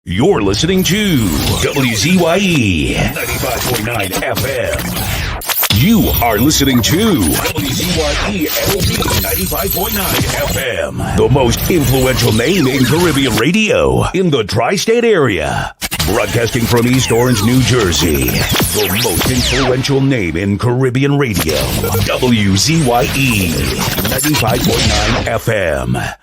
You're listening to WZYE 95.9 FM. You are listening to WZYE LP 95.9 FM. The most influential name in Caribbean radio in the tri-state area. Broadcasting from East Orange, New Jersey. The most influential name in Caribbean radio. WZYE 95.9 FM.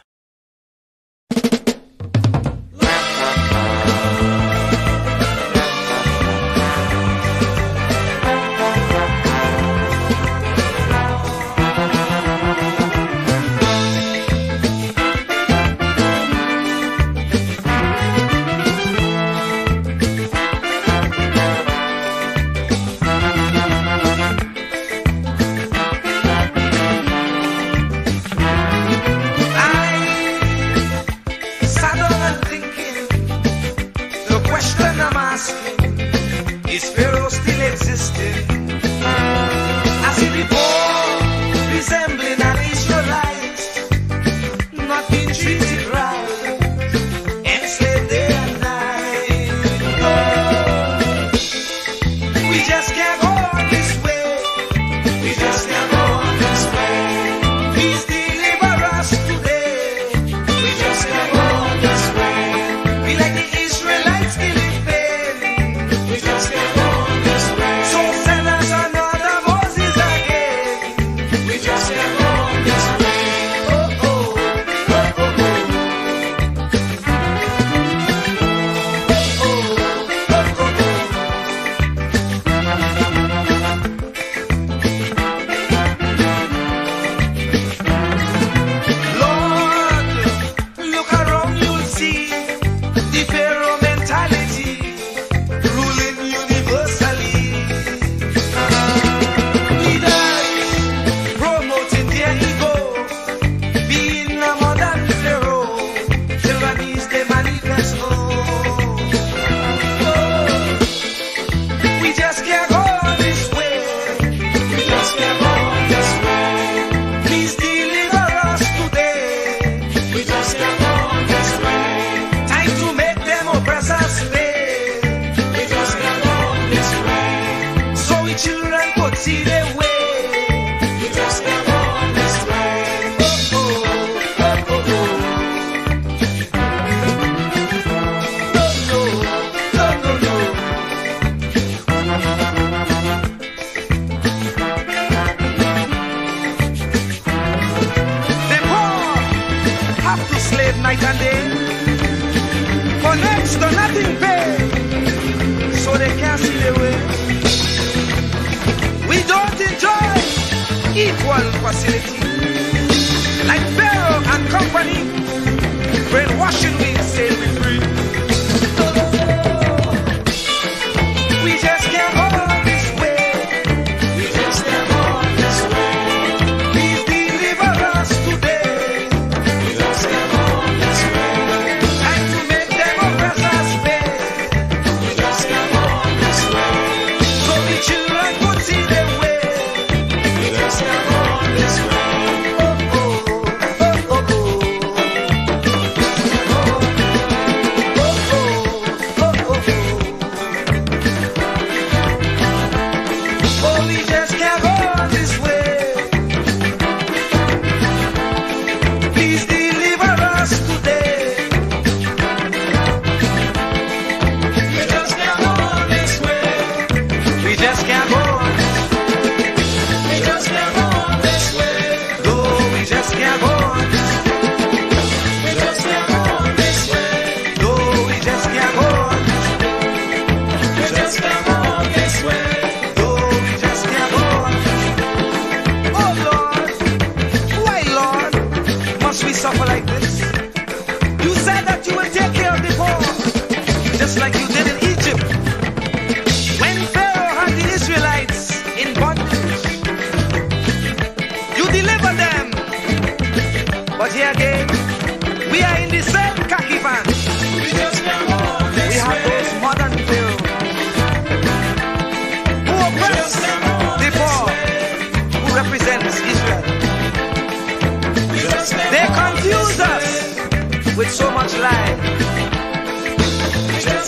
They confuse us with so much life.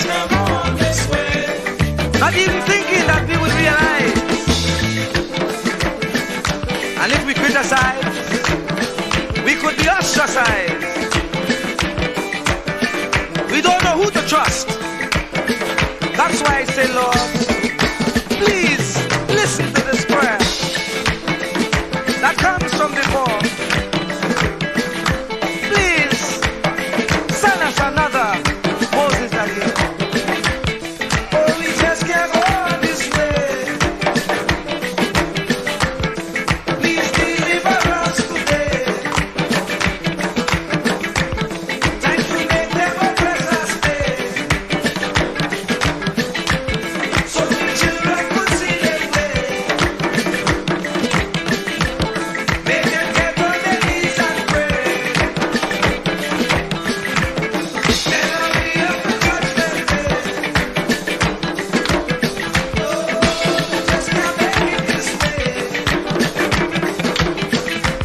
come on this way. Not even thinking that we would realize. And if we criticize, we could be ostracized. We don't know who to trust. That's why I say, Lord, please listen to this prayer that comes from before. Please send us another Moses again. Oh, we just can't go on this way. Please deliver us today. Time to make them oppress us stay. So the children could see their way. Make them get on their knees and pray. Then I'll be up to judgment day. Oh, just can't make it this way.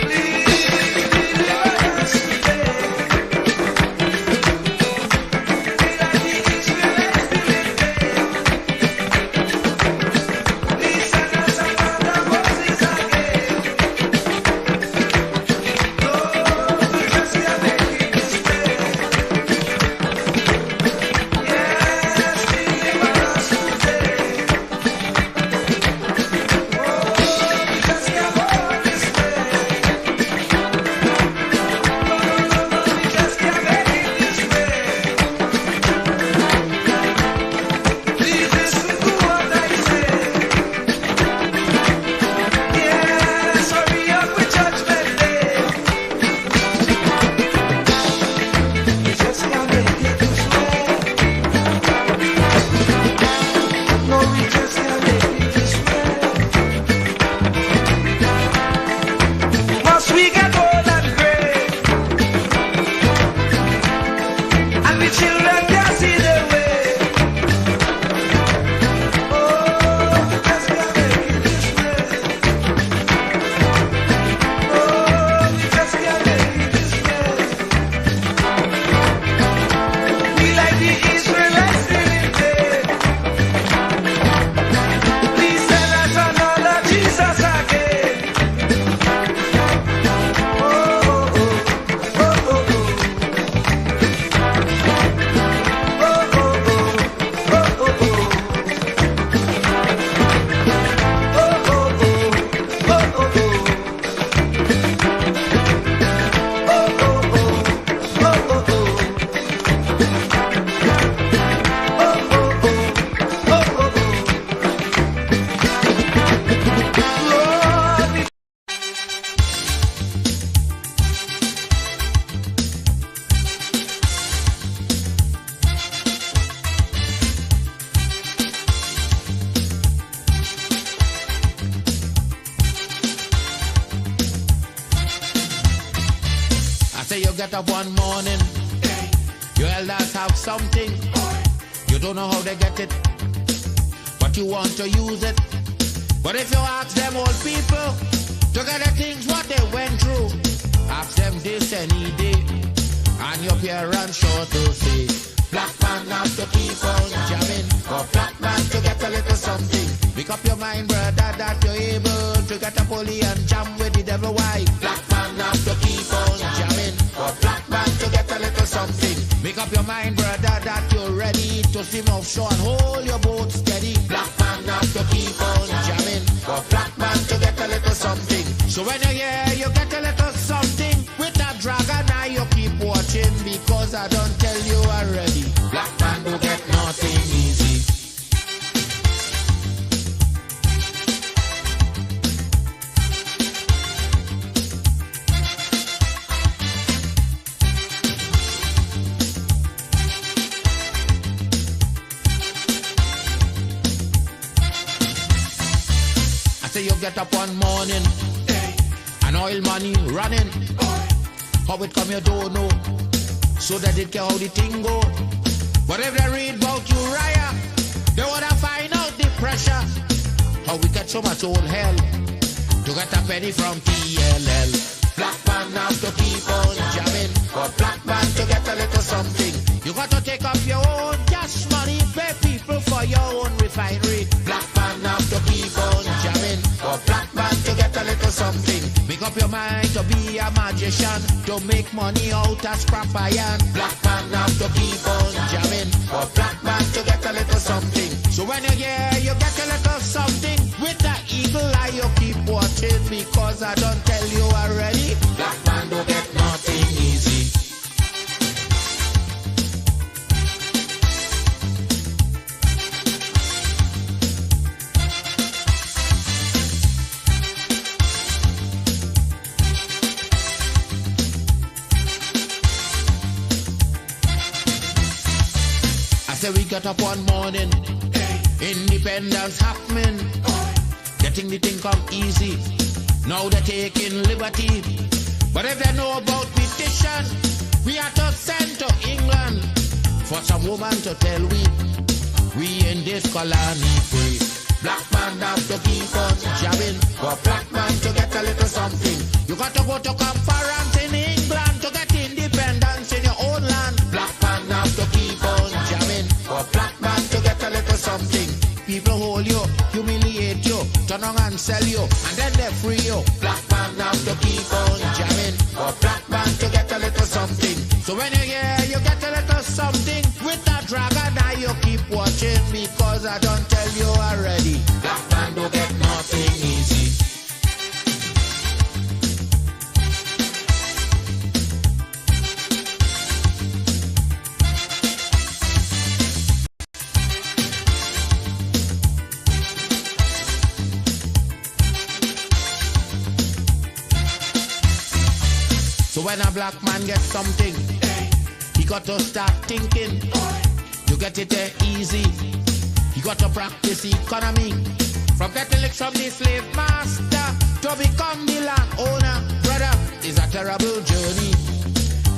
Please deliver us today. Be like the Israelites did. Please send us another Moses again. Lord, we just can't make it this way. Yes, deliver us today. Oh, we just can't go on this way. No, we just can't make it this way. Please listen to what I say. Yes, hurry up with judgment day. We just can't make it this way. No, we just can't make it this way. Must we get old and gray? And the children can't see their way. Oh, we just can't make it this way. Oh, we just can't make it this way. We like the Israelites living there. Please send us another Jesus again. Oh, oh, oh, oh, oh, oh. Oh, oh, oh, oh, oh, oh. Oh, oh, oh, oh, oh, oh. I say you get up one morning, your elders have something. You don't know how they get it, but you want to use it. But if you ask them old people to get the things what they went through, ask them this any day, and your parents sure to say, black man have to keep on jamming, for black man to get a little something. Make up your mind, brother, that you're able to get a pulley and jam with the devil. Why? Black man have to keep on jamming, for black man to get a little something. Make up your mind, brother, that you're ready to swim offshore and hold your boat steady. Black man have to keep on jamming, for black man to get a little something. So when you're here, you get a little something. With that dragon eye, you keep watching, because I don't tell you already. Black man do get nothing easy. I say you get up one morning, and oil money running. How it come you don't know, so that it care how the thing go. But if they read about Uriah, they wanna find out the pressure. How we get so much old hell to get a penny from TLL. Black man have to keep on jamming, for black man to get a little something. You got to take up your own cash money magician to make money out of scrap iron. Black man have to keep on jamming for black man to get a little something. So when you hear you get a little something, with that eagle eye you keep watching, because I don't tell you already, black man don't get nothing easy. Say we got up one morning, independence happening, getting the thing come easy. Now they're taking liberty, but if they know about petition, we are to send to England for some woman to tell we in this colony free. Black man have to keep on jamming for black man to get a little something. You got to go to conference in England to get independence in your own land. Black man have to keep on jamming for black man to get a little something. People hold you, humiliate you, turn on and sell you, and then they free you. Black man have to keep on jamming for black man to get a little something. So when you hear you get a little something, with that dragon eye you keep watching, because I don't tell you already, black man don't get nothing easy. So when a black man gets something, he got to start thinking to get it there easy. He got to practice economy, from getting licked from the slave master to become the land owner. Brother, it's a terrible journey,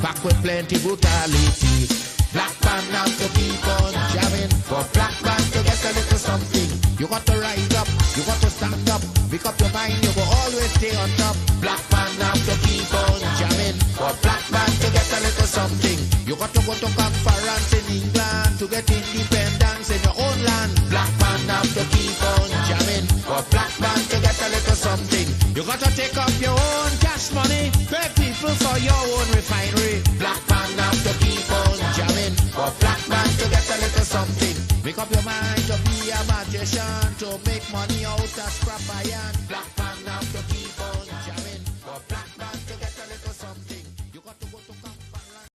back with plenty brutality. Black man have to keep on jamming for black man to get a little something. You got to rise up, you got to stand up, pick up your mind, you will always stay on top. Black man have to keep on jamming for black man to get a little something. You got to go to conference in England to get independence in your own land. Black man have to keep on jamming for black man to get a little something. You got to take up your own cash money, pay people for your own refinery. Black man have to keep on jamming for black man to get a little something. Make up your mind to be a magician, to make money out of scrap iron. Black man have to keep on jamming for black man to get a little something. You got to go to conference.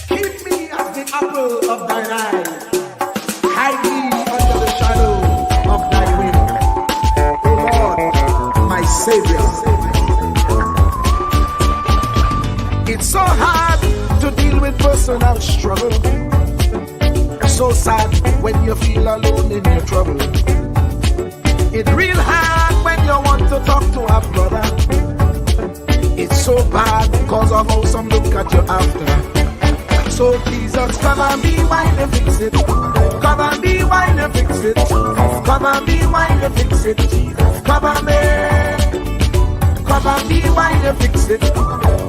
Keep me as the apple of thine eye. Hide me under the shadow of thy wing. O Lord, my Savior. It's so hard to deal with personal struggle. So sad when you feel alone in your trouble. It's real hard when you want to talk to a brother. It's so bad because of how some look at you after. So Jesus, cover me while you fix it. Cover me while you fix it. Cover me while you fix it. Jesus, cover me. Cover me while you fix it.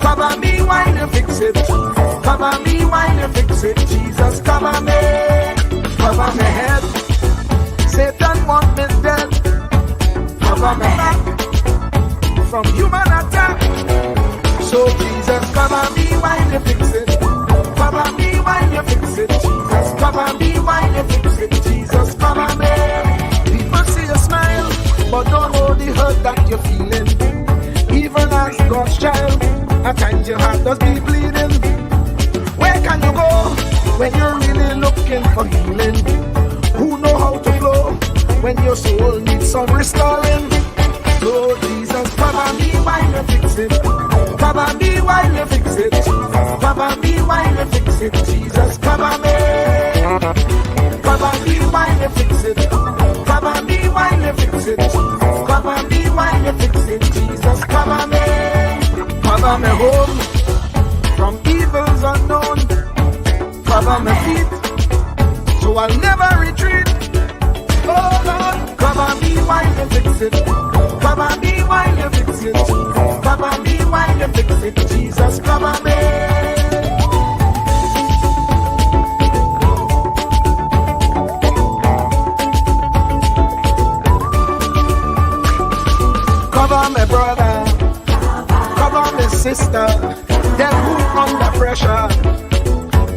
Cover me while you fix it. Cover me while you fix it. Jesus, cover me. Cover my head. Satan want me dead. Cover my back from human attack. So Jesus, cover me while you fix it. Cover me while you fix it. Jesus, cover me while you fix it. Jesus, cover me. People see you smile, but don't hold the hurt that you're feeling. Even as God's child, at times your heart does be bleeding. Where can you go when you're really looking for healing? Who know how to flow when your soul needs some restoring? So Jesus, cover me while you fix it. Cover me while you fix it. Cover me while you fix it. Jesus, cover me. Cover me while you fix it. Cover me while you fix it. Cover me while you fix it. Jesus, cover me. Cover me home from evils unknown. Cover my feet so I'll never retreat. Oh Lord, cover me while you fix it. Cover me while you fix it. Cover me while you fix it. Jesus, cover me. Cover my brother, cover my sister, them who under pressure.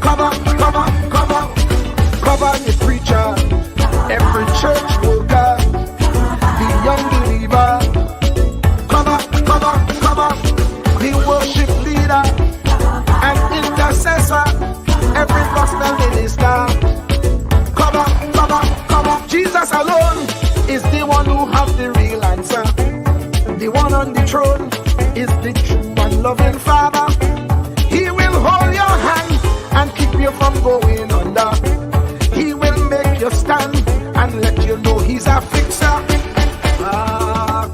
Cover, cover, cover, cover the preacher, every church worker, the young believer. Cover, cover, cover, the worship leader and intercessor, every gospel minister. Cover, cover, cover. Jesus alone is the one who has the real answer. The one on the throne is the true and loving Father. He will hold your hand and keep you from going under. He will make you stand and let you know he's a fixer.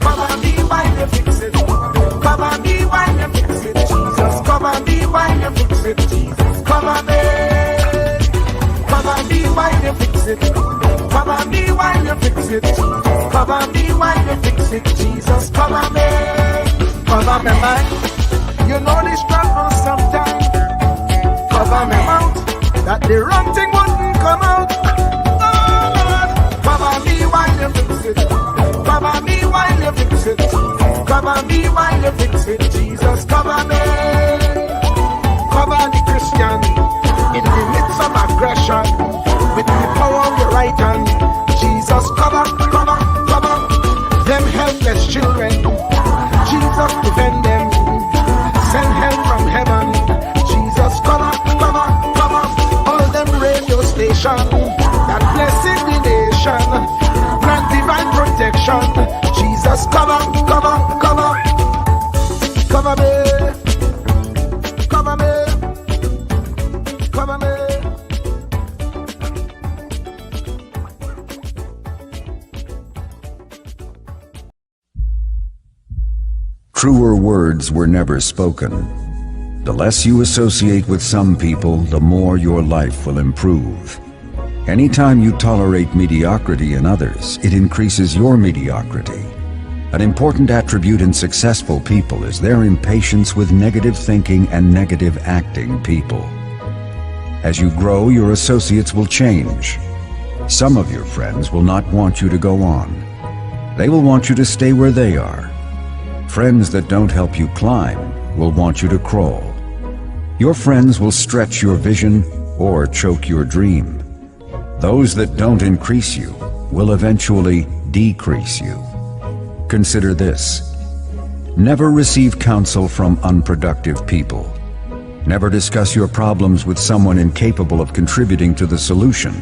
Cover me while you fix it. Cover me while you fix it. Jesus, cover me while you fix it. Jesus, cover me. Cover me while you fix it. Cover me while you fix it. Cover me while you fix it. Jesus, cover me. Cover me mind. You know the struggle sometimes. Cover me mouth, that the wrong thing wouldn't come out. Oh Lord, cover me while you fix it. Cover me while you fix it. Cover me while you fix it. Jesus, cover me. Cover the Christian in the midst of aggression with the power of your right hand. Jesus, cover, cover, cover them helpless children. Jesus, defend them. Send help from heaven. Jesus, cover, cover, cover all them radio stations that blessing the nation. Grant divine protection. Jesus, cover, cover, cover. Cover me. Cover me. Cover me. Truer words were never spoken. The less you associate with some people, the more your life will improve. Anytime you tolerate mediocrity in others, it increases your mediocrity. An important attribute in successful people is their impatience with negative thinking and negative acting people. As you grow, your associates will change. Some of your friends will not want you to go on. They will want you to stay where they are. Friends that don't help you climb will want you to crawl. Your friends will stretch your vision or choke your dream. Those that don't increase you will eventually decrease you. Consider this. Never receive counsel from unproductive people. Never discuss your problems with someone incapable of contributing to the solution,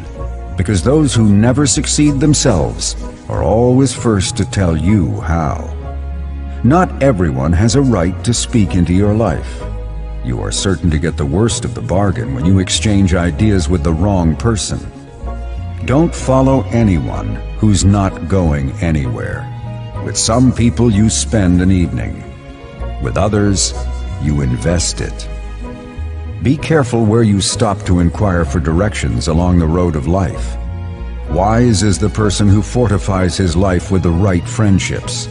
because those who never succeed themselves are always first to tell you how. Not everyone has a right to speak into your life. You are certain to get the worst of the bargain when you exchange ideas with the wrong person. Don't follow anyone who's not going anywhere. With some people you spend an evening. With others, you invest it. Be careful where you stop to inquire for directions along the road of life. Wise is the person who fortifies his life with the right friendships.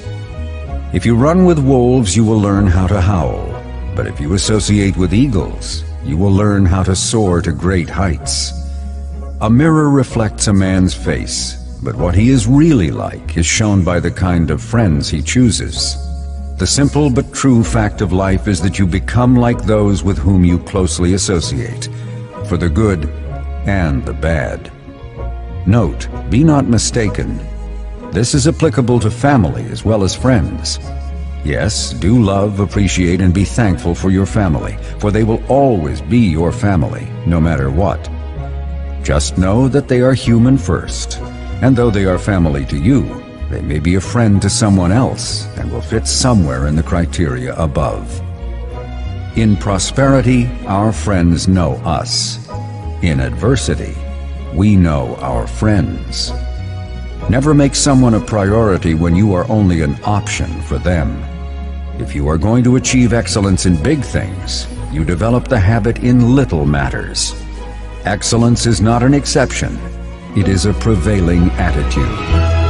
If you run with wolves, you will learn how to howl. But if you associate with eagles, you will learn how to soar to great heights. A mirror reflects a man's face, but what he is really like is shown by the kind of friends he chooses. The simple but true fact of life is that you become like those with whom you closely associate, for the good and the bad. Note, be not mistaken. This is applicable to family as well as friends. Yes, do love, appreciate, and be thankful for your family, for they will always be your family, no matter what. Just know that they are human first, and though they are family to you, they may be a friend to someone else and will fit somewhere in the criteria above. In prosperity, our friends know us. In adversity, we know our friends. Never make someone a priority when you are only an option for them. If you are going to achieve excellence in big things, you develop the habit in little matters. Excellence is not an exception. It is a prevailing attitude.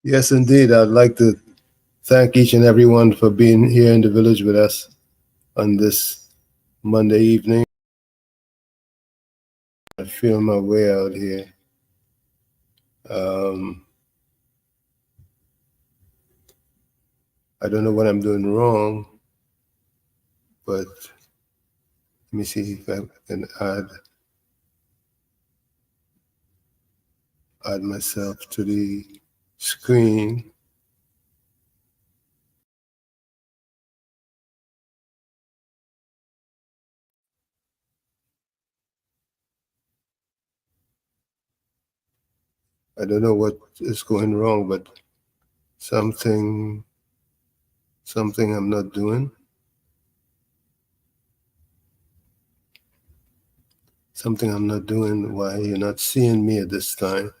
Yes, indeed. I'd like to thank each and everyone for being here in the village with us on this Monday evening. I feel my way out here. I don't know what I'm doing wrong, but let me see if I can add myself to the screen. I don't know what is going wrong, but something I'm not doing. Something I'm not doing. Why you're not seeing me at this time?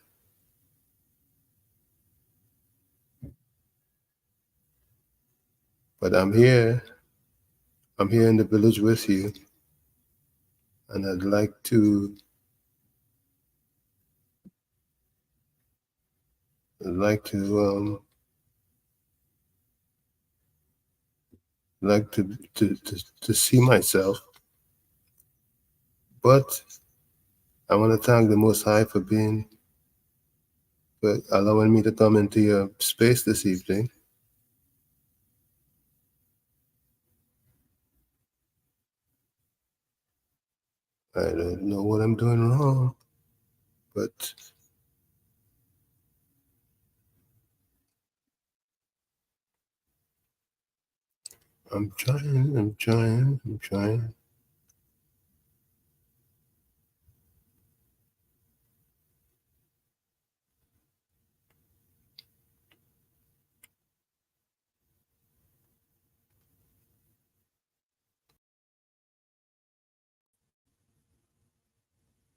But I'm here. I'm here in the village with you, and I'd like to see myself. But I want to thank the Most High for allowing me to come into your space this evening. I don't know what I'm doing wrong, but I'm trying.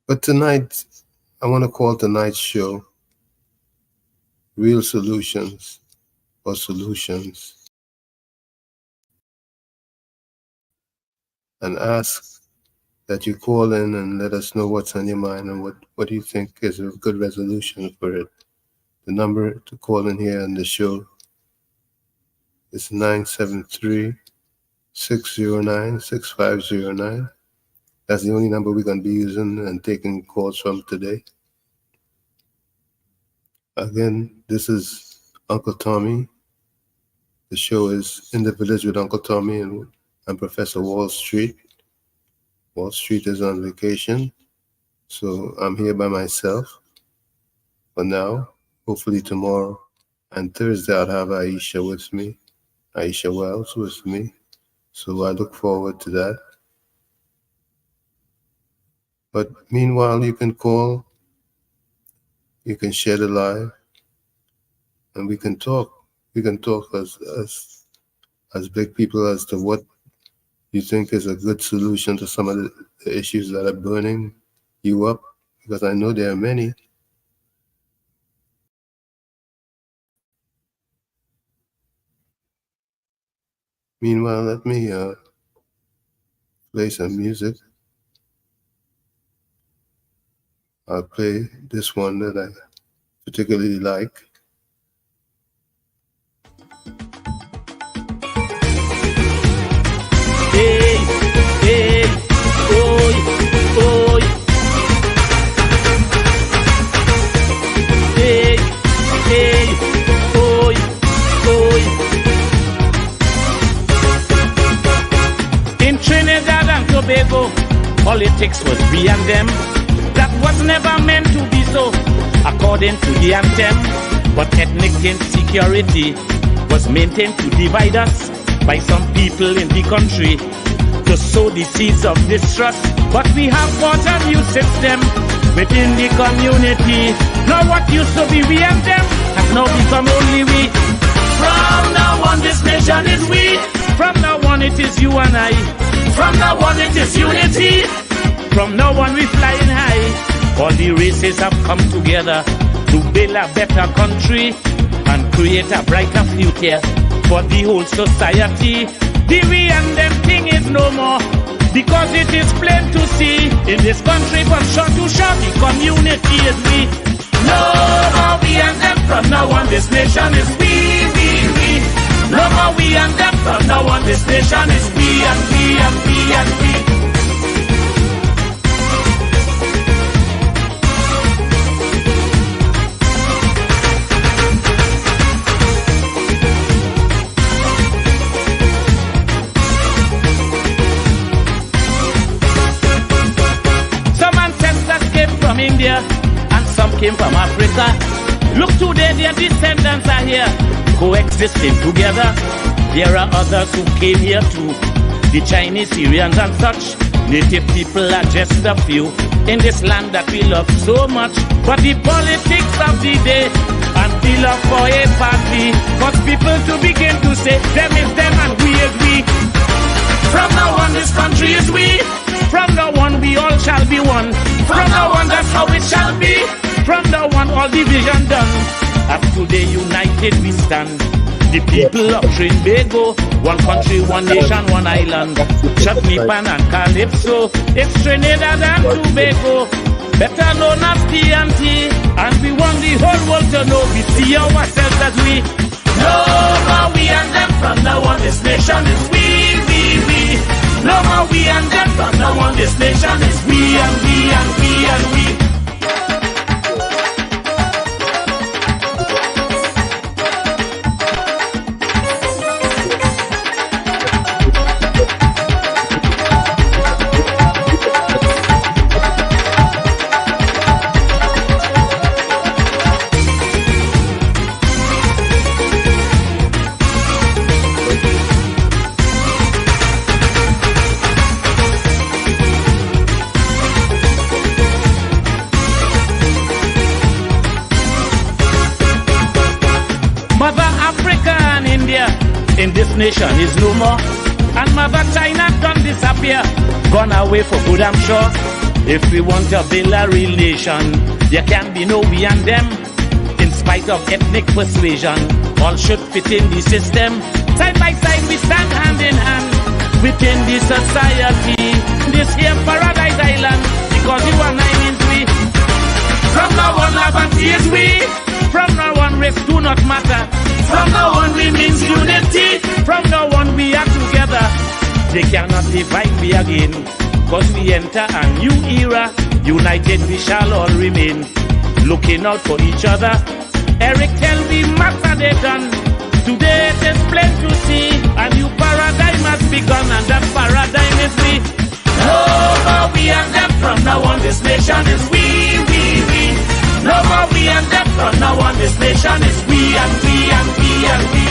But tonight, I want to call tonight's show Real Solutions or Solutions, and ask that you call in and let us know what's on your mind and what do you think is a good resolution for it. The number to call in here on the show is 973-609-6509. That's the only number we're going to be using and taking calls from today. Again, this is Uncle Tommy. The show is In the Village with Uncle Tommy and Professor Wall Street. Wall Street is on vacation, so I'm here by myself for now. Hopefully tomorrow and Thursday I'll have Aisha with me, Aisha Wells with me. So I look forward to that. But meanwhile, you can call, you can share the live, and we can talk. We can talk as big people as to what you think is a good solution to some of the issues that are burning you up, because I know there are many. Meanwhile, let me play some music. I'll play this one that I particularly like. Hey, hey, oi, oi. Hey, hey, oi, oi. In Trinidad and Tobago, politics was we and them. That was never meant to be so, according to the anthem. But ethnic insecurity was maintained to divide us by some people in the country to sow the seeds of distrust. But we have bought a new system within the community. Now what used to be we and them has now become only we. From now on this nation is we. From now on it is you and I. From now on it is unity. From now on we flying high. All the races have come together to build a better country and create a brighter future for the whole society. The we and them thing is no more, because it is plain to see in this country from shore to shore the community is we. No more we and them. From now on, this nation is we. No more we and them. From now on, this nation is we and we and we and we. India and some came from Africa. Look today, their descendants are here, coexisting together. There are others who came here too, the Chinese, Syrians and such. Native people are just a few in this land that we love so much. But the politics of the day and the love for a party cause people to begin to say them is them and we is we. From now on, this country is we. From now on, we all shall be one. From now on, that's how it shall be. From now on, all division done. As today united we stand. The people of Trinidad, one country, one nation, one island. Chutney Pan and Calypso, it's Trinidad and Tobago, better known as TNT. And we want the whole world to know we see ourselves as we. No more we and them. From now on, this nation is we. No more we and them. From now on, this nation is we and we and we and we. In this nation is no more, and Mother China done disappear, gone away for good I'm sure. If we want to build a real nation, there can be no we and them. In spite of ethnic persuasion, all should fit in the system. Side by side we stand hand in hand within the society. This here paradise island, because you and I means we. From now on, love and tears we. From now on, race do not matter. From now on, we means unity. From now on, we are together. They cannot divide me again, cause we enter a new era. United we shall all remain, looking out for each other. Eric tell me matter they done. Today it is plain to see a new paradigm has begun, and that paradigm is we. No more we and them. From now on, this nation is we. No more we and them. From now on, this nation is we and we and we and we.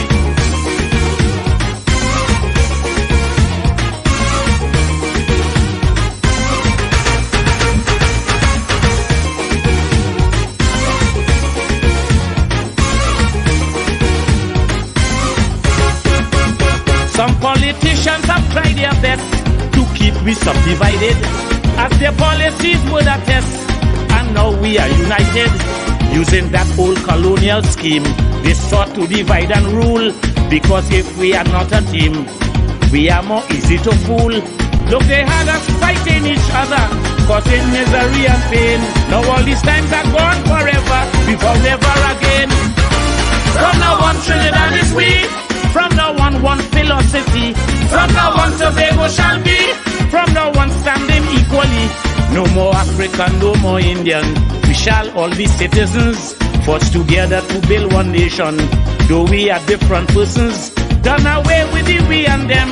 Some politicians have tried their best to keep we subdivided, as their policies would attest. And now we are united, using that old colonial scheme. They sought to divide and rule, because if we are not a team, we are more easy to fool. Look, they had us fighting each other, causing misery and pain. Now all these times are gone forever, before never again. From now on, Trinidad is we. From now on, one philosophy. From now on, Tobago shall be. From now on, standing equally. No more African, no more Indian. We shall all be citizens, forged together to build one nation. Though we are different persons, done away with the we and them.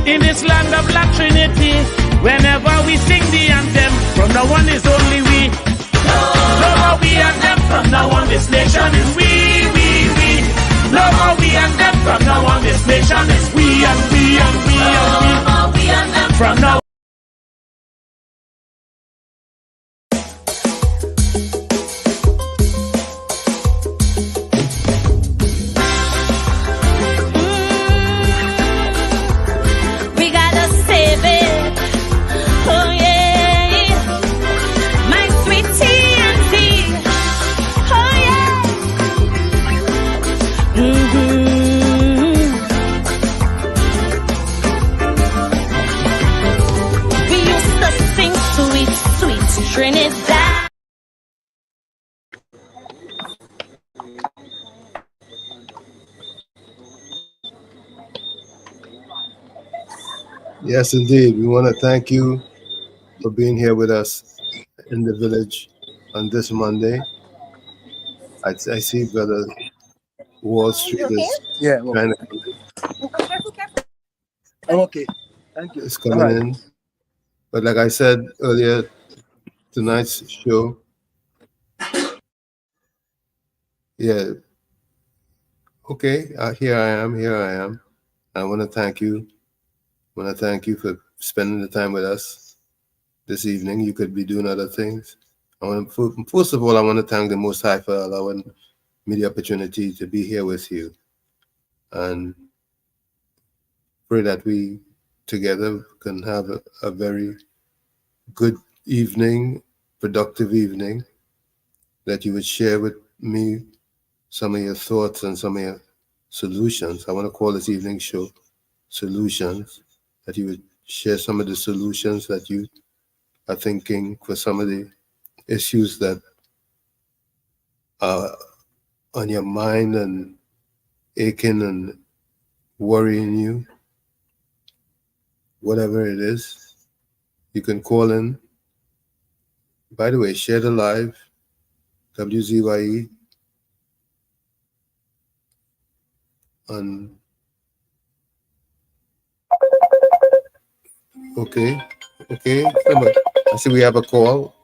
In this land of La Trinity, whenever we sing the anthem, from now on is only we. No more we and them. From now on, this nation is we. No more we and them. From now on, this nation is we and we and we and we. No more we and them. From now. Yes, indeed. We want to thank you for being here with us in the village on this Monday. I see Brother Wall Street is Yeah, I'm trying okay. to I'm okay. Thank you. is All coming right. in. But like I said earlier, tonight's show, yeah, okay, here I am, here I am. I want to thank you. I want to thank you for spending the time with us this evening. You could be doing other things. First of all, I want to thank the Most High for allowing me the opportunity to be here with you, and pray that we together can have a very good evening, productive evening, that you would share with me some of your thoughts and some of your solutions. I want to call this evening show Solutions, that you would share some of the solutions that you are thinking for some of the issues that are on your mind and aching and worrying you, whatever it is. You can call in. By the way, share the live, WZYE, on. Okay, okay. I see we have a call.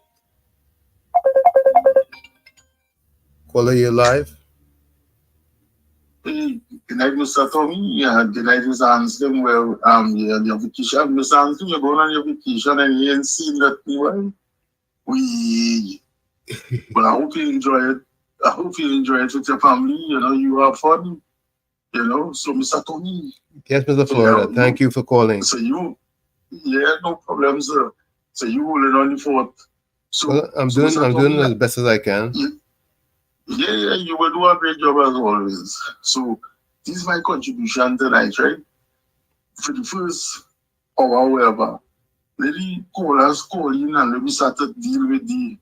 Caller, you live? Can I just tell me? Yeah, did I just answer them? Well, yeah, your vacation. Miss Anthony, you're going on your vacation and you ain't seen that well. We, but I hope you enjoy it. I hope you enjoy it with your family. You know, you have fun. You know, so Mr. Tony. Yes, Mr. Florida. Yeah, Thank you for calling. So you, yeah, no problem, sir. So you holding on the fort. So Well, I'm doing as best as I can. Yeah, you will do a great job as always. So this is my contribution tonight, right? For the first hour, however, let the callers call in and let me start to deal with the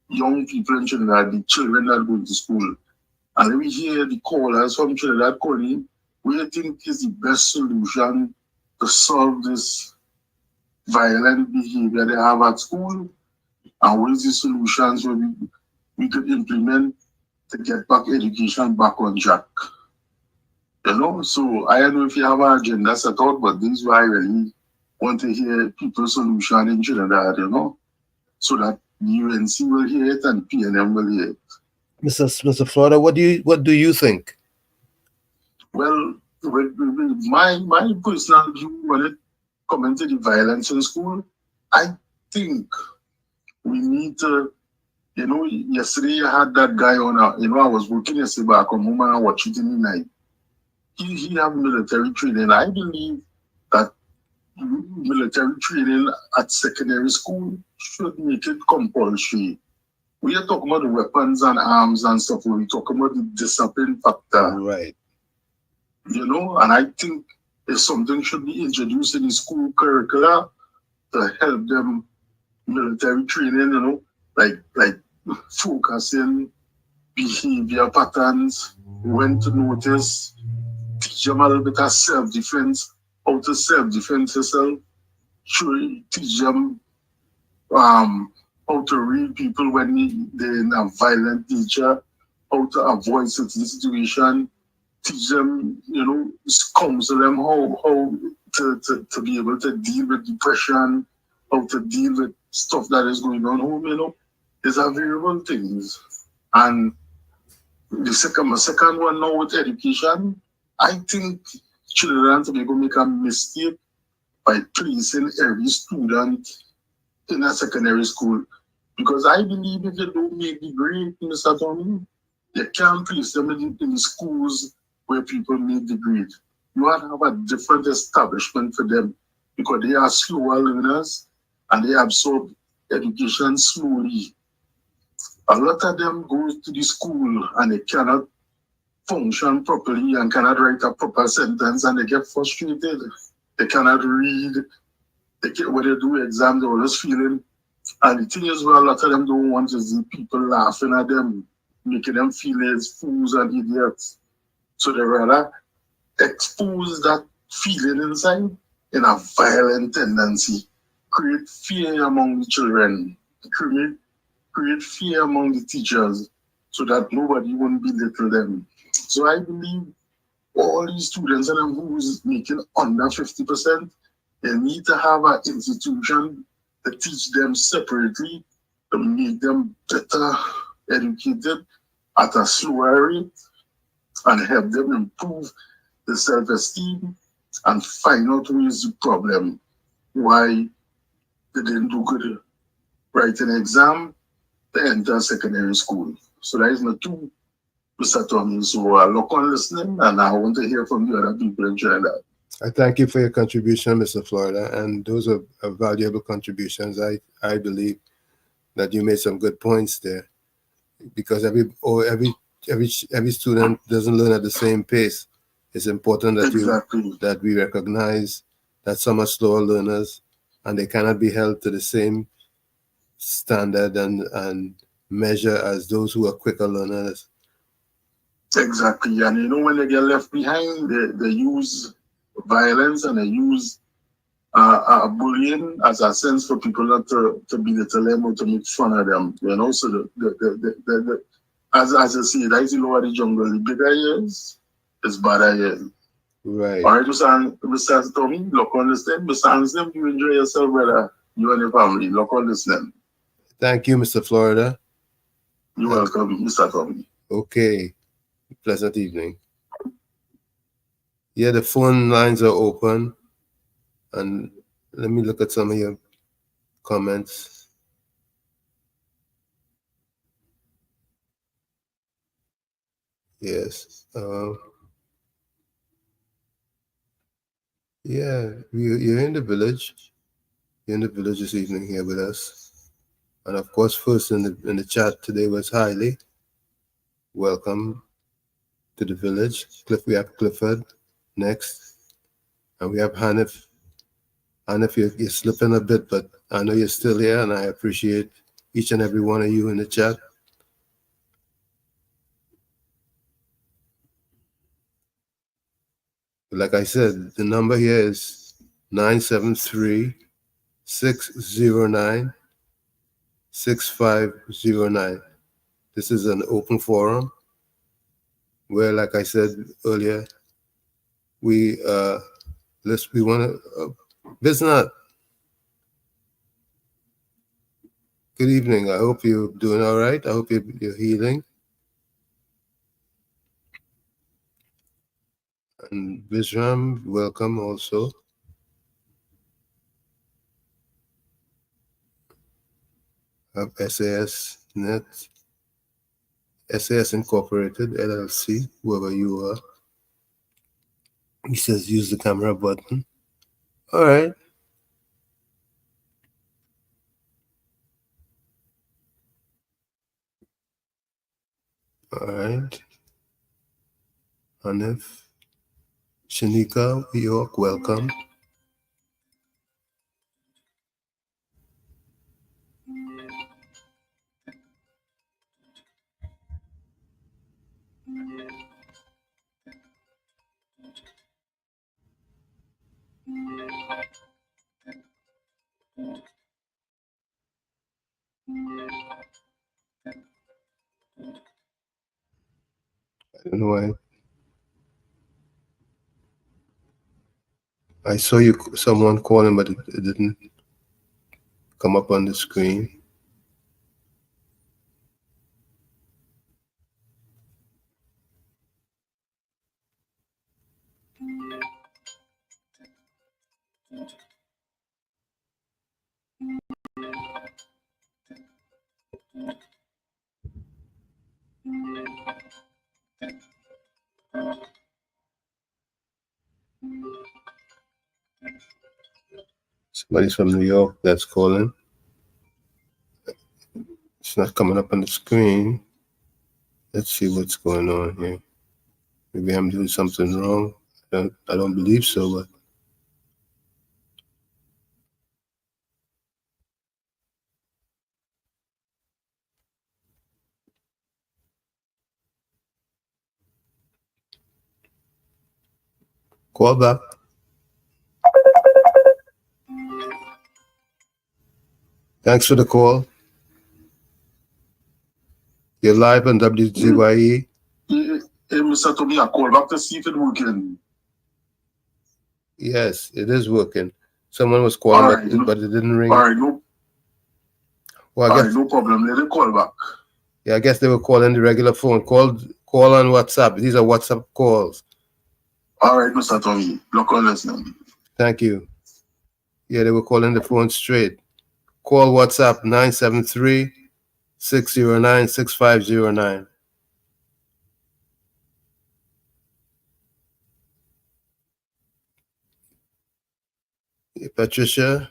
young people in Trinidad, the children that go to school. And let me hear the callers from Trinidad calling. What do you think is the best solution to solve this violent behavior they have at school? And what is the solutions we could implement to get back education back on track? You know, so I don't know if you have an agenda set out, but this is why I really want to hear people's solution in Trinidad, you know, so that UNC will hear it and PNM will hear it. Mr. Florida, what do you think? Well, with my personal view when it comes to the violence in school, I think we need to, you know, yesterday I had that guy on, I was working yesterday back home and I watched it in the night. He have military training. I believe that military training at secondary school should make it compulsory. We are talking about the weapons and arms and stuff. We're talking about the discipline factor. Right. You know, and I think if something should be introduced in the school curricula to help them military training, you know, like focusing behavior patterns, when to notice, teach them a little bit of self-defense, how to self-defend yourself, teach them how to read people when they're in a violent nature, how to avoid certain situation, teach them, you know, counsel them how to be able to deal with depression, how to deal with stuff that is going on home, you know. These are variable things. And the second one now with education, I think children to make a mistake by placing every student in a secondary school. Because I believe if you don't make the grade, Mr. Tony, you can't place them in schools where people make the grade. You have to have a different establishment for them because they are slower learners and they absorb education slowly. A lot of them go to the school and they cannot function properly and cannot write a proper sentence and they get frustrated. They cannot read. When they do exams, they're always feeling. And the thing is, well, a lot of them don't want to see people laughing at them, making them feel as fools and idiots. So they rather expose that feeling inside in a violent tendency, create fear among the children, create fear among the teachers so that nobody won't belittle them. So I believe all these students and them who's making under 50%, they need to have an institution to teach them separately, to make them better educated at a slower rate and help them improve the self-esteem and find out who is the problem, why they didn't do good writing exam to enter secondary school. So that is my two, Mr. Tommy. So I look on listening and I want to hear from the other people in Trinidad. I thank you for your contribution, Mr. Florida, and those are valuable contributions. I believe that you made some good points there, because every student doesn't learn at the same pace. It's important that Exactly. that we recognize that some are slower learners and they cannot be held to the same standard and measure as those who are quicker learners. Exactly. And you know, when they get left behind, they use violence and they use bullying as a sense for people not to belittle them or to make fun of them. You know, so as I say, that's the lower the jungle, the bigger he is, it's better he is. Right. All right, Mr. Tommy, look on this then. Mr. Anselm, you enjoy yourself, brother. You and your family. Look on this then. Thank you, Mr. Florida. You're welcome, Mr. Tommy. Okay. Pleasant evening. Yeah, the phone lines are open. And let me look at some of your comments. Yes. Yeah, you're in the village. You're in the village this evening here with us. And of course, first in the chat today was Hailey. Welcome to the village. We have Clifford next. And we have Hanif. Hanif, you're slipping a bit, but I know you're still here, and I appreciate each and every one of you in the chat. Like I said, the number here is 973-609-6509. This is an open forum where, like I said earlier, we want to Bisnat. Good evening. I hope you're doing all right. I hope you're healing. And Vishram, welcome also. Of SAS Net, SAS Incorporated, LLC, whoever you are. He says use the camera button. All right. All right. Hanif, Shanika, York, welcome. I don't know why. I saw someone calling, but it didn't come up on the screen. Somebody's from New York that's calling. It's not coming up on the screen. Let's see what's going on here. Maybe I'm doing something wrong. I don't believe so, but call back. Thanks for the call. You're live on WZYE. Hey, Mr. Tommy, I call back to see if it's working. Yes, it is working. Someone was calling, Right, but it didn't ring. All right, no, Well, I all guess, right, no problem. Let it call back. yeah, I guess they were calling the regular phone. Call on WhatsApp. These are WhatsApp calls. All right, Mr. Tommy, look on listening. Thank you. Yeah, they were calling the phone straight. Call WhatsApp 973-609-6509. Hey, Patricia.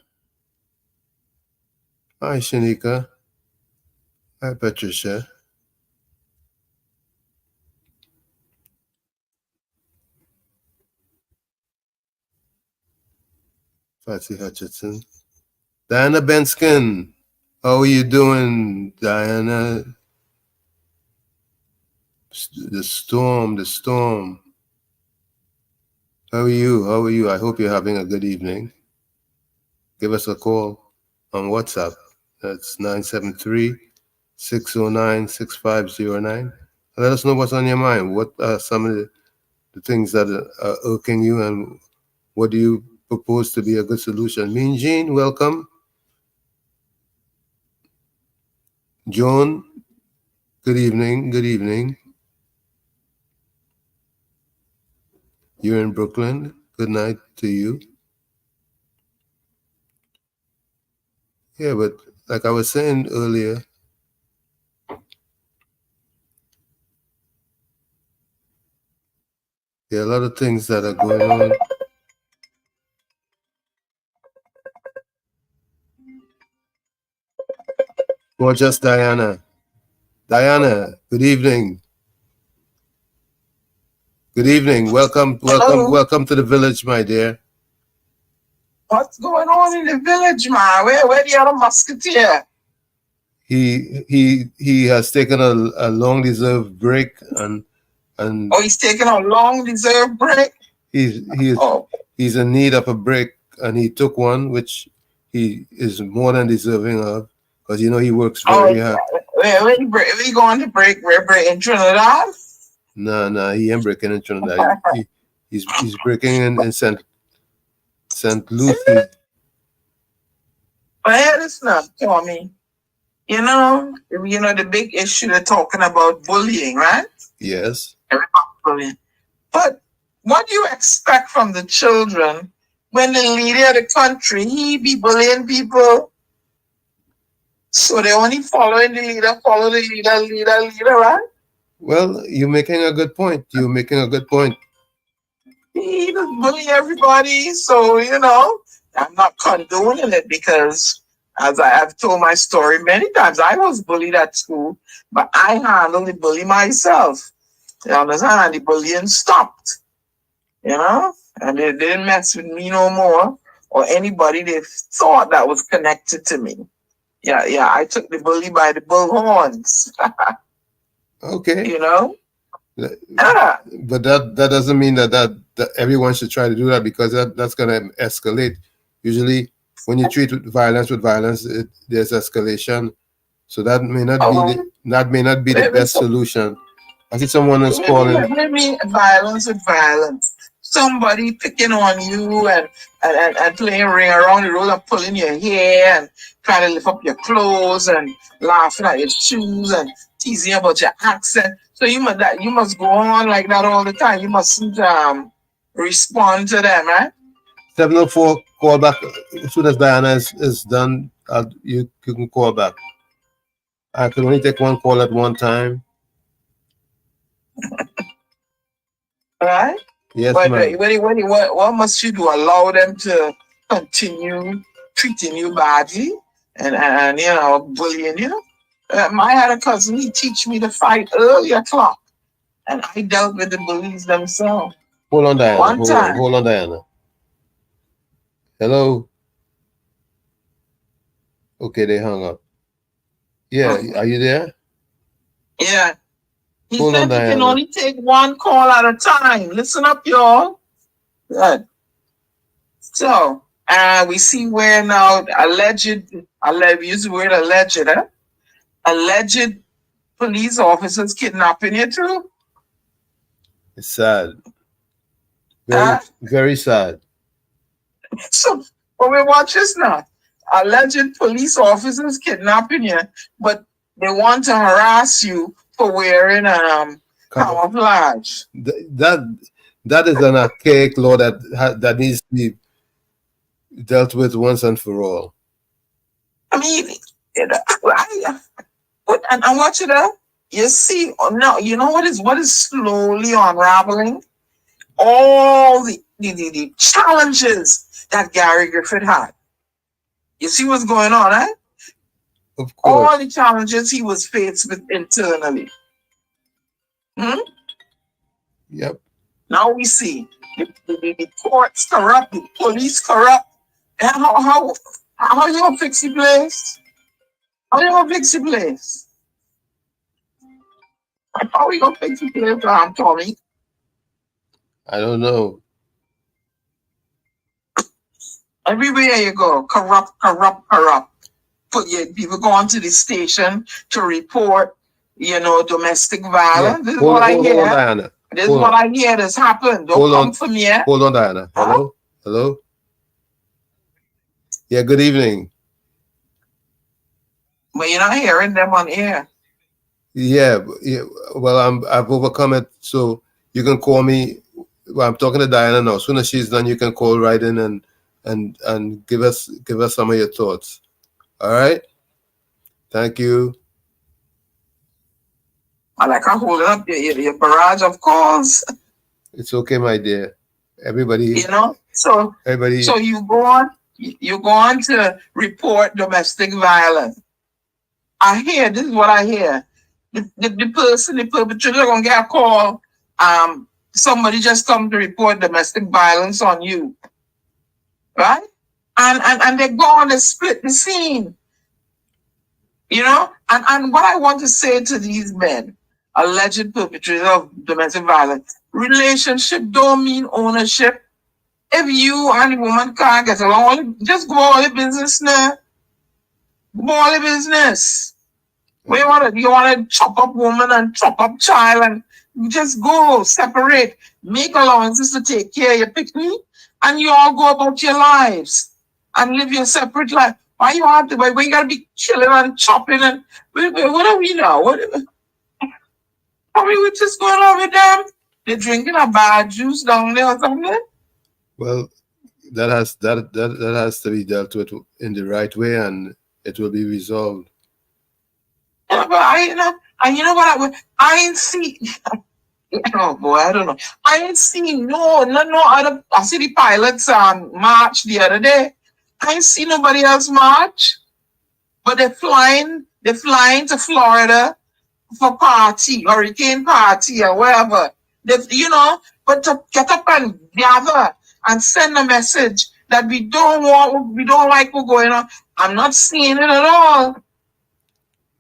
Hi, Shanika. Hi, Patricia. Patsy Hutchinson. Diana Benskin. How are you doing, Diana? The storm. How are you? I hope you're having a good evening. Give us a call on WhatsApp. That's 973-609-6509. Let us know what's on your mind. What are some of the things that are irking you, and what do you propose to be a good solution? Mean Jean, welcome. Joan, good evening. You're in Brooklyn. Good night to you. Yeah, but like I was saying earlier, there are a lot of things that are going on. Gorgeous Diana. Diana, good evening. Good evening. Welcome to the village, my dear. What's going on in the village, man? Where the other musketeer? He has taken a long deserved break and Oh, he's taking a long deserved break. he's in need of a break, and he took one, which he is more than deserving of, because he works very hard. Where we going to break? We're breaking Trinidad? No, he ain't breaking in Trinidad. He's breaking in St. Lucie. But here it's not, Tommy. You know the big issue they're talking about bullying, right? Yes. Everybody's bullying. But what do you expect from the children when the leader of the country, he be bullying people? So they only following the leader, right? Well, you're making a good point. He just bully everybody. So, I'm not condoning it because, as I have told my story many times, I was bullied at school, but I handled the bully myself. You understand? And the bullying stopped. And they didn't mess with me no more or anybody they thought that was connected to me. Yeah, I took the bully by the bullhorns. Okay. Yeah. But that doesn't mean that everyone should try to do that, because that's going to escalate. Usually, when you treat violence, there's escalation. So that may not be the best solution. I see someone is calling. What do you mean violence with violence? Somebody picking on you and playing ring around the road and pulling your hair and trying to lift up your clothes and laughing at your shoes and teasing about your accent. So you must go on like that all the time. You mustn't respond to them, right? 704, call back as soon as Diana is done. You can call back. I can only take one call at one time. Right? Yes, but ma'am. What must you do? Allow them to continue treating you badly and bullying you? I had a cousin, he teach me to fight early o'clock, and I dealt with the bullies themselves. Hold on, Diana. One time. Hold on, Diana. Hello? Okay, they hung up. Yeah, are you there? Yeah. He Hold said on, you can Diana. only take one call at a time. Listen up, y'all. Good. So, We see where now use the word alleged, alleged police officers kidnapping you too. It's sad. Very, very sad. So, but we watch this now. Alleged police officers kidnapping you, but they want to harass you for wearing camouflage. That is an archaic law that needs to be dealt with once and for all. I mean, and watch it out. You see, now you know what is slowly unraveling? All the challenges that Gary Griffith had. You see what's going on, eh? Of course. All the challenges he was faced with internally. Yep. Now we see the courts corrupt, the police corrupt. And how you gonna fix the place? How you gonna fix the place? How we gonna fix the place, Tommy? I don't know. Everywhere you go, corrupt. People go onto the station to report, domestic violence. Yeah. This is what I hear. Hold on, Diana. This is what I hear that's happened. Don't come from here. Hold on, Diana. Hello? Hello? Yeah, good evening. But you're not hearing them on air. Yeah. Well, I've overcome it, so you can call me. Well, I'm talking to Diana now. As soon as she's done, you can call right in and give us some of your thoughts. All right? Thank you. I like I hold up your barrage of calls. It's okay, my dear. Everybody. So you go on to report domestic violence. This is what I hear. The perpetrator gonna get a call. Somebody just come to report domestic violence on you. Right? And they go on to split the scene. And what I want to say to these men, alleged perpetrators of domestic violence, relationship don't mean ownership. If you and the woman can't get along, just go all the business now. Go all the business. You want to chop up woman and chop up child and just go separate. Make allowances to take care of your picnic, and you all go about your lives and live your separate life. Why you have to? Why you gotta be killing and chopping and what are we now? What's just going on with them? They're drinking a bad juice down there or something. Well, that has to be dealt with in the right way, and it will be resolved. Yeah, but I ain't see. Oh boy, I don't know. I ain't seen no other. I see the pilots march the other day. I ain't see nobody else march, but they're flying to Florida for party, hurricane party or wherever. But to get up and gather and send a message that we don't like what's going on. I'm not seeing it at all.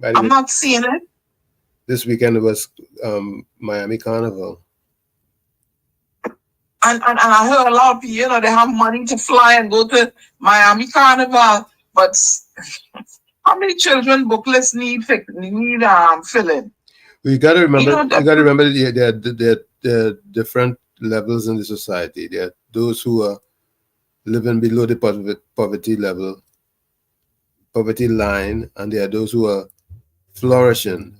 I'm not seeing it. This weekend it was Miami Carnival. And I heard a lot of people, they have money to fly and go to Miami Carnival, but how many children booklets need filling? You got to remember. There are different levels in the society. There are those who are living below the poverty line, and there are those who are flourishing.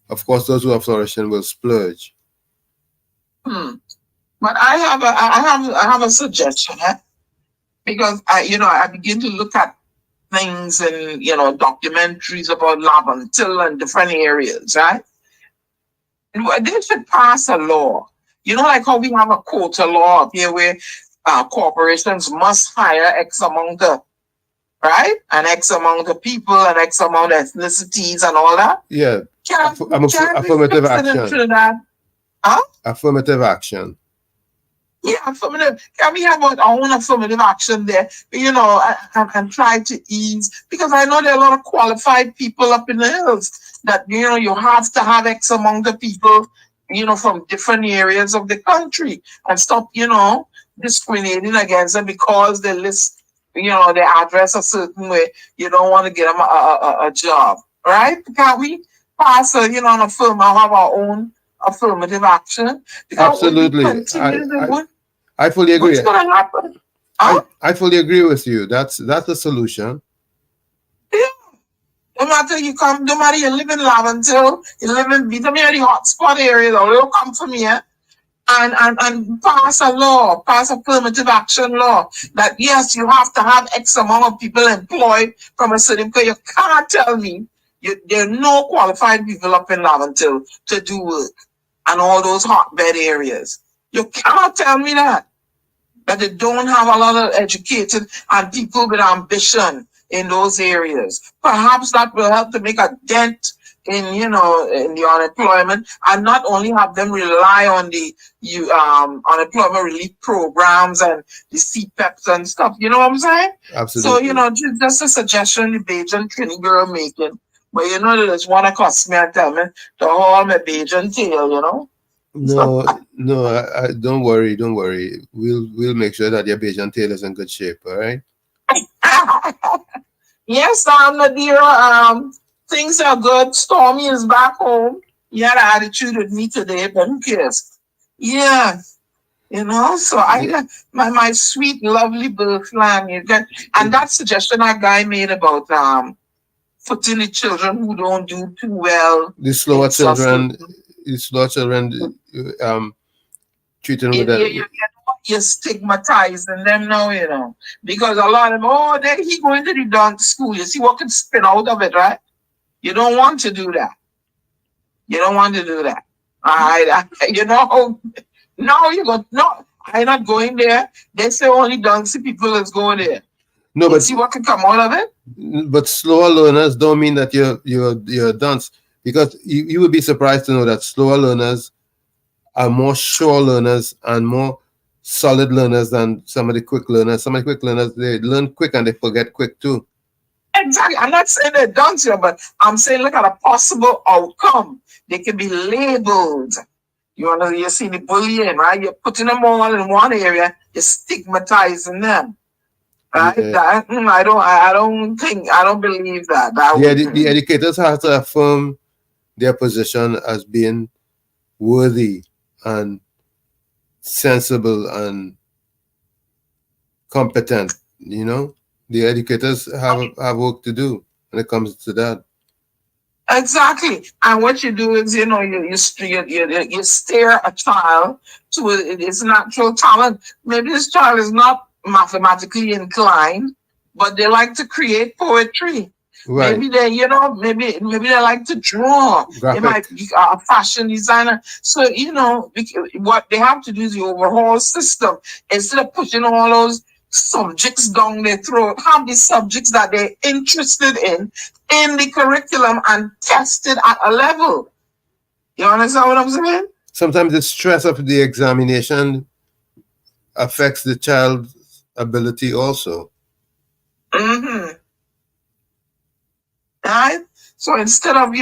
Of course, those who are flourishing will splurge. But I have a suggestion, because I begin to look at things and documentaries about Laventille and different areas, right? And they should pass a law, like how we have a quota law up here where corporations must hire X amount of, right, and X amount of people and X amount of ethnicities and all that. Yeah, affirmative action. Trinidad? Affirmative action. Yeah, affirmative. Can we have our own affirmative action there, and try to ease? Because I know there are a lot of qualified people up in the hills that, you have to have X amount of people, from different areas of the country and stop, discriminating against them because they list their address a certain way, you don't want to get them a job, right? Can we pass on a film and have our own affirmative action? Because if we Absolutely. continue to do it, I fully agree. what's going to happen? Huh? I fully agree with you. That's the solution. Yeah. No matter no matter you live in Laventille, you live in the hotspot area, they'll come from here and pass a law, pass a affirmative action law that yes, you have to have X amount of people employed from a certain, because you can't tell me there are no qualified people up in Laventille to do work and all those hotbed areas. You cannot tell me that they don't have a lot of educated and people with ambition in those areas. Perhaps that will help to make a dent in the unemployment, and not only have them rely on the unemployment relief programs and the CPEPs and stuff. You know what I'm saying? Absolutely. So just a suggestion the Bajan Trini girl making. But they just want to cuss me and tell me to haul my Bajan tail. No, I don't worry. We'll make sure that your Bajan tail is in good shape. All right. Yes, Nadira. Things are good. Stormy is back home. He had an attitude with me today, but who cares? Yeah. So I got my sweet, lovely birth land. And that suggestion that guy made about putting the children who don't do too well. The slower children, treating with that. You're stigmatizing them now, because a lot of them, then he going to the dunk school. You see what can spin out of it, right? You don't want to do that. No, I'm not going there. They say only Dunksy people is going there. No, but see what can come out of it. But slower learners don't mean that you're dunce, because you would be surprised to know that slower learners are more sure learners and more solid learners than some of the quick learners. Some of the quick learners, they learn quick and they forget quick too. Exactly. I'm not saying they're done here, but I'm saying look at a possible outcome. They can be labeled. You see the bullying, right? You're putting them all in one area, you're stigmatizing them. Right? Yeah. I don't believe that. The educators have to affirm their position as being worthy and sensible and competent. The educators have work to do when it comes to that. Exactly. And what you do is, you steer a child to its natural talent. Maybe this child is not mathematically inclined, but they like to create poetry. Right. Maybe maybe they like to draw. Graphic. They might be a fashion designer. So, what they have to do is the overall system. Instead of pushing all those subjects down their throat, have the subjects that they're interested in the curriculum and tested at a level. You understand what I'm saying? Sometimes the stress of the examination affects the child's ability also. Mm-hmm. Right? So instead of,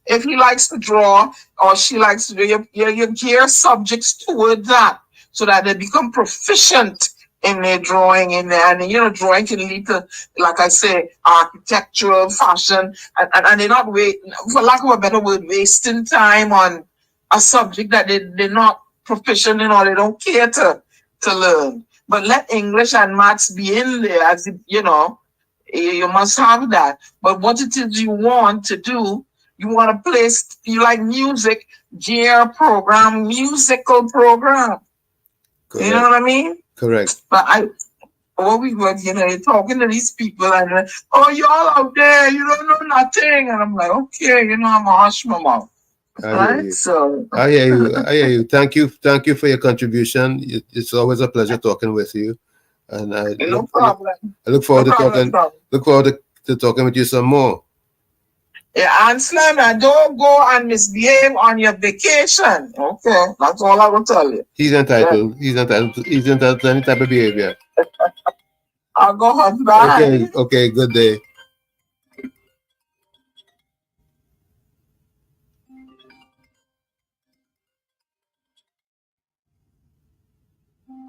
if he likes to draw or she likes to do, you gear subjects toward that so that they become proficient in their drawing, and drawing can lead to, like I say, architectural, fashion, and they're not for lack of a better word, wasting time on a subject that they're not proficient in or they don't care to learn. But let English and maths be in there, as you must have that. But what it is you want to do, you want to place, you like music, musical program. Correct. You know what I mean? Correct. But you're talking to these people and y'all out there, you don't know nothing. And I'm like, okay, I'm a hush my mouth. Right? So I hear you. Thank you for your contribution. It's always a pleasure talking with you. And I look forward to talking with you some more. Yeah, and Slam, don't go and misbehave on your vacation. Okay, that's all I will tell you. He's entitled. Yeah. He's entitled to any type of behavior. I'll go home. Bye. Okay, good day.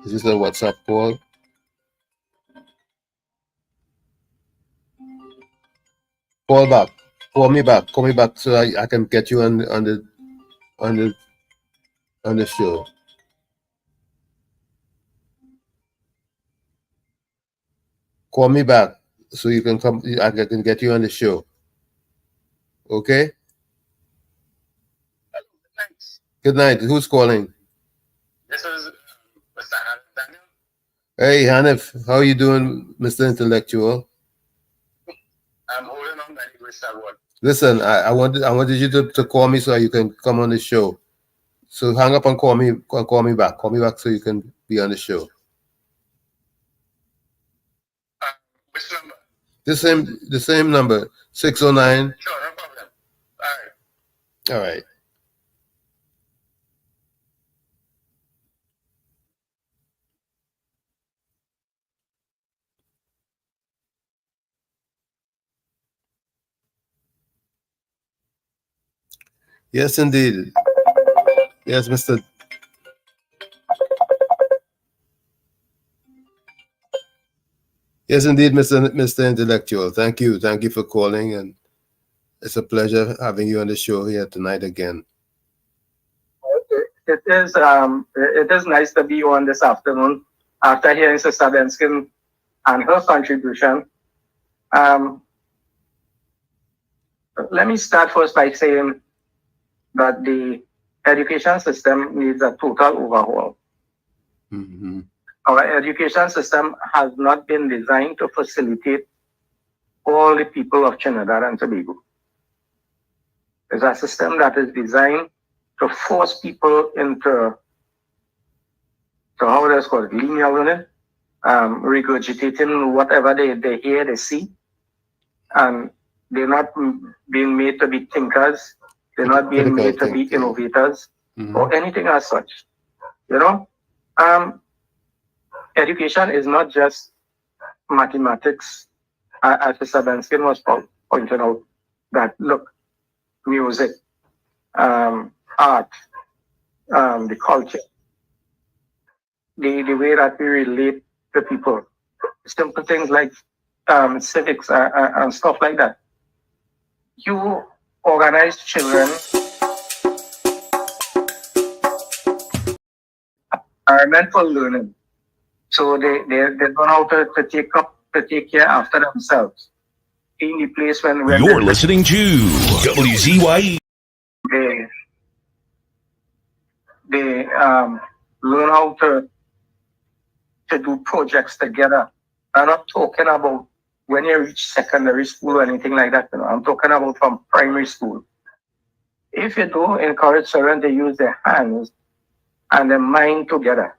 Is this a WhatsApp call? Call back. Call me back. Call me back so I can get you on the show. Call me back so you can come. I can get you on the show. Okay. Good night. Who's calling? This is Mr. Daniel. Hey, Hanif. How are you doing, Mr. Intellectual? I'm holding on that English word. Listen, I wanted you to call me so you can come on the show. So hang up and call me back. Call me back so you can be on the show. Which number? The same number, 609. Sure, no problem. All right. All right. Yes, indeed. Yes, Mr. Yes, indeed, Mr. Intellectual. Thank you for calling, and it's a pleasure having you on the show here tonight again. It is nice to be on this afternoon after hearing Sister Benskin and her contribution. Let me start first by saying that the education system needs a total overhaul. Mm-hmm. Our education system has not been designed to facilitate all the people of Trinidad and Tobago. It's a system that is designed to force people into how it is called, linear learning, regurgitating whatever they hear, they see, and they're not being made to be thinkers, they're not being made to be innovators, or anything as such. You know, education is not just mathematics, as Mr. Benskin was pointing out, that look, music, art, the culture, the way that we relate to people, simple things like civics and stuff like that. You organize children are meant for learning, so they learn how to take care after themselves. In the place when you're listening to WZYE. They learn how to do projects together. I'm not talking about when you reach secondary school or anything like that. You know, I'm talking about from primary school. If you do encourage children to use their hands and their mind together,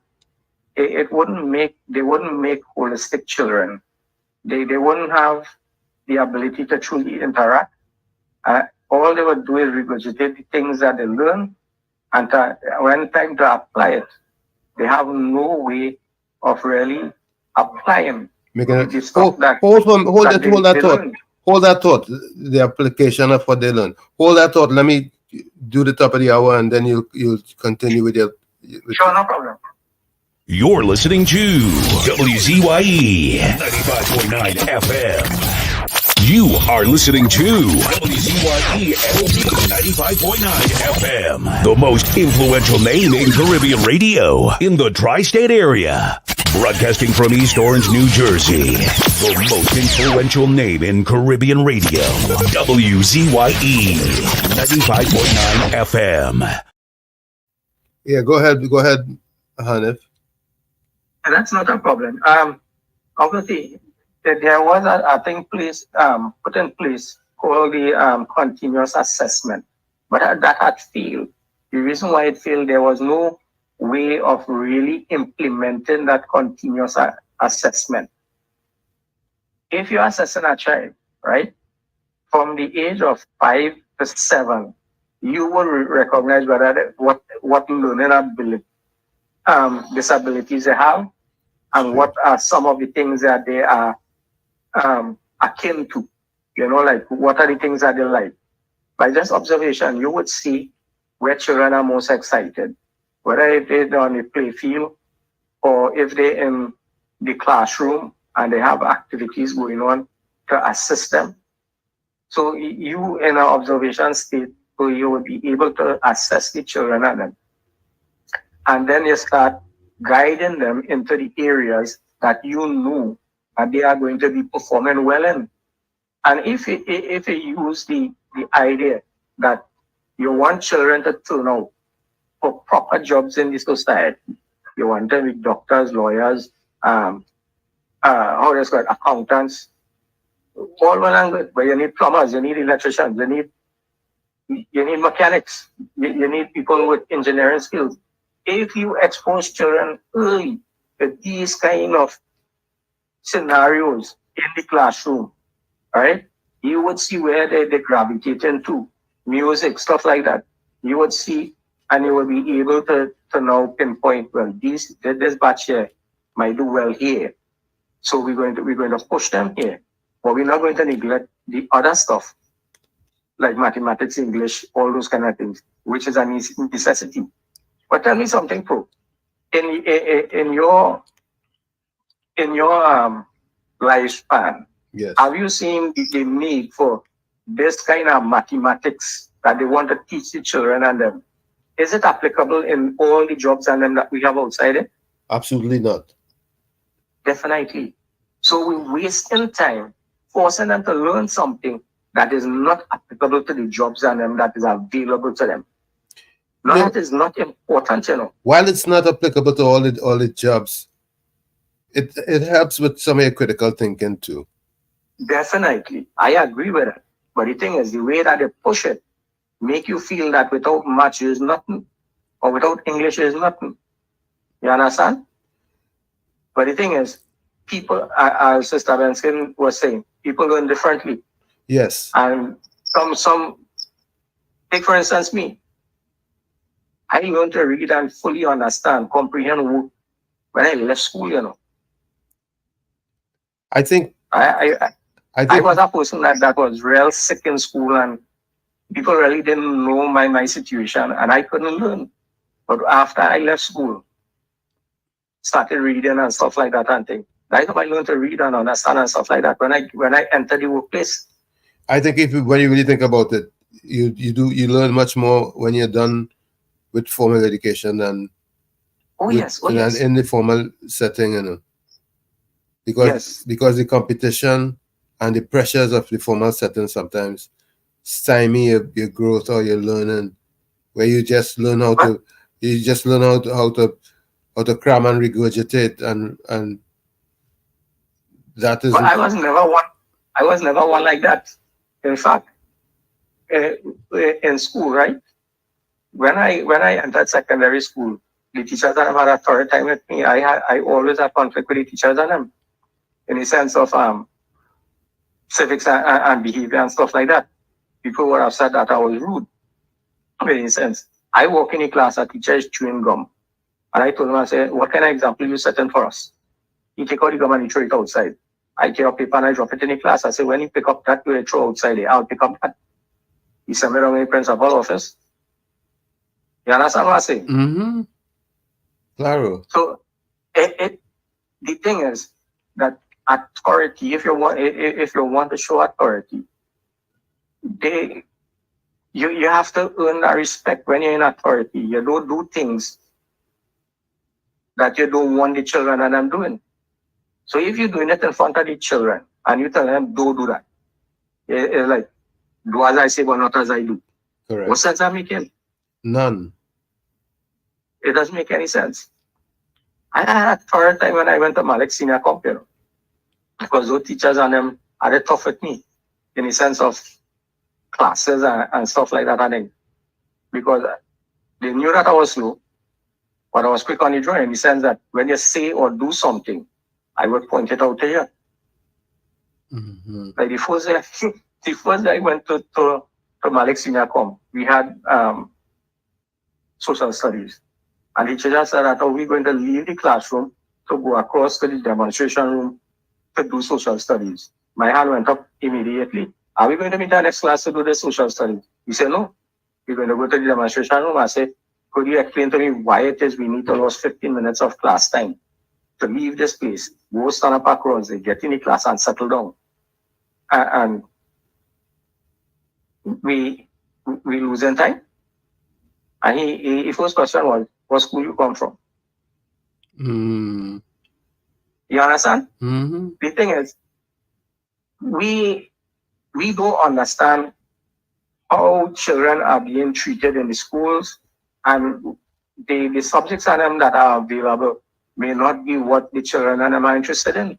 they wouldn't make holistic children. They wouldn't have the ability to truly interact. All they would do is regurgitate the things that they learn, and when time to apply it, they have no way of really applying the stuff hold that thought. The application of what they learn. Hold that thought. Let me do the top of the hour, and then you'll continue with your. Sure, no problem. You're listening to WZYE 95.9 FM. You are listening to WZYE 95.9 FM, the most influential name in Caribbean radio in the tri-state area. Broadcasting from East Orange, New Jersey, the most influential name in Caribbean radio, WZYE 95.9 FM. Yeah, go ahead, Hanif. And that's not a problem. Obviously, there was a thing put in place called the continuous assessment, but that had failed. The reason why it failed, there was no way of really implementing that continuous assessment. If you're assessing a child, right, from the age of 5 to 7, you will recognize whether what learning ability, disabilities they have, and what are some of the things that they are akin to. You know, like what are the things that they like. By just observation, you would see where children are most excited, whether if they're on the play field or if they're in the classroom and they have activities going on to assist them. So you in an observation state, so you will be able to assess the children and then you start guiding them into the areas that you know that they are going to be performing well in. And if you use the idea that you want children to turn out for proper jobs in the society, you want them to be doctors, lawyers, accountants, all well and good, but you need plumbers, you need electricians, you need mechanics, you need people with engineering skills. If you expose children early to these kind of scenarios in the classroom, right, you would see where they gravitate into music, stuff like that. You would see, and you will be able to now pinpoint, well, this batch here might do well here, so we're going to push them here, but we're not going to neglect the other stuff like mathematics, English, all those kind of things, which is a necessity. But tell me something, Pro. In your lifespan, yes, have you seen the need for this kind of mathematics that they want to teach the children and them? Is it applicable in all the jobs and them that we have outside it? Absolutely not. Definitely. So we're wasting time forcing them to learn something that is not applicable to the jobs and them that is available to them. No, that is not important, you know. While it's not applicable to all the jobs, it helps with some of your critical thinking too. Definitely. I agree with it. But the thing is, the way that they push it, make you feel that without math is nothing, or without English is nothing. You understand? But the thing is, people, as Sister Benskin was saying, people learn differently. Yes. And some, take for instance me. I learned to read and fully understand, comprehend when I left school, you know. I think I was a person that was real sick in school, and people really didn't know my situation, and I couldn't learn. But after I left school, started reading and stuff like that and things. That's how I learned to read and understand and stuff like that when I entered the workplace. I think when you really think about it, you learn much more when you're done with formal education than in the formal setting, you know. Because the competition and the pressures of the formal setting sometimes stymie your growth or your learning, where you just learn how to cram and regurgitate and that is. But I was never one like that. In fact, in school, right? When I entered secondary school, the teachers that had a third time with me, I always had conflict with the teachers and them, in the sense of civics and behavior and stuff like that. People were upset that I was rude. In a sense, I walk in a class, a teacher is chewing gum, and I told him, I said, "What kind of example you setting for us?" He take out the gum and he throw it outside. I take up paper and I drop it in the class. I say, "When you pick up that, you throw outside there. I'll pick up that." He sent me around in the principal office. You understand what I say? Mm-hmm. Claro. So the thing is that authority, if you want to show authority, you have to earn that respect when you're in authority. You don't do things that you don't want the children and them doing. So if you're doing it in front of the children and you tell them don't do that, it's like, do as I say but not as I do. Correct. What sense that making? None. It doesn't make any sense. I had a third time when I went to Malik Senior Computer, because those teachers and them had it tough with me in the sense of classes and stuff like that. And because they knew that I was slow, but I was quick on the draw in the sense that when you say or do something, I would point it out to you. Mm-hmm. Like the first day I went to Malik Senior Com, we had social studies. And the teacher said that, "Oh, we're going to leave the classroom to go across to the demonstration room to do social studies." My hand went up immediately. "Are we going to meet our next class to do the social studies?" He said, "No, we're going to go to the demonstration room." I said, "Could you explain to me why it is we need to lose 15 minutes of class time to leave this place, go stand up across, get in the class and settle down?" And we losing time. And his first question was, what school you come from? Mm. You understand? Mm-hmm. The thing is, we don't understand how children are being treated in the schools, and the subjects and them that are available may not be what the children and them are interested in.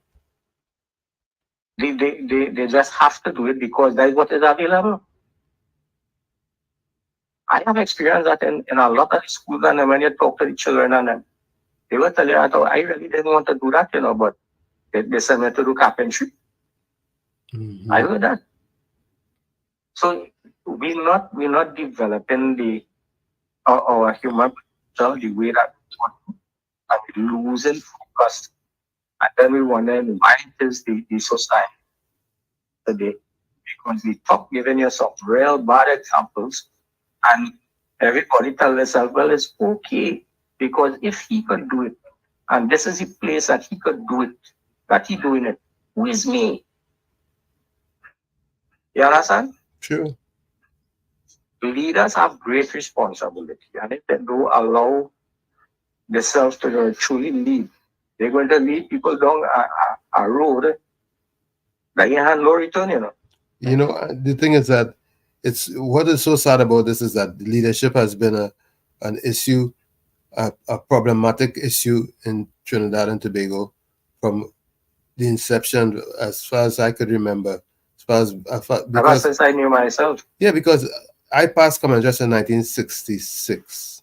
They just have to do it because that's what is available. I have experienced that in a lot of schools, and when you talk to the children and them, they will tell you, I really didn't want to do that, but they sent me to do carpentry. Mm-hmm. I heard that. So we're not developing our human potential the way that we want to, and we're losing focus. And then we wonder why is the society today? Because we talk giving you some real bad examples, and everybody tell themselves, well, it's okay, because if he could do it, and this is the place that he could do it, that he doing it, who is me? You understand? True. Leaders have great responsibility, and if they don't allow themselves to truly lead, they're going to lead people down a road that you have no return, You know, the thing is that it's what is so sad about this is that leadership has been an issue, a problematic issue in Trinidad and Tobago from the inception, as far as I could remember. Ever since I knew myself. Yeah, because I passed common just in 1966.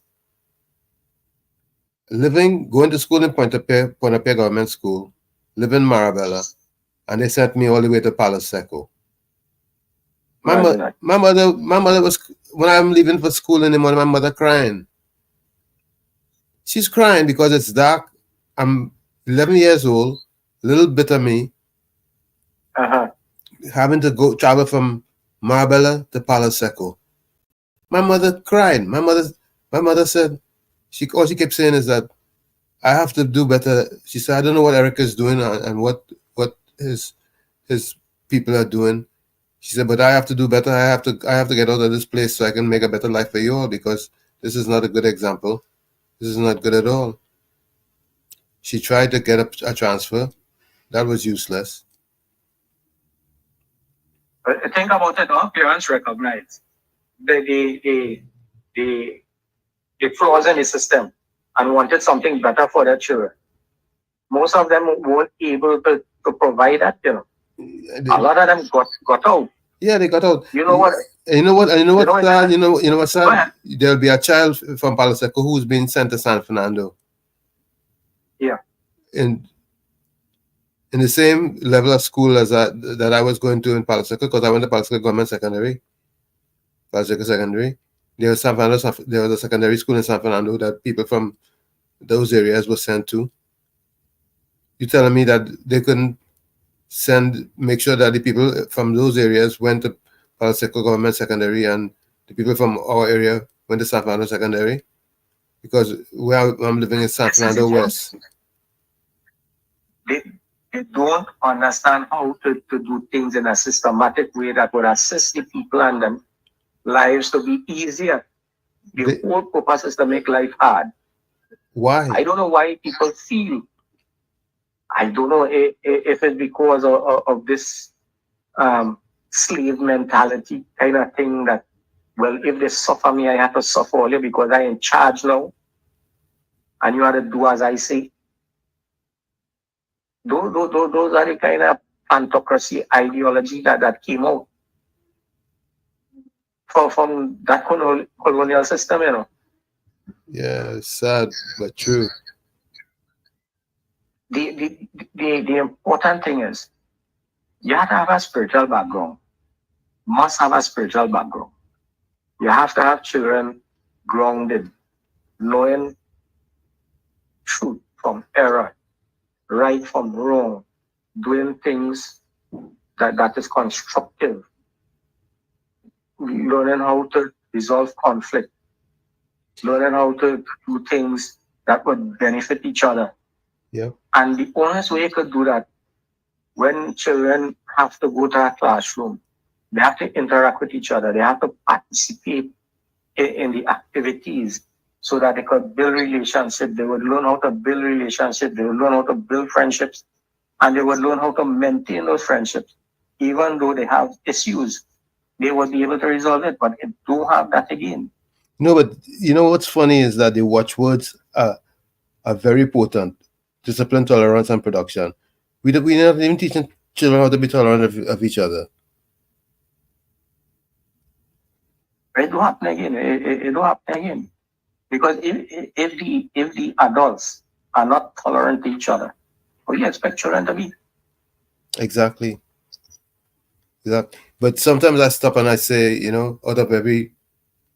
Going to school in Point-a-Pierre Government School, living in Marabella, and they sent me all the way to Palo Seco. My mother was, when I'm leaving for school in the morning, my mother crying. She's crying because it's dark. I'm 11 years old, little bit of me, having to travel from Marbella to Palo Seco. My mother cried. My mother said, all she kept saying is that I have to do better. She said, I don't know what Eric is doing and what his people are doing. She said, but I have to do better. I have to get out of this place so I can make a better life for you all, because this is not a good example. This is not good at all. She tried to get a transfer. That was useless. But think about it, our parents recognize the flaws in the system and wanted something better for their children. Most of them weren't able to provide that, A lot of them got out. Yeah, they got out. You know what? What's sad? There'll be a child from Palo Seco who's been sent to San Fernando. Yeah. In the same level of school as that I was going to in Palo Seco, because I went to Palo Seco Government Secondary. Palo Seco Secondary. There was a secondary school in San Fernando that people from those areas were sent to. You telling me that they couldn't make sure that the people from those areas went to Palo Seco Government Secondary and the people from our area went to San Fernando Secondary? Because where I'm living in San Fernando West. They don't understand how to do things in a systematic way that would assist the people and them lives to be easier. The whole purpose is to make life hard. Why? I don't know why people feel. I don't know if it's because of this slave mentality kind of thing that, well, if they suffer me, I have to suffer only because I'm in charge now. And you have to do as I say. Those are the kind of plantocracy ideology that came out from that colonial system, Yeah, sad, but true. The important thing is you have to have a spiritual background. Must have a spiritual background. You have to have children grounded, knowing truth from error, right from wrong, doing things that is constructive, learning how to resolve conflict, learning how to do things that would benefit each other. Yeah. And the only way you could do that, when children have to go to a classroom, They have to interact with each other. They have to participate in the activities so that they could build relationships. They would learn how to build relationships. They would learn how to build friendships, and they would learn how to maintain those friendships. Even though they have issues, they would be able to resolve it, but they don't have that again. No, but you know what's funny is that the watchwords are very important. Discipline, tolerance, and production. We're not even teaching children how to be tolerant of each other. It don't happen again. It don't happen again. Because if the adults are not tolerant to each other, what do you expect children to be? Exactly. But sometimes I stop and I say, you know, out of every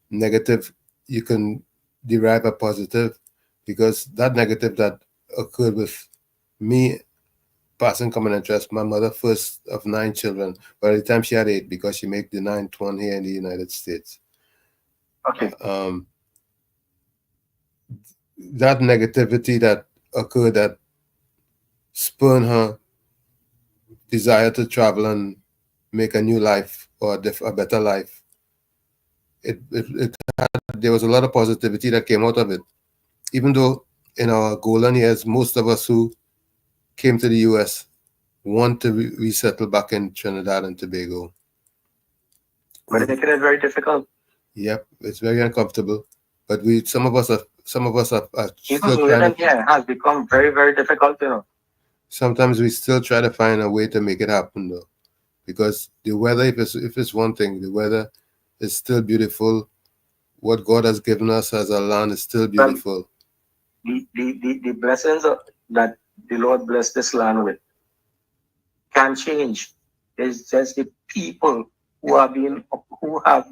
negative, you can derive a positive, because that negative that occurred with me passing common interest, my mother, first of 9 children, by the time she had 8, because she made the 9th one here in the United States. Okay. That negativity that occurred that spurred her desire to travel and make a new life or a better life. There was a lot of positivity that came out of it. Even though in our golden years, most of us who came to the U.S. want to resettle back in Trinidad and Tobago. But making it very difficult. Yep, it's very uncomfortable. But some of us are Even still living here has become very, very difficult, you know. Sometimes we still try to find a way to make it happen, though, because the weather, if it's one thing, the weather is still beautiful. What God has given us as a land is still beautiful. The blessings that the Lord blessed this land with can change. It's just the people who have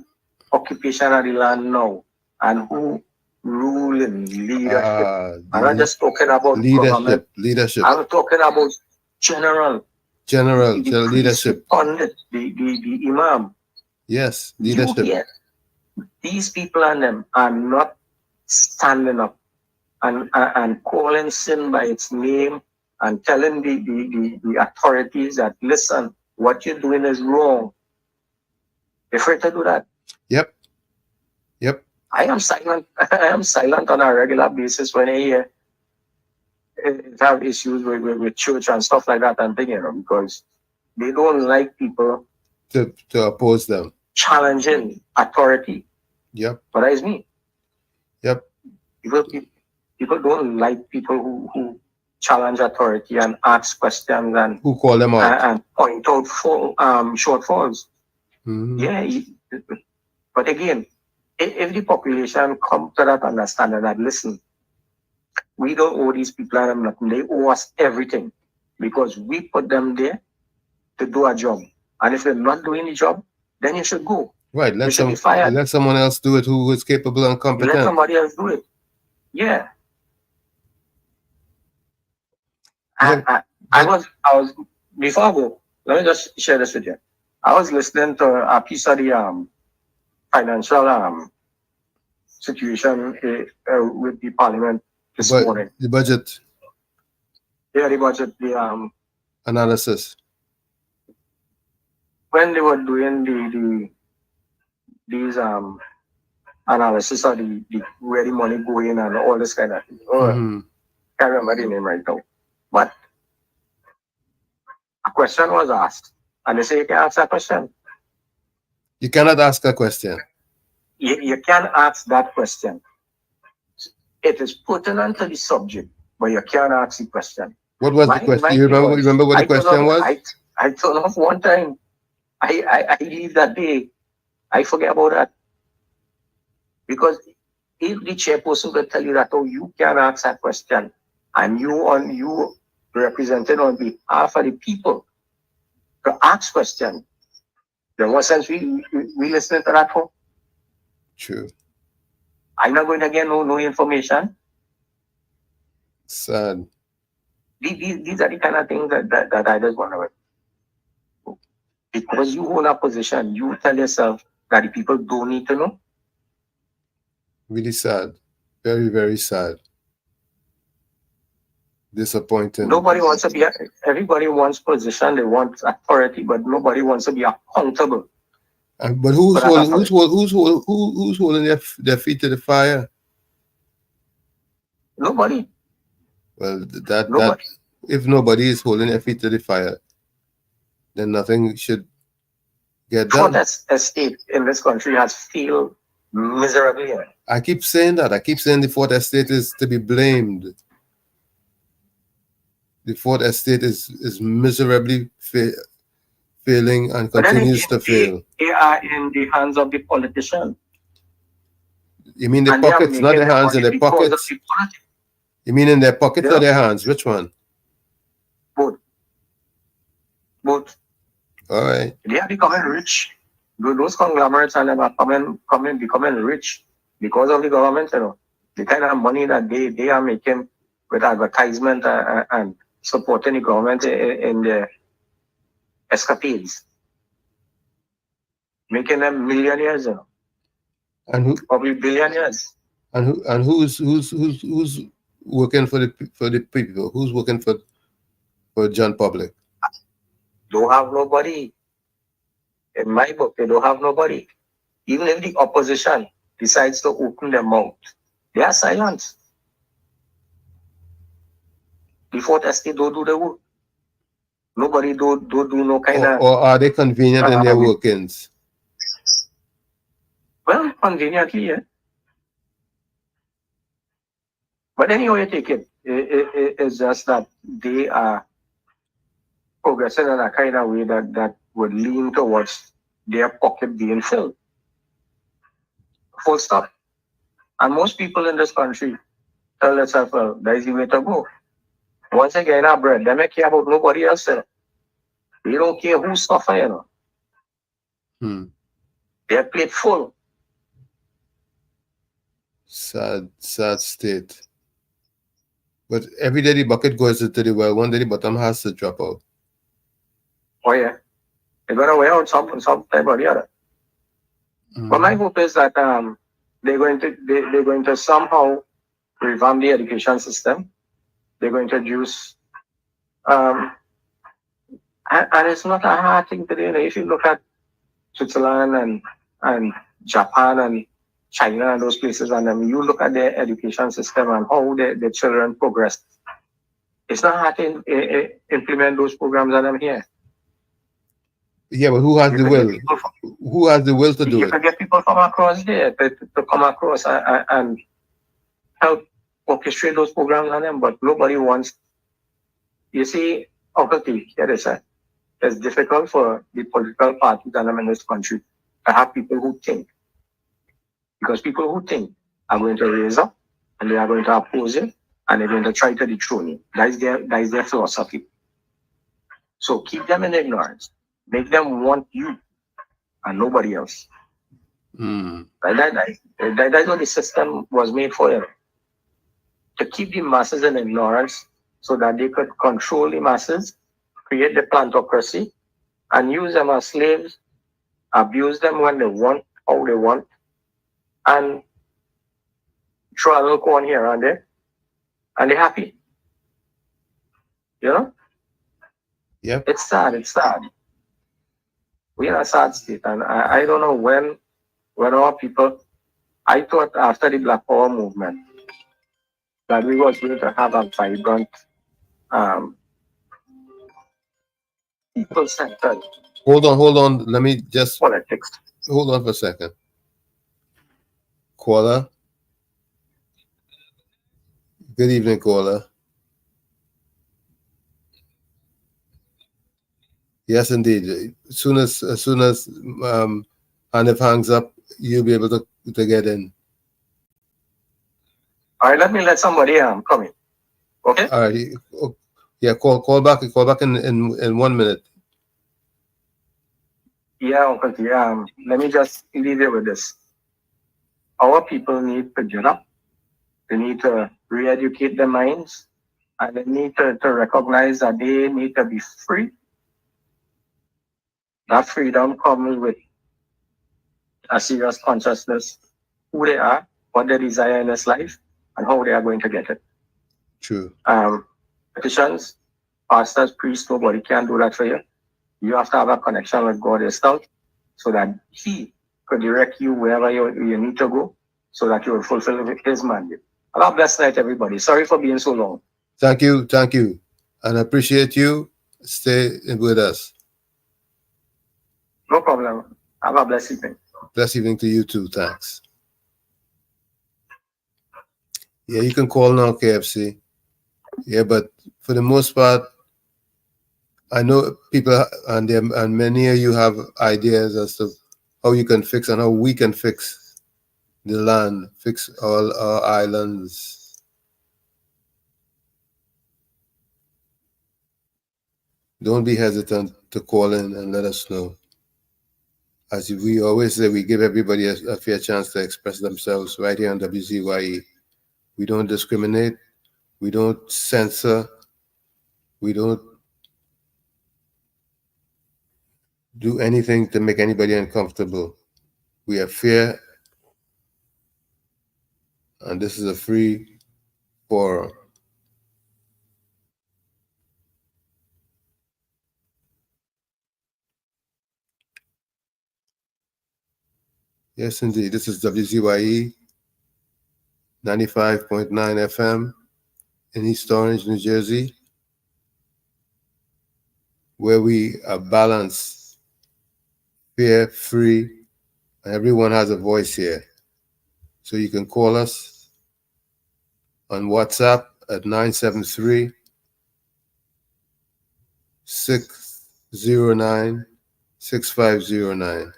occupation of the land now and who rule in leadership. I'm not just talking about government. Leadership. I'm talking about general leadership. Pundit, the imam. Yes, leadership. These people and them are not standing up and calling sin by its name and telling the authorities that, listen, what you're doing is wrong. They're afraid to do that. Yep. I am silent. I am silent on a regular basis when I hear have issues with church and stuff like that and thing, you know, because they don't like people to oppose them, challenging authority. Yep. But that is me. Yep. People don't like people who challenge authority and ask questions and who call them out and point out shortfalls. Mm-hmm. Yeah, but again, if the population come to that understanding that, listen, we don't owe these people nothing, they owe us everything because we put them there to do a job. And if they're not doing the job, then you should go. Right, let someone else do it who is capable and competent. Let somebody else do it. Yeah. I was before I go, let me just share this with you. I was listening to a piece of the financial situation with the parliament this morning. The budget. Yeah, the budget, the analysis. When they were doing these analysis of the where the money going and all this kind of thing. Can't remember the name right now. But a question was asked, and they say you can ask that question. You cannot ask a question. You can ask that question. It is pertinent to the subject, but you can't ask the question. What was the question? You remember what the question was? I turned off one time. I leave that day. I forget about that. Because if the chairperson will tell you that, oh, you can ask that question, and you represented on behalf of the people to ask question, then what sense we listening to that for? True. I'm not going to get no information. Sad. These are the kind of things that I just wonder. Because you hold a position, you tell yourself that the people don't need to know. Really sad. Very, very sad. Disappointing. Nobody wants to be, everybody wants position, they want authority, but nobody wants to be accountable. But who's holding their feet to the fire? Nobody. Well, that if nobody is holding their feet to the fire, then nothing should get done. Fourth estate in this country has failed miserably. I keep saying that. I keep saying the Fourth Estate is to be blamed. The Fourth Estate is miserably failing and continues to fail. They are in the hands of the politician. You mean the pockets, not the hands, in their pockets? You mean in their pockets or their hands? Which one? Both. All right. They are becoming rich. Those conglomerates and them are becoming rich because of the government, the kind of money that they are making with advertisement and supporting the government in their escapades, making them millionaires, and probably billionaires. And who's working for the people? Who's working for John Public? Don't have nobody. In my book, they don't have nobody. Even if the opposition decides to open their mouth, they are silent. The Fourth Estate don't do the work. Nobody do no kind of... Or are they convenient in their workings? Well, conveniently, yeah. But anyway, you take it. It's just that they are progressing in a kind of way that would lean towards their pocket being filled. Full stop. And most people in this country tell themselves, well, there is the way to go. Once again, our bread, they don't care about nobody else. They don't care who's suffering. Their plate full. Sad state. But every day the bucket goes into the well, one day the bottom has to drop out. Oh yeah. They're gonna wear out some time or the other. But my hope is that they're going to somehow revamp the education system. They're going to introduce and it's not a hard thing to do. If you look at Switzerland and Japan and China and those places, and then you look at their education system and how their children progress, it's not hard to implement those programs on them here. Yeah, but who has the will? Who has the will to do it? You can get people from across there to come across and help orchestrate those programs on them, but nobody wants. You see, Uncle T, here is it. It's difficult for the political parties in this country to have people who think. Because people who think are going to raise up and they are going to oppose it and they're going to try to dethrone you. That is their philosophy. So keep them in ignorance. Make them want you and nobody else. That's what the system was made for. To keep the masses in ignorance so that they could control the masses, create the plantocracy, and use them as slaves, abuse them when they want, how they want, and throw a little corn here and there, and they're happy. You know? Yep. It's sad. We're in a sad state, and I don't know when our people, I thought after the Black Power movement that we was going to have a vibrant people-centered. Hold on. Let me just politics. Hold on for a second. Caller. Good evening, caller. Yes, indeed. As soon as Hanif hangs up, you'll be able to get in. All right, let somebody come in. Okay. All right. Yeah, call back in 1 minute. Yeah, Uncle T. Let me just leave you with this. Our people need to get up. They need to re-educate their minds, and they need to recognize that they need to be free. That freedom comes with a serious consciousness, who they are, what they desire in this life, and how they are going to get it. True. Politicians, pastors, priests, nobody can do that for you. You have to have a connection with God yourself so that he could direct you wherever you need to go, so that you will fulfill his mandate. Have a blessed night, everybody. Sorry for being so long. Thank you, and I appreciate you. Stay with us. No problem. Have a blessed evening. Blessed evening to you too. Thanks. Yeah, you can call now, KFC. Yeah, but for the most part, I know people and many of you have ideas as to how you can fix and how we can fix the land, fix all our islands. Don't be hesitant to call in and let us know. As we always say, we give everybody a fair chance to express themselves right here on WZYE. We don't discriminate. We don't censor. We don't do anything to make anybody uncomfortable. We are fair, and this is a free forum. Yes, indeed. This is WZYE 95.9 FM in East Orange, New Jersey, where we are balanced, fair, free, and everyone has a voice here. So you can call us on WhatsApp at 973-609-6509.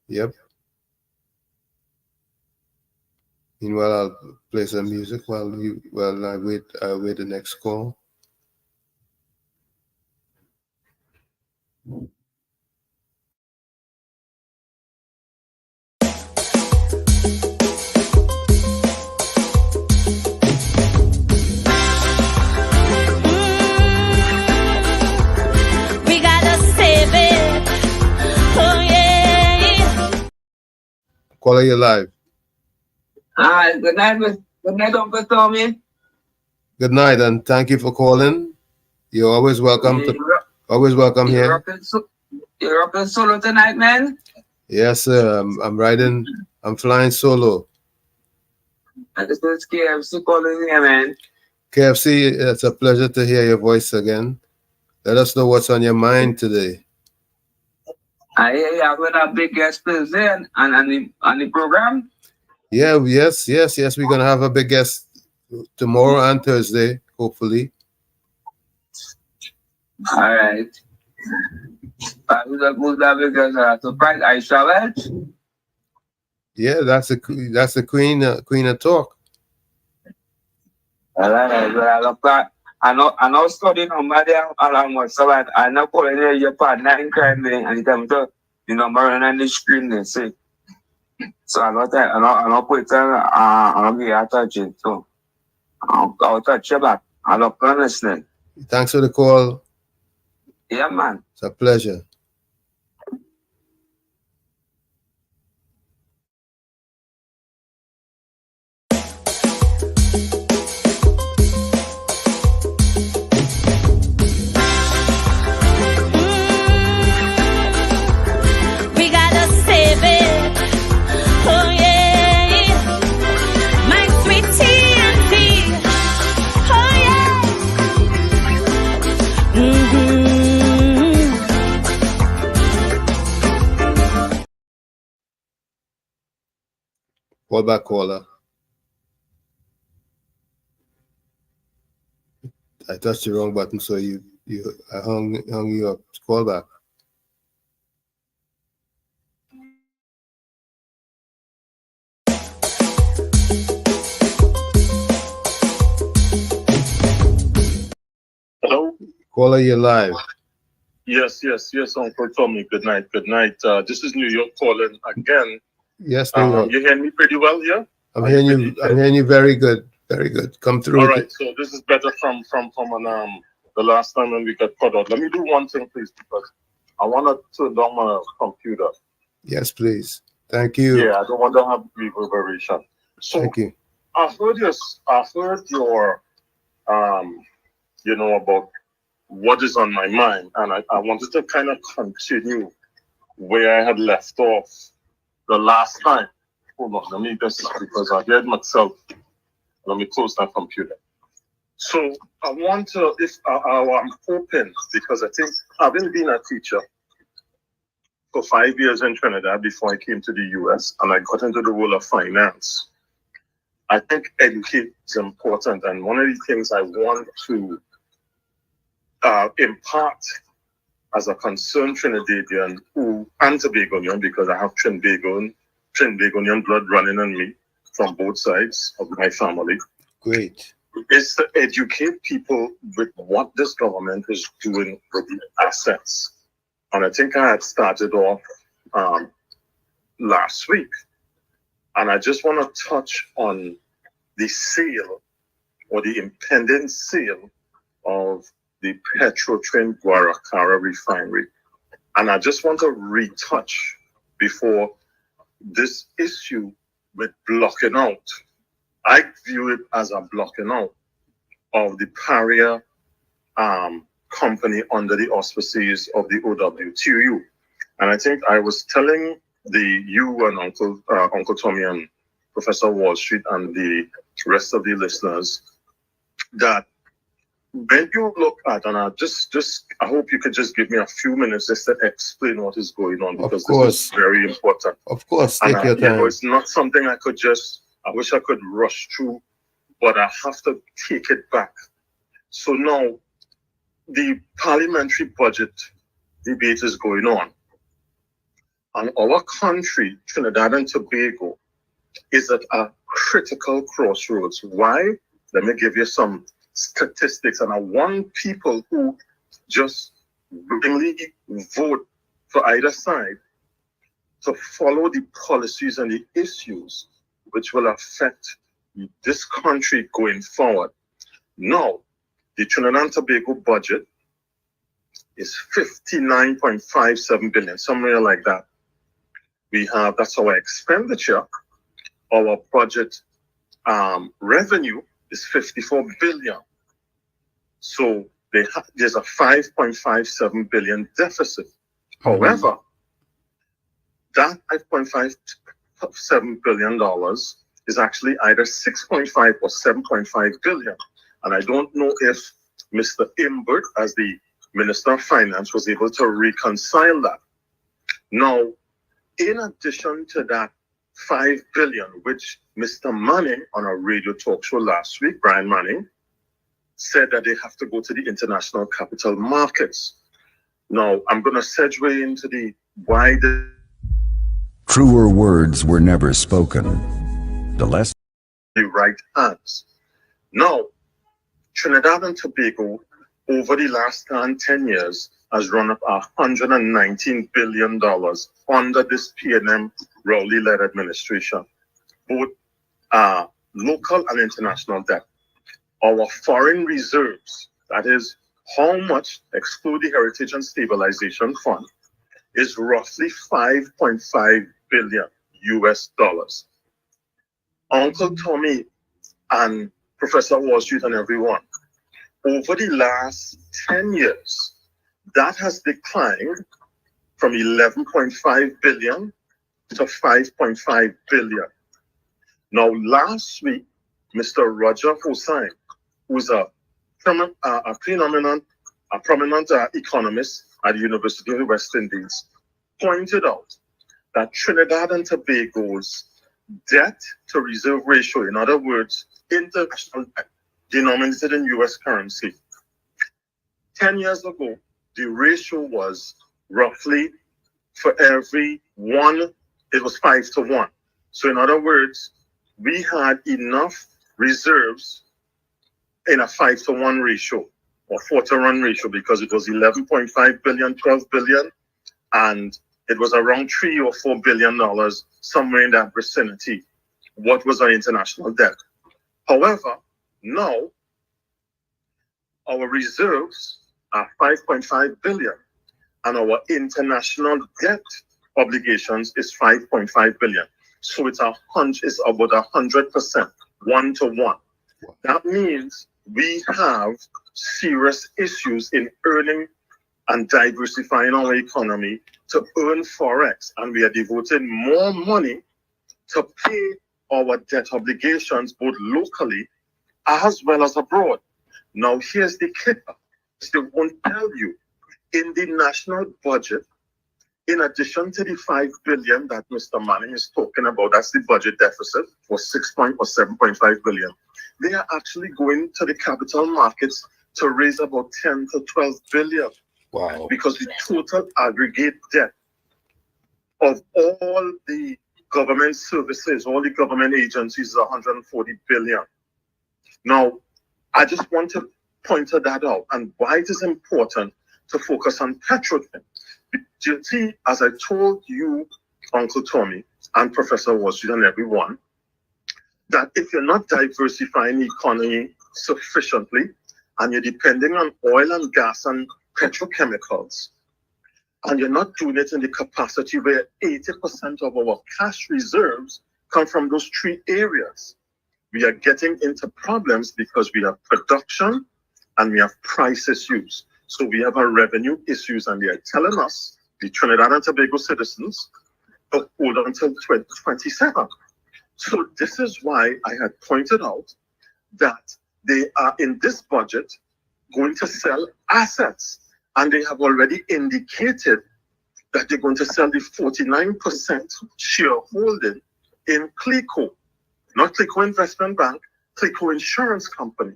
Yep. Meanwhile, I'll play some music while I wait the next call. We gotta save it. Oh yeah. Caller, you live. Hi, good night, Uncle Tommy. Good night, and thank you for calling. You're always welcome here. You're up in solo tonight, man? Yes, sir. I'm flying solo. And this is KFC calling here, man. KFC, it's a pleasure to hear your voice again. Let us know what's on your mind today. I hear you have a big guest please there on the program. Yeah, yes. We're gonna have a big guest tomorrow and Thursday, hopefully. All right. Who's that big guest? Surprise, Aisha Welch? Yeah, that's the queen of talk. All right, I know studying on my damn alarm so that I know calling your partner in crime and it comes to the number on the screen they say. So I know put it I'll be attaching. So I'll touch you back. I love listening. Thanks for the call. Yeah, man. It's a pleasure. We gotta save it. Oh yeah. My sweet TNT. Oh yeah. Call back, caller. I touched the wrong button, so I hung you up. Call back. Hello? Caller, you're live. Yes, Uncle Tommy. Good night. This is New York calling again. Yes, New York. You hear me pretty well here? I'm hearing you very good. Very good. Come through. All right, so this is better from the last time when we got cut out. Let me do one thing, please, because I want to turn down my computer. Yes, please. Thank you. Yeah, I don't want to have reverberation. So Thank you. I heard your about what is on my mind, and I wanted to kind of continue where I had left off the last time. Hold on, let me just, because I heard myself. Let me close that computer. So I want to, I'm hoping, because I think having been a teacher for 5 years in Trinidad before I came to the US and I got into the world of finance, I think education is important. And one of the things I want to impart as a concerned Trinidadian and Tobagonian, because I have Trinidadian blood running in me from both sides of my family. Great. Is to educate people with what this government is doing with the assets. And I think I had started off last week. And I just want to touch on the sale or the impending sale of the Petrotrin Guaracara refinery. And I just want to retouch before this issue with blocking out. I view it as a blocking out of the Paria company under the auspices of the OWTU. And I think I was telling you and Uncle Tommy and Professor Wall Street and the rest of the listeners that when you look at, and I hope you could just give me a few minutes just to explain what is going on, because this is very important. Of course, take your time. It's not something I wish I could rush through, but I have to take it back. So now, the parliamentary budget debate is going on. And our country, Trinidad and Tobago, is at a critical crossroads. Why? Let me give you some statistics. And I want people who just willingly vote for either side to follow the policies and the issues which will affect this country going forward. Now, the Trinidad and Tobago budget is 59.57 billion, somewhere like that. That's our expenditure. Our budget revenue is 54 billion. So there's a 5.57 billion deficit. However, that $5.57 billion is actually either 6.5 or 7.5 billion. And I don't know if Mr. Imbert, as the Minister of Finance, was able to reconcile that. Now, in addition to that 5 billion, which Mr. Manning on a radio talk show last week, Brian Manning, said that they have to go to the international capital markets. Now, I'm going to segue into the why the Truer words were never spoken. The less the right hands. Now, Trinidad and Tobago, over the last 10 years, has run up $119 billion under this PNM Rowley-led administration, both local and international debt. Our foreign reserves, that is how much, exclude the Heritage and Stabilization Fund, is roughly $5.5 billion US dollars. Uncle Tommy and Professor Wall Street and everyone, over the last 10 years, that has declined from 11.5 billion to 5.5 billion. Now, last week, Mr. Roger Hossain, who's a prominent economist at the University of the West Indies, pointed out that Trinidad and Tobago's debt to reserve ratio, in other words, international debt denominated in US currency, 10 years ago, the ratio was roughly for every one, it was 5 to 1. So in other words, we had enough reserves in a 5 to 1 ratio or 4 to 1 ratio, because it was 11.5 billion, 12 billion, and it was around $3 or $4 billion, somewhere in that vicinity. What was our international debt? However, now our reserves are 5.5 billion, and our international debt obligations is 5.5 billion. So it's about 100%, 1-to-1. That means we have serious issues in earning and diversifying our economy to earn forex, and we are devoting more money to pay our debt obligations both locally as well as abroad. Now here's the kicker. They won't tell you in the national budget, in addition to the 5 billion that Mr. Manning is talking about, that's the budget deficit for 7.5 billion. They are actually going to the capital markets to raise about 10 to 12 billion. Wow. Because the total aggregate debt of all the government services, all the government agencies is 140 billion. Now, I just want to point that out and why it is important to focus on Petrotrin. You see, as I told you, Uncle Tommy and Professor Washington and everyone, that if you're not diversifying the economy sufficiently and you're depending on oil and gas and petrochemicals, and you're not doing it in the capacity where 80% of our cash reserves come from those three areas, we are getting into problems because we have production and we have price issues. So we have our revenue issues, and they are telling us, the Trinidad and Tobago citizens, to hold on until 2027. So this is why I had pointed out that they are in this budget going to sell assets, and they have already indicated that they're going to sell the 49% shareholding in CLICO, not CLICO Investment Bank, CLICO Insurance Company.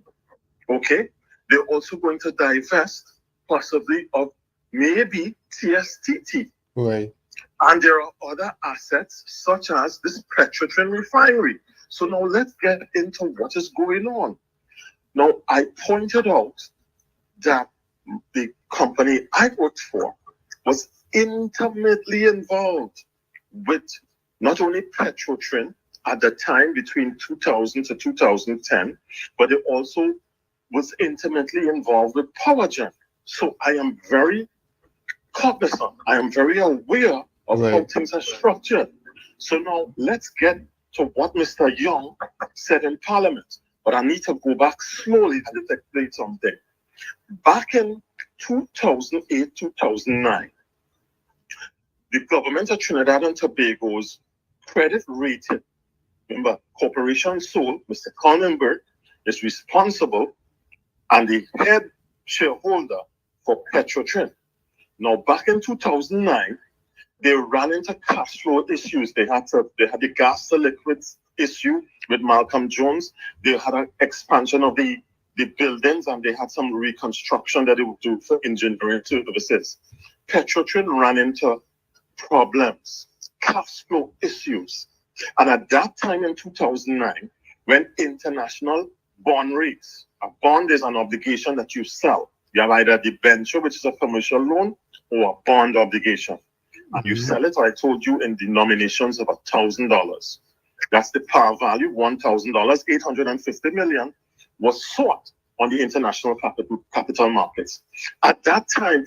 Okay, they're also going to divest possibly of maybe TSTT. Right. And there are other assets such as this Petrotrin refinery. So now let's get into what is going on. Now, I pointed out that the company I worked for was intimately involved with not only Petrotrin at the time between 2000 to 2010, but it also was intimately involved with PowerGen. So I am very cognizant, I am very aware of how things are structured. So now let's get to what Mr. Young said in Parliament. But I need to go back slowly to explain something. Back in 2008, 2009, the government of Trinidad and Tobago's credit rating, remember, Corporation Sol, Mr. Conenberg, is responsible and the head shareholder for Petrotrin. Now, back in 2009, they ran into cash flow issues. They had the gas to liquids issue with Malcolm Jones. They had an expansion of the buildings, and they had some reconstruction that they would do for engineering services. Petrotrin ran into problems, cash flow issues. And at that time in 2009, when international bond rates, a bond is an obligation that you sell. You have either a debenture, which is a commercial loan, or a bond obligation. And you sell it, I told you, in denominations of $1,000. That's the par value, $1,000. 850 million was sought on the international capital markets. At that time,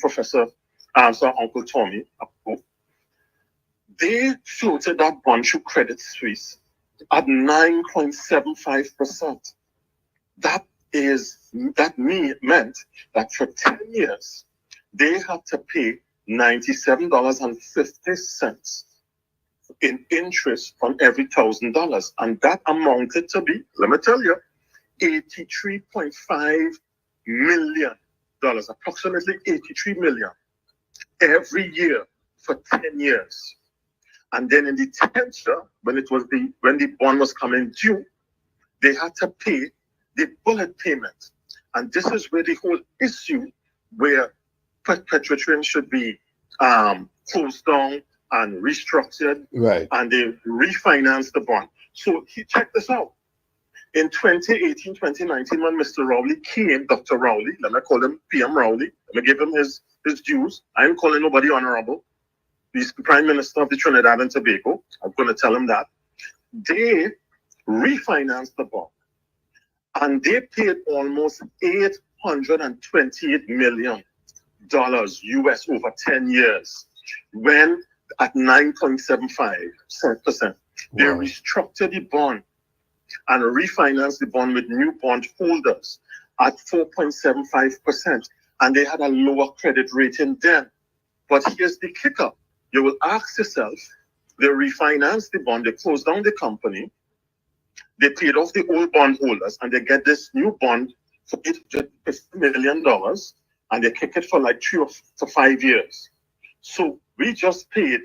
Uncle Tommy, they floated that bond through Credit Suisse at 9.75%. That meant that for 10 years, they had to pay $97.50 in interest on every $1,000. And that amounted to be, let me tell you, $83.5 million, approximately 83 million every year for 10 years. And then in the 10th year, when the bond was coming due, they had to pay the bullet payment. And this is where the whole issue where Petrotrin should be closed down and restructured, right? And they refinanced the bond. So check this out. In 2018, 2019, when Mr. Rowley came, Dr. Rowley, let me call him PM Rowley, let me give him his dues. I am calling nobody honorable. He's the Prime Minister of the Trinidad and Tobago. I'm going to tell him that. They refinanced the bond. And they paid almost $828 million US over 10 years. When at 9.75%. They restructured the bond and refinanced the bond with new bond holders at 4.75%. And they had a lower credit rating then. But here's the kicker. You will ask yourself, they refinanced the bond, they closed down the company, they paid off the old bond holders, and they get this new bond for $850 million, and they kick it for like 3 to 5 years. So we just paid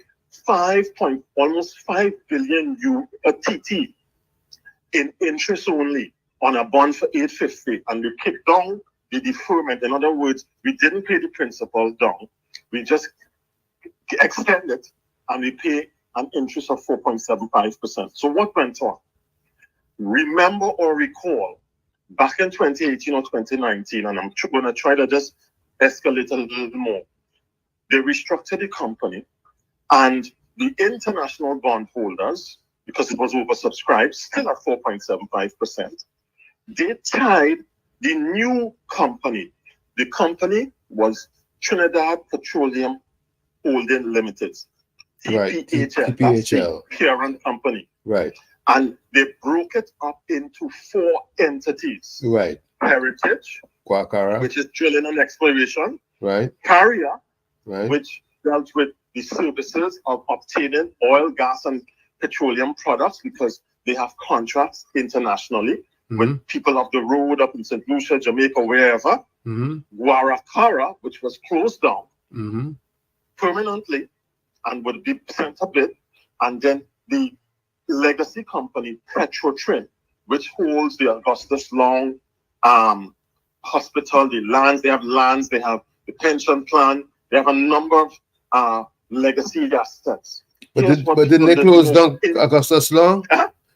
almost 5 billion TT in interest only on a bond for 850, and we kicked down the deferment. In other words, we didn't pay the principal down. We just extend it, and we pay an interest of 4.75%. So what went on? Remember or recall, back in 2018 or 2019, and I'm going to try to just escalate a little more, they restructured the company, and the international bondholders, because it was oversubscribed, still at 4.75%, they tied the new company. The company was Trinidad Petroleum Holding Limited. Right. TPHL. TPHL. That's the parent company. Right. And they broke it up into 4 entities. Right. Heritage, Guacara, which is drilling and exploration. Right. Carrier, Right. which dealt with the services of obtaining oil, gas, and petroleum products, because they have contracts internationally with people up the road, up in St. Lucia, Jamaica, wherever. Guaracara, which was closed down permanently and would be sent a bit. And then the legacy company, Petrotrin, which holds the Augustus Long Hospital, the lands. They have lands, they have the pension plan, they have a number of legacy assets. But didn't they close down Augustus Long?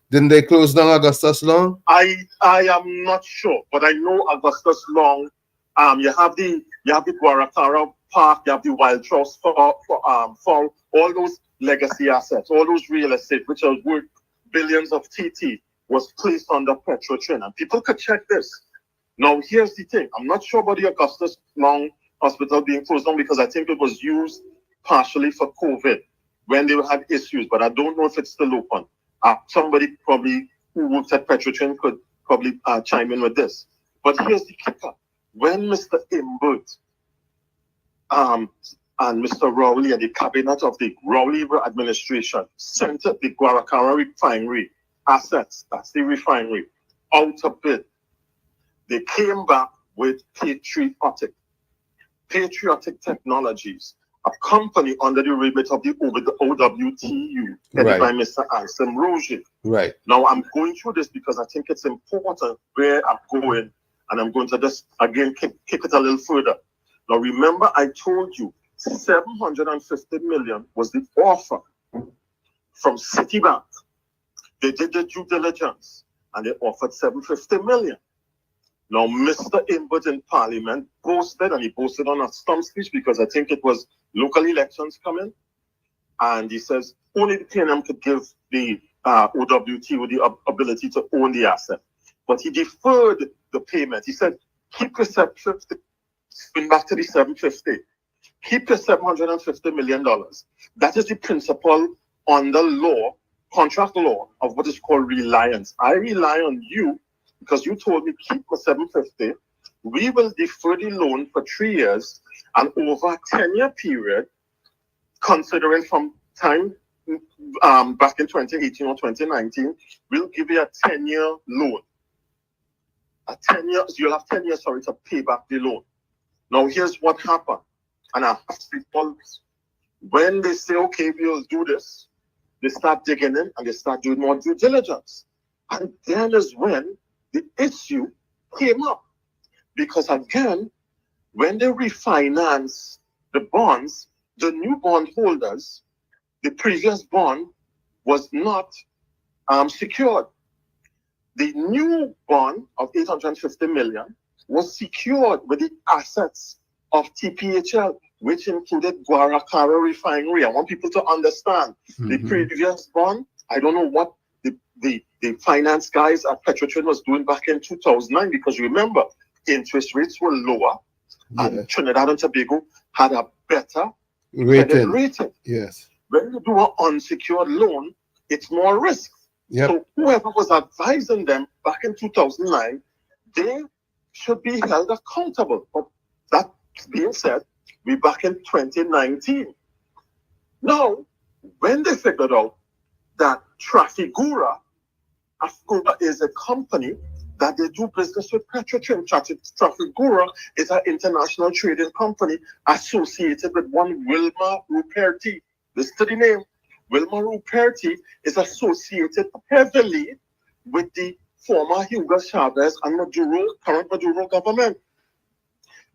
Didn't they close down Augustus Long? I am not sure, but I know Augustus Long. You have the Guaracara Park, you have the Wild Trout for all those legacy assets, all those real estate, which are worth billions of TT, was placed under Petrotrin, and people could check this. Now, here's the thing: I'm not sure about the Augustus Long Hospital being closed down, because I think it was used partially for COVID when they had issues, but I don't know if it's still open. Somebody probably who works at Petrotrin could probably chime in with this. But here's the kicker: when Mr. Imbert and Mr. Rowley and the cabinet of the Rowley administration sent the Guaracara refinery assets, that's the refinery, out of bid, they came back with Patriotic Technologies, a company under the remit of the OWTU, headed by Mr. Anselm Roger. Right. Now, I'm going through this because I think it's important where I'm going, and I'm going to just, again, kick it a little further. Now, remember, I told you 750 million was the offer from Citibank. They did the due diligence, and they offered 750 million. Now, Mr. Imbert in Parliament boasted, and he boasted on a stump speech because I think it was local elections coming. And he says only the PNM could give the OWT the ability to own the asset. But he deferred the payment. He said, keep the 750, spin back to the 750. Keep the $750 million. That is the principle on the law, contract law, of what is called reliance. I rely on you because you told me keep the 750. We will defer the loan for 3 years, and over a 10-year period, considering from time back in 2018 or 2019, we'll give you a 10-year loan. A 10 years, you'll have 10 years, to pay back the loan. Now, here's what happened. And I have people, when they say, okay, we'll do this, they start digging in and they start doing more due diligence. And then is when the issue came up. Because again, when they refinance the bonds, the new bond holders, the previous bond was not secured. The new bond of 850 million was secured with the assets of TPHL, which included Guaracara refinery. I want people to understand the previous bond. I don't know what the finance guys at Petrotrin was doing back in 2009, because remember, interest rates were lower, and Trinidad and Tobago had a better credit rating. Yes. when you do an unsecured loan, it's more risk. Yep. So whoever was advising them back in 2009, they should be held accountable. But that being said, we're back in 2019. Now, when they figured out that Trafigura is a company that they do business with Petrotrim. Trafigura is an international trading company associated with one Wilma Ruperti. Listen to the name. Wilma Ruperti is associated heavily with the former Hugo Chavez and current Maduro government.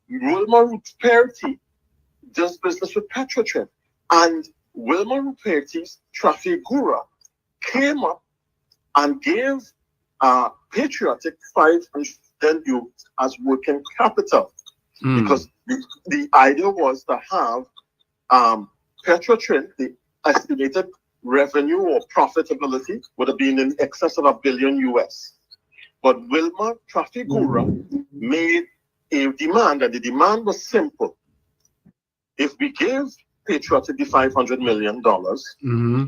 Wilma Ruperti does business with Petrotrim. And Wilma Ruperti's Trafigura came up and gave Patriotic 500 million as working capital. Because the idea was to have Petrotrim, the estimated revenue or profitability would have been in excess of $1 billion US. But Wilma Trafigura made a demand, and the demand was simple. If we give Patriotic the $500 million,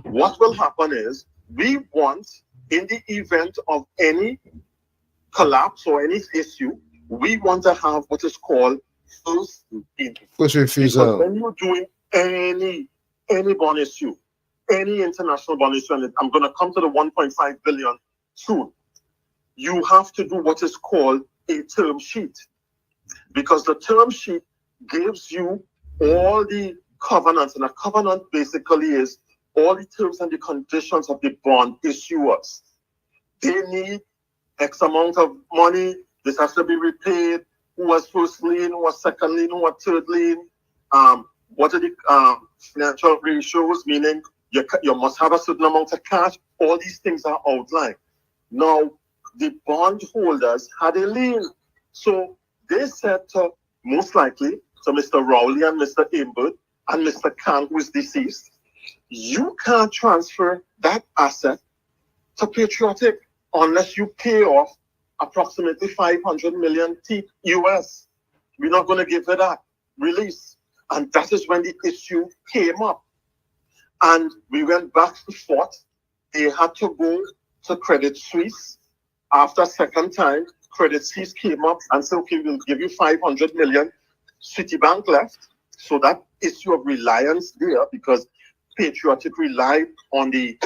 what will happen is we want, in the event of any collapse or any issue, we want to have what is called first refusal. When you're doing any bond issue, any international bond issue, and I'm going to come to the 1.5 billion soon, you have to do what is called a term sheet, because the term sheet gives you all the covenants, and a covenant basically is all the terms and the conditions of the bond issuers. They need X amount of money. This has to be repaid. Who was first lien? Who was second lien? Who was third lien? What are the financial ratios? Meaning you must have a certain amount of cash. All these things are outlined. Now, the bondholders had a lien. So they said to, most likely, to Mr. Rowley and Mr. Imbert and Mr. Khan, who is deceased, you can't transfer that asset to Patriotic unless you pay off approximately 500 million US. We're not going to give you that release. And that is when the issue came up. And we went back and forth. They had to go to Credit Suisse. After a second time, Credit Suisse came up and said, okay, we'll give you 500 million. Citibank left. So that issue of reliance there, because Patriotic relied on the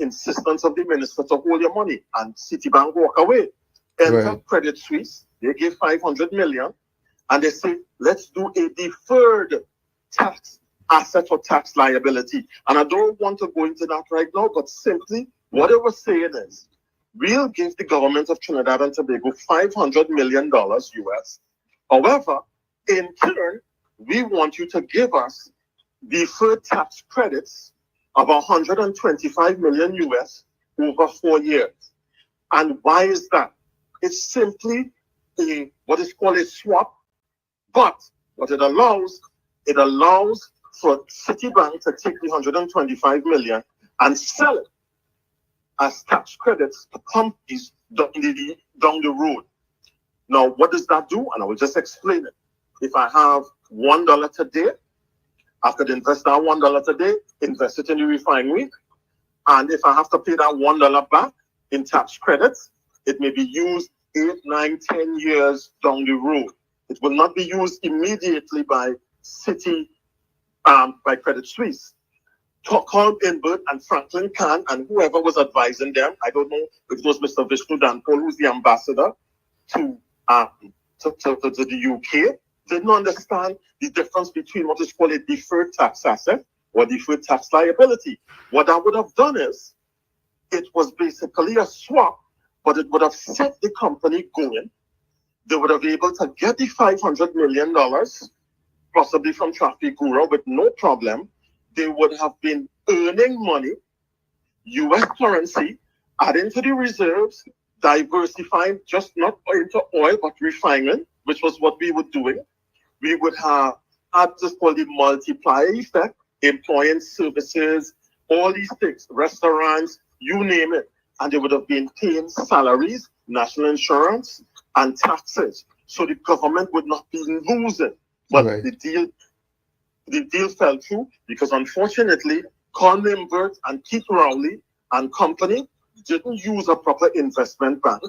insistence of the minister to hold your money, and Citibank walk away. Enter Credit Suisse, they give 500 million, and they say, let's do a deferred tax asset or tax liability. And I don't want to go into that right now, but simply what they were saying is, we'll give the government of Trinidad and Tobago $500 million US. However, in turn, we want you to give us deferred tax credits of 125 million US over 4 years. And why is that? It's simply what is called a swap, but what it allows for Citibank to take the 125 million and sell it as tax credits to companies down the road. Now, what does that do? And I will just explain it. If I have $1 today, I could invest that $1 today, invest it in the refinery, and if I have to pay that $1 back in tax credits, it may be used 8, 9, 10 years down the road. It will not be used immediately by by Credit Suisse. Call Imbert and Franklin Khan and whoever was advising them. I don't know if it was Mr. Vishnu Danpol, who's the ambassador to the UK. Didn't understand the difference between what is called a deferred tax asset or deferred tax liability. What I would have done is, it was basically a swap, but it would have set the company going. They would have been able to get the $500 million, possibly from Trafigura, with no problem. They would have been earning money, US currency, adding to the reserves, diversifying just not into oil, but refining, which was what we were doing. We would have had just called the multiplier effect, employing services, all these things, restaurants, you name it. And they would have been paying salaries, national insurance, and taxes. So the government would not be losing. But the deal fell through because, unfortunately, Carl Nimbert and Keith Rowley and company didn't use a proper investment bank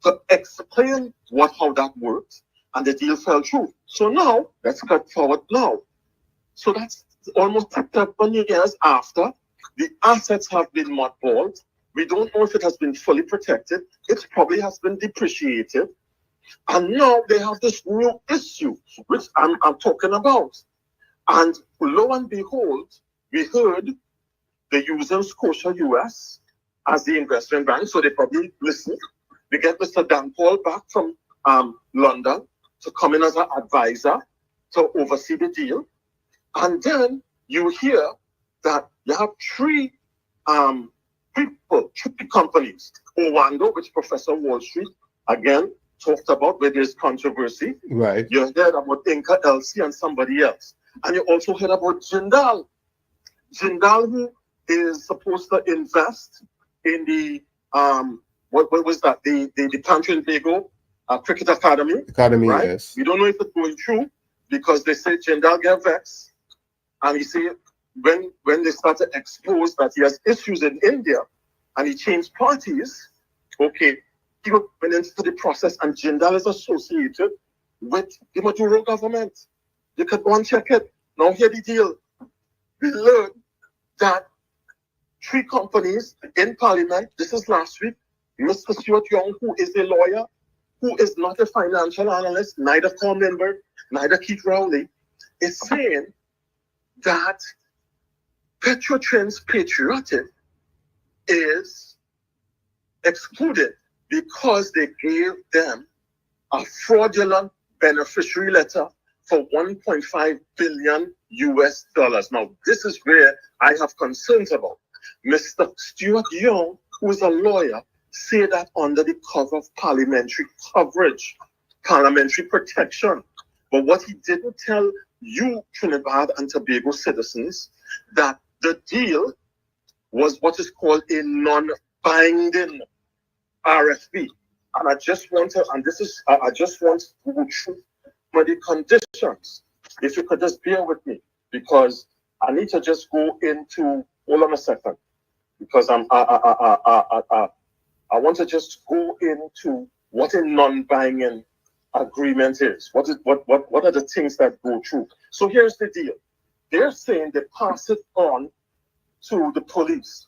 to explain how that worked, and the deal fell through. So now, let's cut forward now. So that's almost 7 years after the assets have been mothballed. We don't know if it has been fully protected. It probably has been depreciated. And now they have this new issue, which I'm talking about. And lo and behold, we heard they're using Scotia US as the investment bank, so they probably listened. We get Mr. Dan Paul back from London to come in as an advisor to oversee the deal. And then you hear that you have three companies. Owando, which Professor Wall Street, again, talked about where there's controversy. Right. You heard about Inca LC and somebody else. And you also heard about Jindal. Jindal, who is supposed to invest in the, what was that? The Trinidad Cricket Academy. Right? Yes. We don't know if it's going through because they say Jindal get vexed. And he said when they started to expose that he has issues in India and he changed parties, okay, he went into the process and Jindal is associated with the Maduro government. You can go and check it. Now hear the deal. We learned that 3 companies in Parliament, this is last week, Mr. Stuart Young, who is a lawyer, who is not a financial analyst, neither Carl Nimbert, neither Keith Rowley, is saying that Petrotrin's Patriotic is excluded because they gave them a fraudulent beneficiary letter for $1.5 billion US. Now, this is where I have concerns about. Mr. Stuart Young, who is a lawyer, say that under the cover of parliamentary coverage, parliamentary protection. But what he didn't tell you, Trinidad and Tobago citizens, that the deal was what is called a non-binding RFP. And I just want to go through the conditions. If you could just bear with me, because I need to just go into, hold on a second, because I want to just go into what a non-binding agreement is. What are the things that go through? So here's the deal. They're saying they pass it on to the police.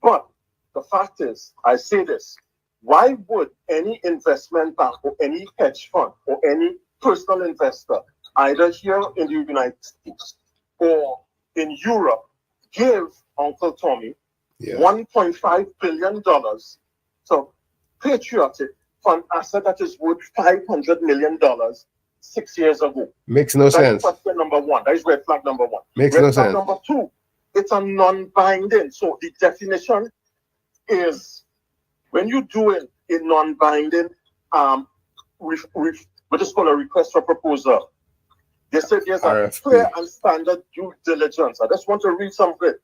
But the fact is, I say this, why would any investment bank or any hedge fund or any personal investor, either here in the United States or in Europe, give Uncle Tommy $1.5 billion to Patriotic for an asset that is worth $500 million 6 years ago? Makes no sense. That's question number one. That is red flag number one. Makes no red flag sense. Number two, it's a non-binding. So the definition is when you're doing a non-binding, what is called a request for proposal. They said there's a clear and standard due diligence. I just want to read something.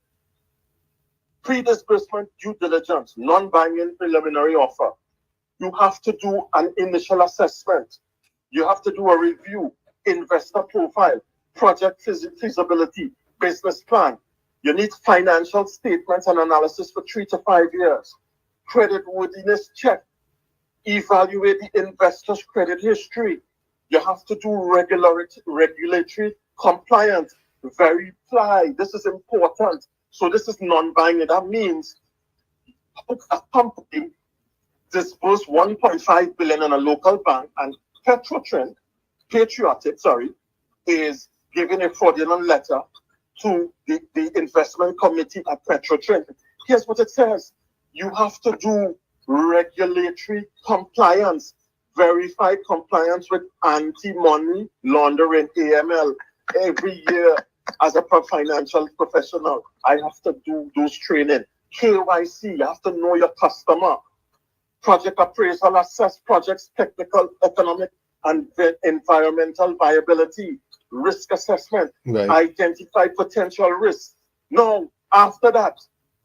Pre-disbursement due diligence, non-binding preliminary offer. You have to do an initial assessment. You have to do a review, investor profile, project feasibility, business plan. You need financial statements and analysis for 3 to 5 years. Creditworthiness check. Evaluate the investor's credit history. You have to do regulatory compliance. Verify. This is important. So this is non-binding. That means a company disbursed $1.5 billion in a local bank, and Patriotic, is giving a fraudulent letter to the investment committee at Petrotrin. Here's what it says. You have to do regulatory compliance, verified compliance with anti-money laundering, AML. Every year, as a financial professional, I have to do those training. KYC, you have to know your customer. Project appraisal, assess project's technical, economic, and environmental viability. Risk assessment, identify potential risks. Now, after that,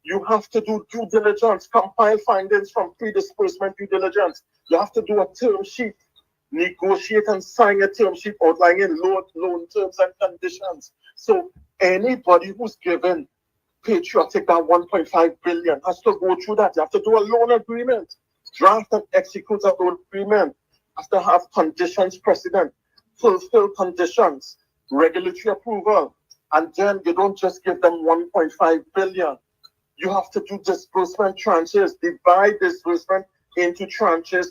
you have to do due diligence, compile findings from pre-disbursement due diligence. You have to do a term sheet, negotiate and sign a term sheet outlining loan terms and conditions. So anybody who's given patriotic, that 1.5 billion has to go through that. You have to do a loan agreement, draft and execute a loan agreement, have to have conditions precedent, fulfill conditions, regulatory approval, and then you don't just give them 1.5 billion. You have to do disbursement tranches, divide disbursement into tranches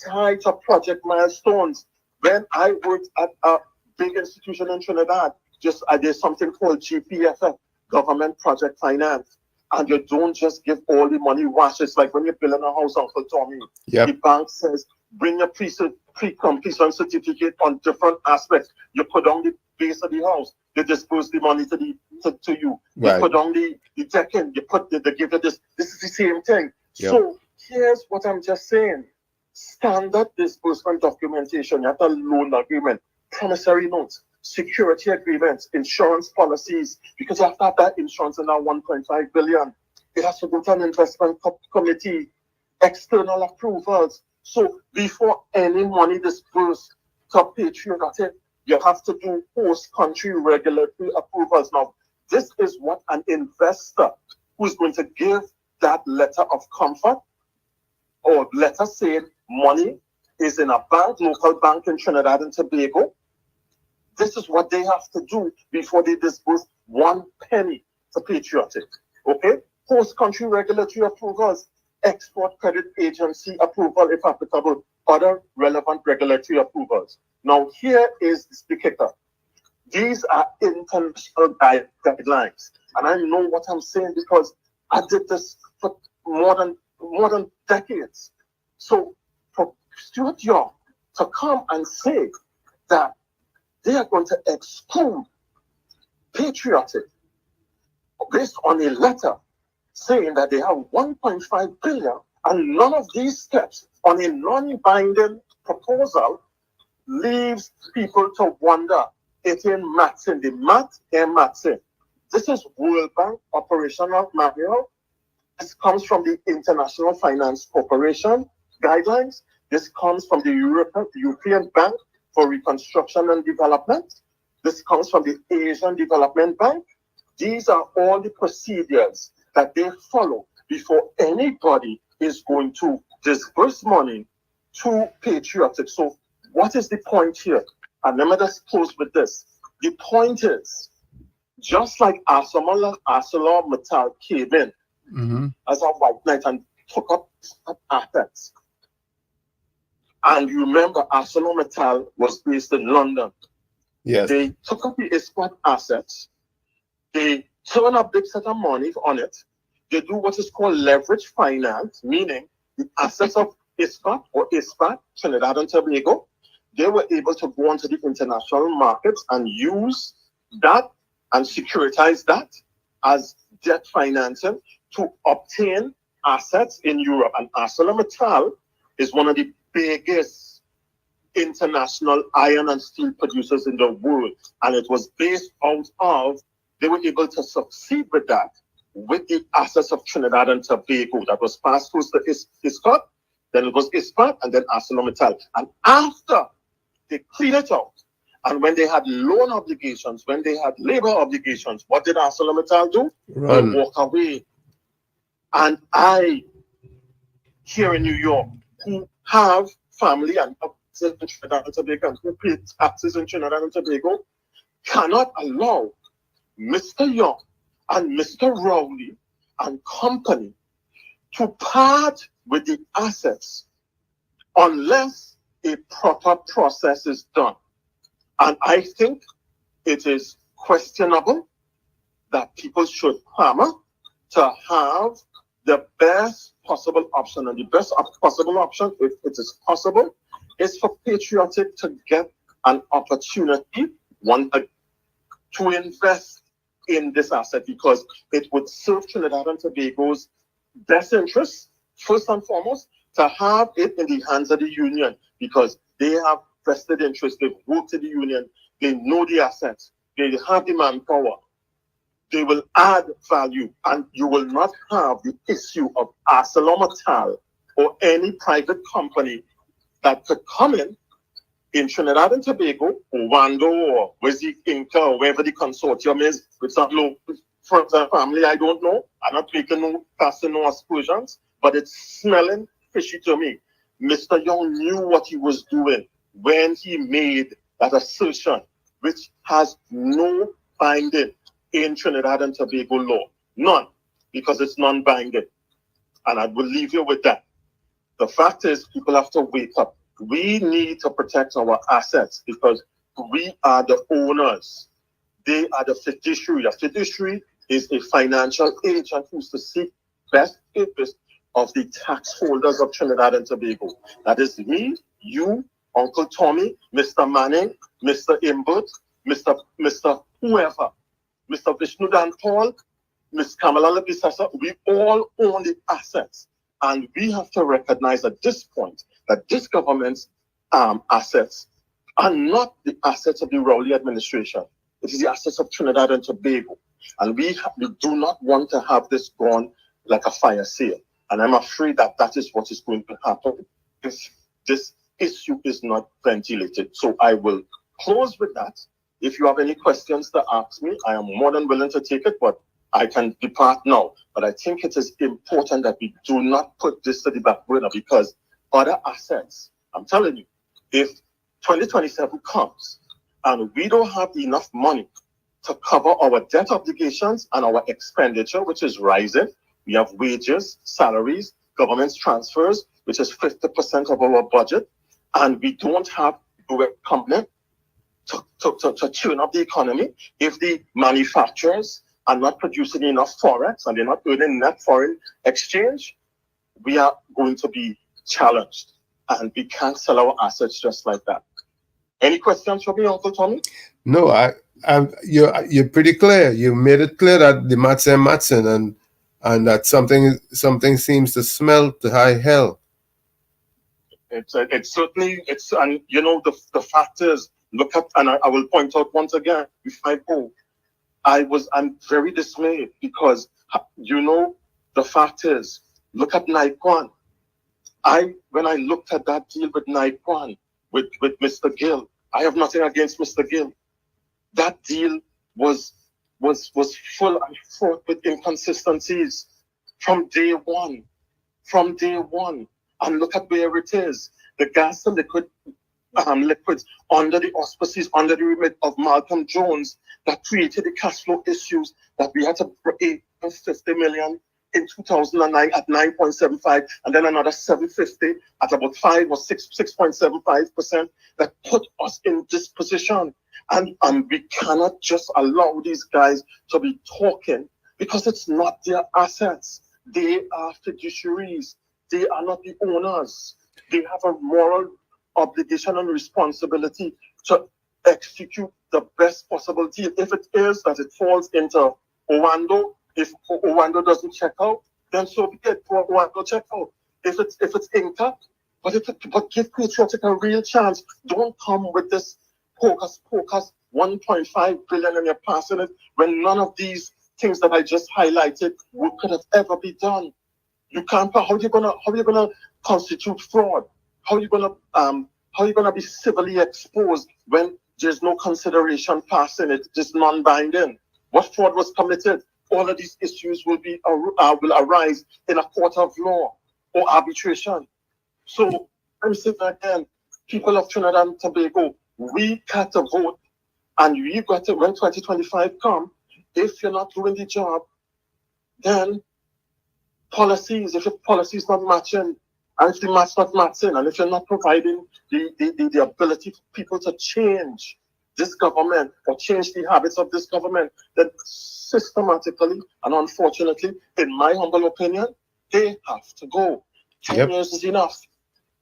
tied to project milestones. When I worked at a big institution in Trinidad, there's something called GPFF, Government Project Finance. And you don't just give all the money wash. It's like when you're building a house, Uncle Tommy. Yep. The bank says, bring your pre-completion certificate on different aspects. You put on the base of the house, they disperse the money to you. Right. You put on the decking, they give you this. This is the same thing. Yep. So here's what I'm just saying. Standard disbursement documentation, you have a loan agreement, promissory notes, security agreements, insurance policies, because you have to have that insurance in that 1.5 billion. It has to go to an investment committee, external approvals. So before any money disbursed to patriotic, you have to do host-country regulatory approvals. Now, this is what an investor who is going to give that letter of comfort or letter saying money is in a bank, local bank in Trinidad and Tobago. This is what they have to do before they disburse 1 penny to patriotic. Okay? Host-country regulatory approvals, export credit agency approval if applicable, other relevant regulatory approvals. Now, here is the kicker. These are international guidelines. And I know what I'm saying because I did this for more than decades. So for Stuart Young to come and say that they are going to exclude patriotic based on a letter saying that they have 1.5 billion and none of these steps on a non-binding proposal leaves people to wonder. It ain't maxing. The math ain't maxing. This is World Bank operational manual. This comes from the International Finance Corporation guidelines. This comes from the European Bank for Reconstruction and Development. This comes from the Asian Development Bank. These are all the procedures that they follow before anybody is going to disburse money to patriotic. So what is the point here? And let me just close with this. The point is, just like ArcelorMittal came in as a white knight and took up assets. And you remember ArcelorMittal was based in London. Yes. They took up the ISPAT assets. They turn a big set of money on it. They do what is called leverage finance, meaning the assets of ISPAT or ISPAT, Trinidad and Tobago, they were able to go onto the international markets and use that and securitize that as debt financing to obtain assets in Europe. And ArcelorMittal is one of the biggest international iron and steel producers in the world. And it was based out of, they were able to succeed with that, with the assets of Trinidad and Tobago. That was passed first to ISPAT, then it was ISPAT, and then ArcelorMittal. And after they cleaned it out, and when they had loan obligations, when they had labor obligations, what did ArcelorMittal do? Run. They walk away. And I, here in New York, who have family and in Trinidad and Tobago, and who pay taxes in Trinidad and Tobago, cannot allow Mr. Young and Mr. Rowley and company to part with the assets unless a proper process is done. And I think it is questionable that people should hammer to have the best possible option. And the best possible option, if it is possible, is for patriotic to get an opportunity, to invest in this asset, because it would serve Trinidad and Tobago's best interest, first and foremost, to have it in the hands of the union, because they have vested interest. They've worked in the union. They know the assets. They have the manpower. They will add value, and you will not have the issue of ArcelorMittal or any private company that could come in Trinidad and Tobago, or Wando, or WZYE, or wherever the consortium is, with some low friends and family, I don't know. I'm not making no casting no aspersions, but it's smelling fishy to me. Mr. Young knew what he was doing when he made that assertion, which has no binding in Trinidad and Tobago law. None, because it's non-binding. And I will leave you with that. The fact is, people have to wake up. We need to protect our assets because we are the owners. They are the fiduciary. A fiduciary is a financial agent who's to seek best interest of the tax holders of Trinidad and Tobago. That is me, you, Uncle Tommy, Mr. Manning, Mr. Imbert, Mr. whoever, Mr. Vishnu Dan Paul, Ms. Kamala Labisasa. We all own the assets. And we have to recognize at this point that this government's assets are not the assets of the Rowley administration. It is the assets of Trinidad and Tobago. And we do not want to have this gone like a fire sale. And I'm afraid that that is what is going to happen if this issue is not ventilated. So I will close with that. If you have any questions to ask me, I am more than willing to take it, but I can depart now. But I think it is important that we do not put this to the back burner because other assets, I'm telling you, if 2027 comes and we don't have enough money to cover our debt obligations and our expenditure, which is rising, we have wages, salaries, government transfers, which is 50% of our budget, and we don't have direct company to tune up the economy. If the manufacturers are not producing enough forex and they're not earning net foreign exchange, we are going to be challenged, and we can't sell our assets just like that. Any questions for me, Uncle Tommy? No, you're pretty clear. You made it clear that the Matson and that something seems to smell to high hell. It's certainly, and you know, the fact is, look at, and I will point out once again, before I go, I'm very dismayed because, you know, the fact is, look at Naikwan. When I looked at that deal with Naikwan, with Mr. Gill, I have nothing against Mr. Gill. That deal was full and fraught with inconsistencies from day one. And look at where it is. The gas and liquids under the auspices, under the remit of Malcolm Jones, that created the cash flow issues that we had to pay $50 million in 2009 at 9.75, and then another 750 at about 5 or 6.75%, that put us in this position. And we cannot just allow these guys to be talking because it's not their assets. They are fiduciaries. They are not the owners. They have a moral obligation and responsibility to execute the best possible deal. If it is that it falls into Owando, if Owando doesn't check out, then so be it. For Owando check out. If it's Inca, but give Patriotic a real chance. Don't come with this pocus 1.5 billion and you're passing it when none of these things that I just highlighted could have ever be done. You can't. How are you gonna constitute fraud? How are you gonna be civilly exposed when there's no consideration passing it? Just non-binding. What fraud was committed? All of these issues will arise in a court of law or arbitration. So I'm saying again, people of Trinidad and Tobago, we got to vote, and we got to, when 2025 come, if you're not doing the job, then if your policy is not matching, and if the match not matching, and if you're not providing the ability for people to change this government or change the habits of this government, then systematically and unfortunately, in my humble opinion, they have to go. 10 years is enough.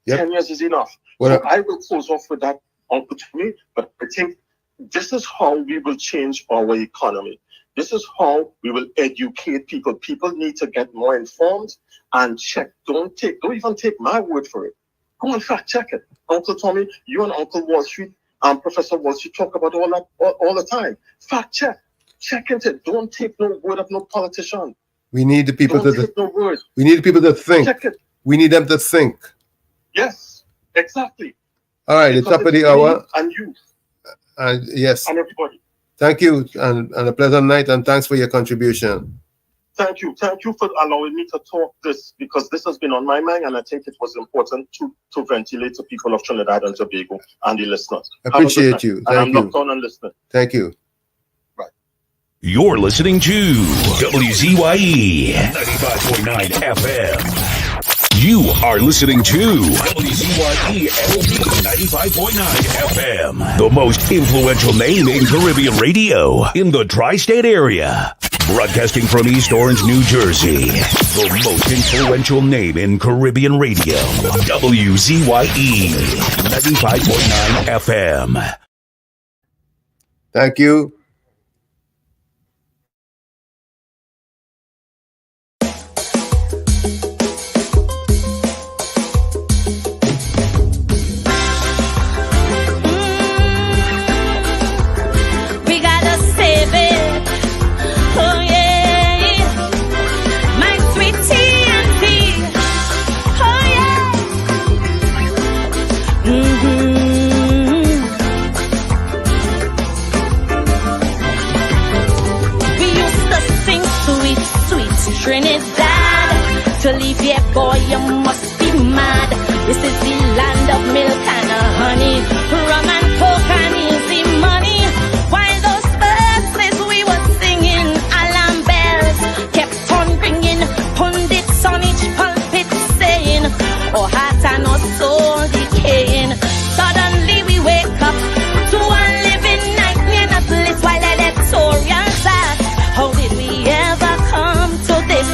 10 years is enough. Well, so I will close off with that, Uncle Tommy, but I think this is how we will change our economy. This is how we will educate people. People need to get more informed and check. Don't even take my word for it. Go and fact check it. Uncle Tommy, you and Uncle Wall Street and Professor Wall Street talk about all that all the time. Fact check. Check into it. Don't take no word of no politician. We need the people we need the people to think. Check it. We need them to think. Yes, exactly. All right, the top of the hour. And you. Yes. And everybody. Thank you, and a pleasant night, and thanks for your contribution. Thank you for allowing me to talk this, because this has been on my mind, and I think it was important to ventilate to people of Trinidad and Tobago and the listeners. Appreciate you. Thank you. I'm locked on and listening. Thank you. Right. You're listening to WZYE 95.9 FM. You are listening to WZYE LP 95.9 FM, the most influential name in Caribbean radio in the tri-state area. Broadcasting from East Orange, New Jersey, the most influential name in Caribbean radio, WZYE 95.9 FM. Thank you. Trinidad, to leave here, boy, you must be mad. This is the land of milk and honey, rum and coke and easy money. While those birds we were singing, alarm bells kept on ringing. Pundits on each pulpit saying, oh, heart and our soul decaying. Suddenly we wake up to a living nightmare, not bliss while editorials ask, how did we ever come to this?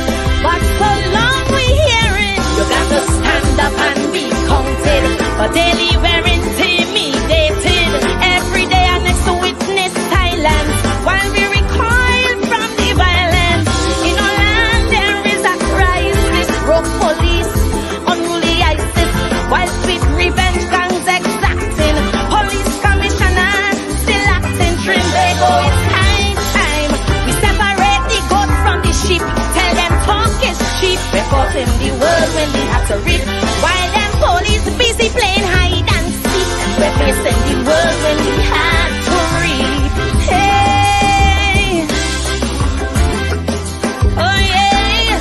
But so long we hear it, you got to stand up and be counted. For daily we're intimidated. Every day our next to witness silence while we recoil from the violence. In our land there is a crisis, broke police, unruly ISIS, while sweet revenge gangs exacting. Police commissioners still acting. Trinidad, it's time. We separate the goat from the sheep. Tell them talk is cheap. Reporting the world when we have to reap. While them police busy playing hide and seek. We're facing the world when we had to reap. Hey. Oh yeah.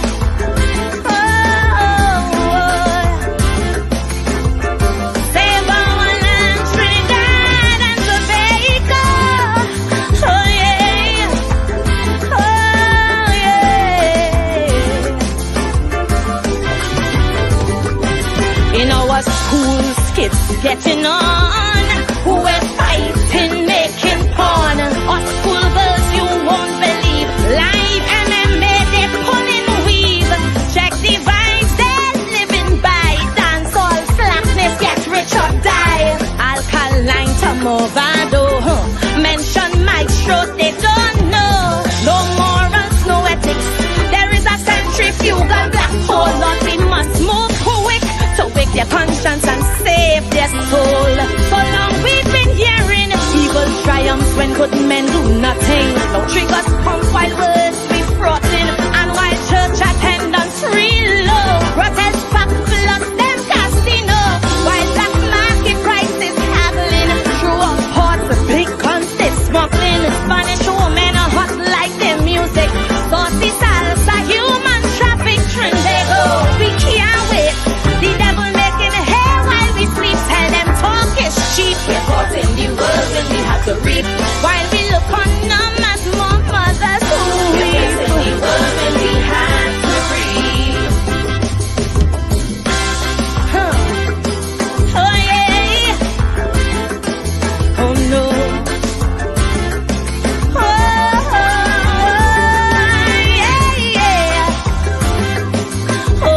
Save our land, Trinidad and Tobago. Oh yeah. In our schools, kids getting on, who we're fighting, making porn. Our school girls, you won't believe, live MMA, they're pulling weave. Check the vibes, they're living by. Dance all slackness, get rich or die. Alkaline to Movado, mention maestro, they don't know. No morals, no ethics, there is a centrifugal black hole. Lord, we must move quick to wake their conscience and save their soul. So long we've been hearing evil triumphs when good men do nothing. No triggers pump while words be frotting, and while church attendance real low. Protest back plus them casino, while black market prices haggling. Through our ports, big guns they smuggling. Spanish women are hot like their music. Saucy salsa, human traffic, Trinidad. We can't wait. The devil making hay while we sleep. Tell them talk is cheap. We're caught in the world when we have to reap. While we look on them as more mothers who weep. We're facing the world when we had to reap. Oh yeah. Oh no. Oh yeah. Oh.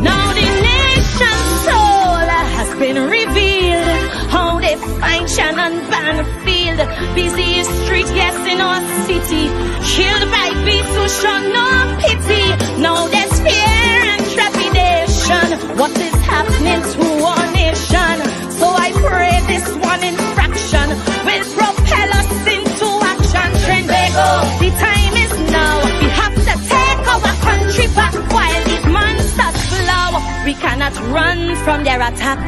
Now the nation's soul has been revealed. How they find Shannon Banfield. Busy street, yes, in our city. Killed by beasts who show no pity. Now there's fear and trepidation. What is happening to our nation? So I pray this one infraction will propel us into action. Trinidad, the time is now. We have to take our country back while these monsters flow. We cannot run from their attack.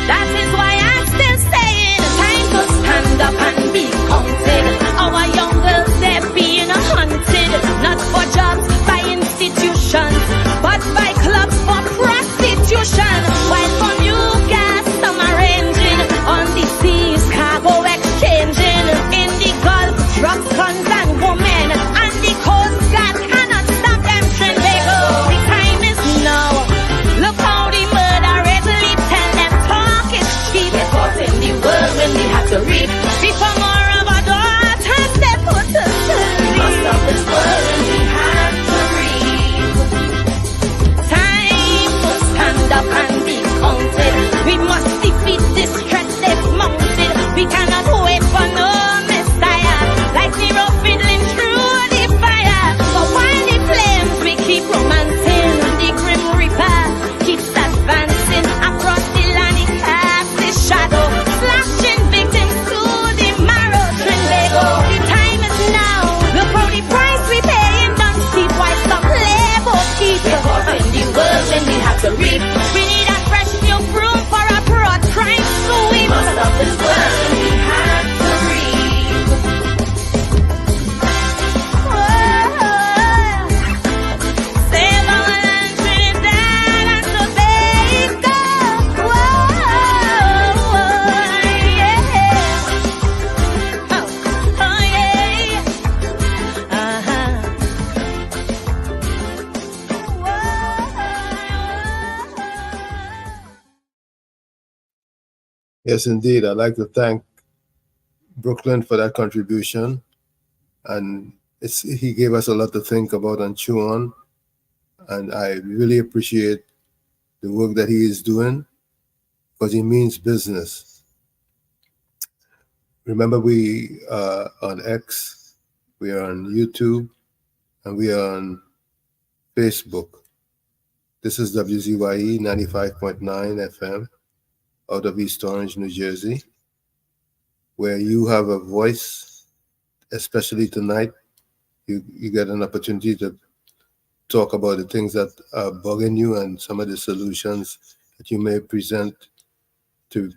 That is why I'm still saying, time to stand up and be counted. Our young girls, they're being hunted, not for jobs by institutions, but by clubs for prostitution. While for new gas, some arranging on the seas, cargo exchanging in the Gulf, drugs, guns, and women, and the Coast Guard cannot stop them. Trinidad, the time is now. Look how the murder rate leap, tell them talk is cheap. They're caught in the world when they have to reap. Before more of our daughters, they put us to sleep. Must stop this world when we have to reap. Time to stand up and be counted. We must defeat this threat they've mounted. We cannot wait for no messiah, like zero fiddling through the fire. But while the flames we keep romancing, the grim reaper keeps advancing across the land. It casts its shadow, slashing victims to the marrow. Trinidad, the time is now. Look how the price we paying don't steep. Why some labor keep caught in the world when we have to reap. We need a fresh new broom for a broad crime sweep. Must stop this world when we have to reap. Save our land, Trinidad and Tobago. Yeah. Oh yeah. Yes, indeed. I'd like to thank Brooklyn for that contribution. And he gave us a lot to think about and chew on. And I really appreciate the work that he is doing because he means business. Remember, we are on X, we are on YouTube, and we are on Facebook. This is WZYE 95.9 FM out of East Orange, New Jersey, where you have a voice, especially tonight. You get an opportunity to talk about the things that are bugging you and some of the solutions that you may present to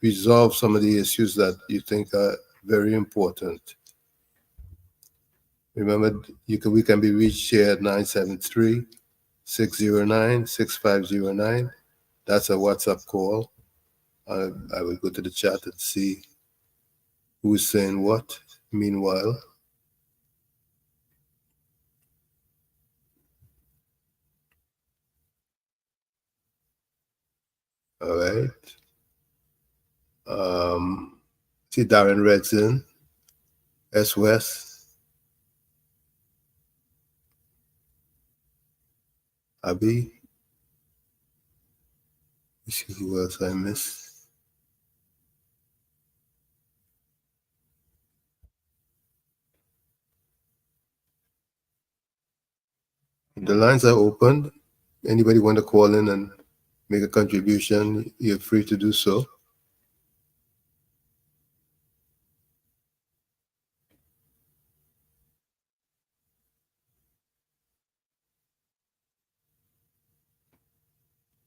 resolve some of the issues that you think are very important. Remember, we can be reached here at 973-609-6509. That's a WhatsApp call. I will go to the chat and see who's saying what. Meanwhile, all right. See Darren Redson, S. West, Abby. Let's see who else I missed. The lines are open. Anybody want to call in and make a contribution, you're free to do so.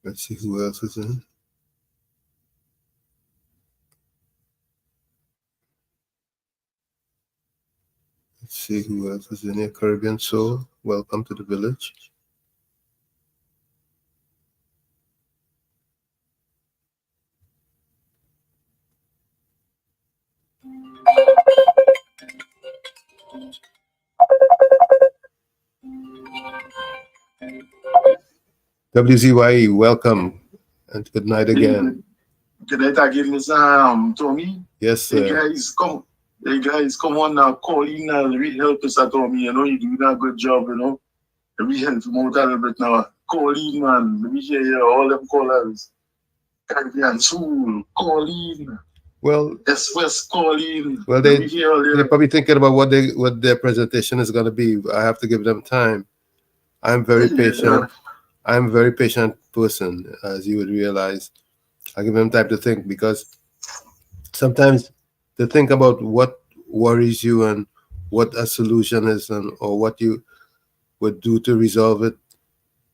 Let's see who else is in. Let's see who else is in here. Caribbean Soul, welcome to the village. WZYE, welcome and good night again. Good night again, Mr. Tommy. Yes, sir. Hey guys, come on now, call in and really help us at Tommy. You know, you're doing a good job, you know. We help you out a little bit now. Call in, man. Let me hear all them callers. Caribbean Soul, call in. Well, S. call in. Well, they're probably thinking about what their presentation is going to be. I have to give them time. I'm very patient. I'm a very patient person, as you would realize. I give them time to think because sometimes to think about what worries you and what a solution is or what you would do to resolve it,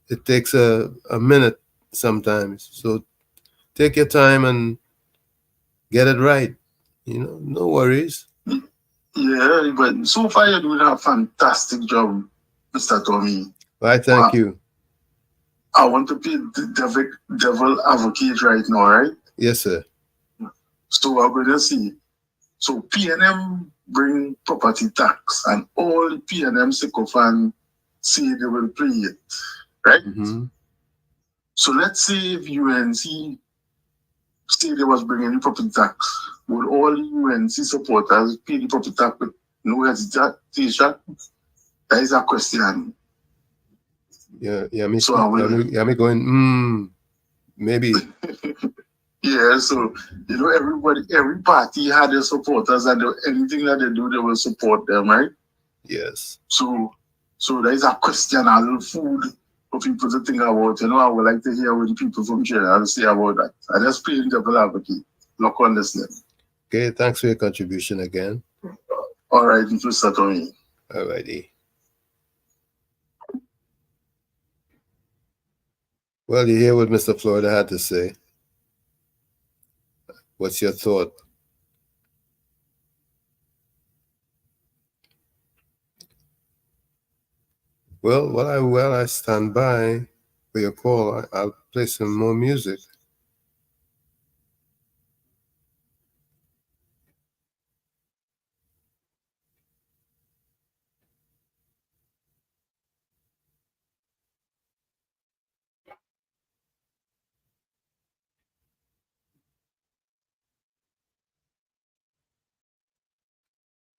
it takes a minute sometimes. So take your time and get it right. You know, no worries. Yeah, but so far you're doing a fantastic job, Mr. Tommy. Why, thank you. I want to be the devil advocate right now, right? Yes, sir. So we're going to see. So PNM bring property tax, and all the PNM sycophants say they will pay it, right? Mm-hmm. So let's say if UNC say they was bringing the property tax, would all the UNC supporters pay the property tax with no hesitation? That is a question. Yeah, me going, maybe. Yeah, so, you know, every party had their supporters, and anything that they do, they will support them, right? Yes. So there is a question, a little food for people to think about. You know, I would like to hear what the people from Trinidad say about that. I just playing devil advocate. Look on listening. Okay, thanks for your contribution again. All right, Mr. Tommy. All righty. Well, you hear what Mr. Florida had to say. What's your thought? Well, while I stand by for your call, I'll play some more music.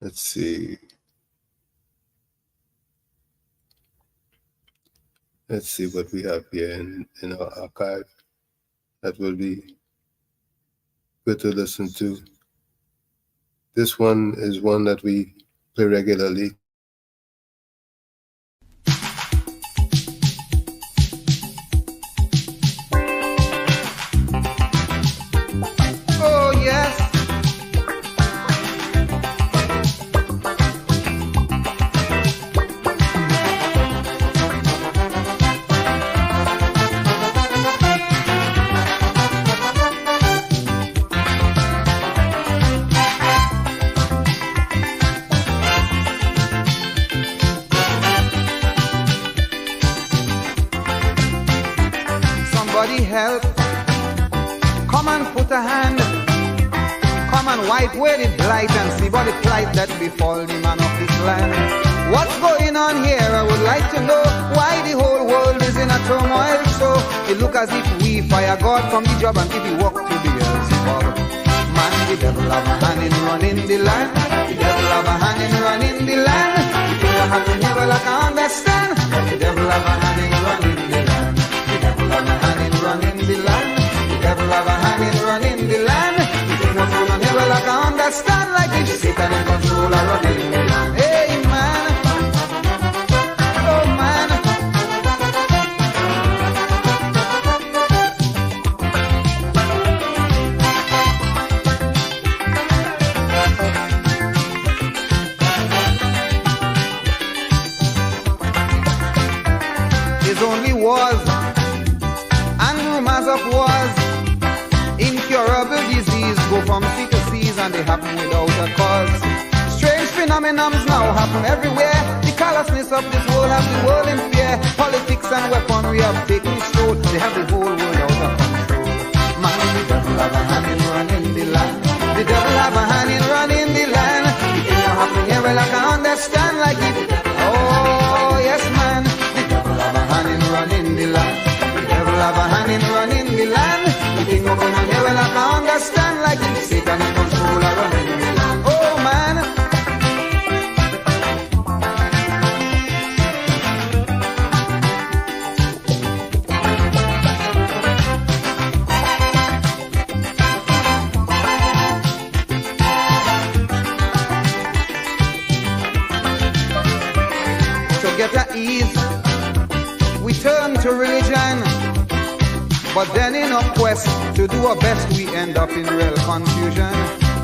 Let's see. Let's see what we have here in our archive that will be good to listen to. This one is one that we play regularly. Oh, yes. Somebody help. Come and put a hand. Come and wipe away the blight and see what the plight that befall the man of this land. What's going on here? I would like to know why the whole world is in a turmoil. So it look as if we fire God from the job and give the work to the Beelzebub. Man, the devil have a hand in running the land. The devil have a hand in running the land. If you don't have to never like I understand. The devil have a hand in running the land. The devil have a hand in running the land. The devil have a hand in running the land. If you don't never like I understand. Like if Satan in control of running the land. Hey man. Oh man. There's only wars and rumors of wars. Incurable disease go from sea to seas and they happen without a cause. Strange phenomena now happen everywhere. The callousness of this world have the world in fear. Politics and weaponry have taken its toll. They have the whole world out of control. Man, the devil have a hand in running the land. The devil have a hand in running the land. If you don't happen here, well I can understand like it. Oh yes man. The devil have a hand in running the land. The devil have a hand in running the land. The thing going on here, well I can understand like it. Satan in control of running the land. Oh man. To get at ease, we turn to religion. But then in a quest to do our best, we end up in real confusion.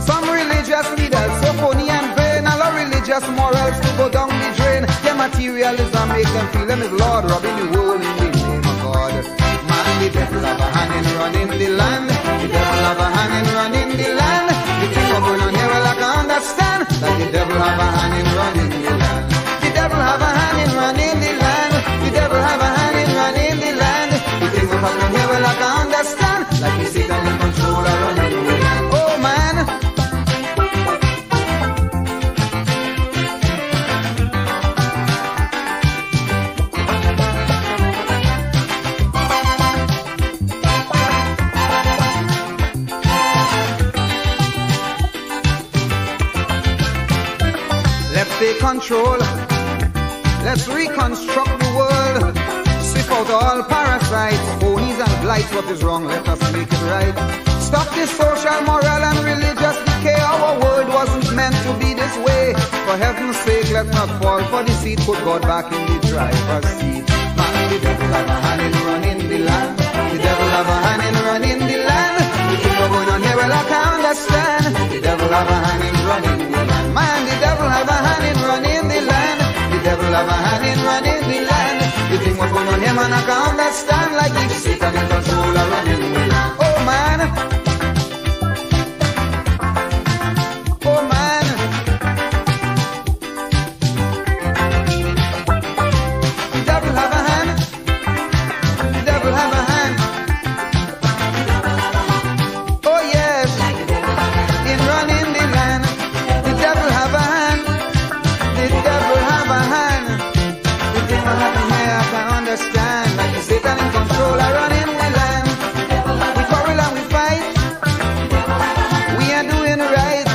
Some religious leaders so phony and vain, allow religious morals to go down the drain. Their materialism make them feel them is Lord, robbing the world in the name of God. Man, Man, the devil have a hand in running the land. The devil have a hand in running the land. The thing we're going on here, well, I can understand that the devil have a hand in running the land. The devil have a hand in running the land. The devil have a hand in running the land. The thing we're going on here, well, I can understand like he's Satan in control of running the land. Oh man. Take control. Let's reconstruct the world. Sweep out all parasites, phonies and blights. What is wrong? Let us make it right. Stop this social, moral and religious decay. Our world wasn't meant to be this way. For heaven's sake, let's not fall for deceit. Put God back in the driver's seat. Man, the devil have a hand in running the land. The devil have a hand in running the land. The thing we're going on here, well, I can't understand. The devil have a hand in running the land. Man, the devil have a hand in running the land. The devil have a hand in running the land. The thing what's going on here, man, I can't understand. Like if Satan in control of running the land. Oh man. Oh man. The devil have a hand. The devil have a hand. Oh yes. In running the land. The devil have a hand. The devil have a hand. The thing what happen here I can understand. Like Satan in control of running the land. We quarrel and we fight. We are doing right.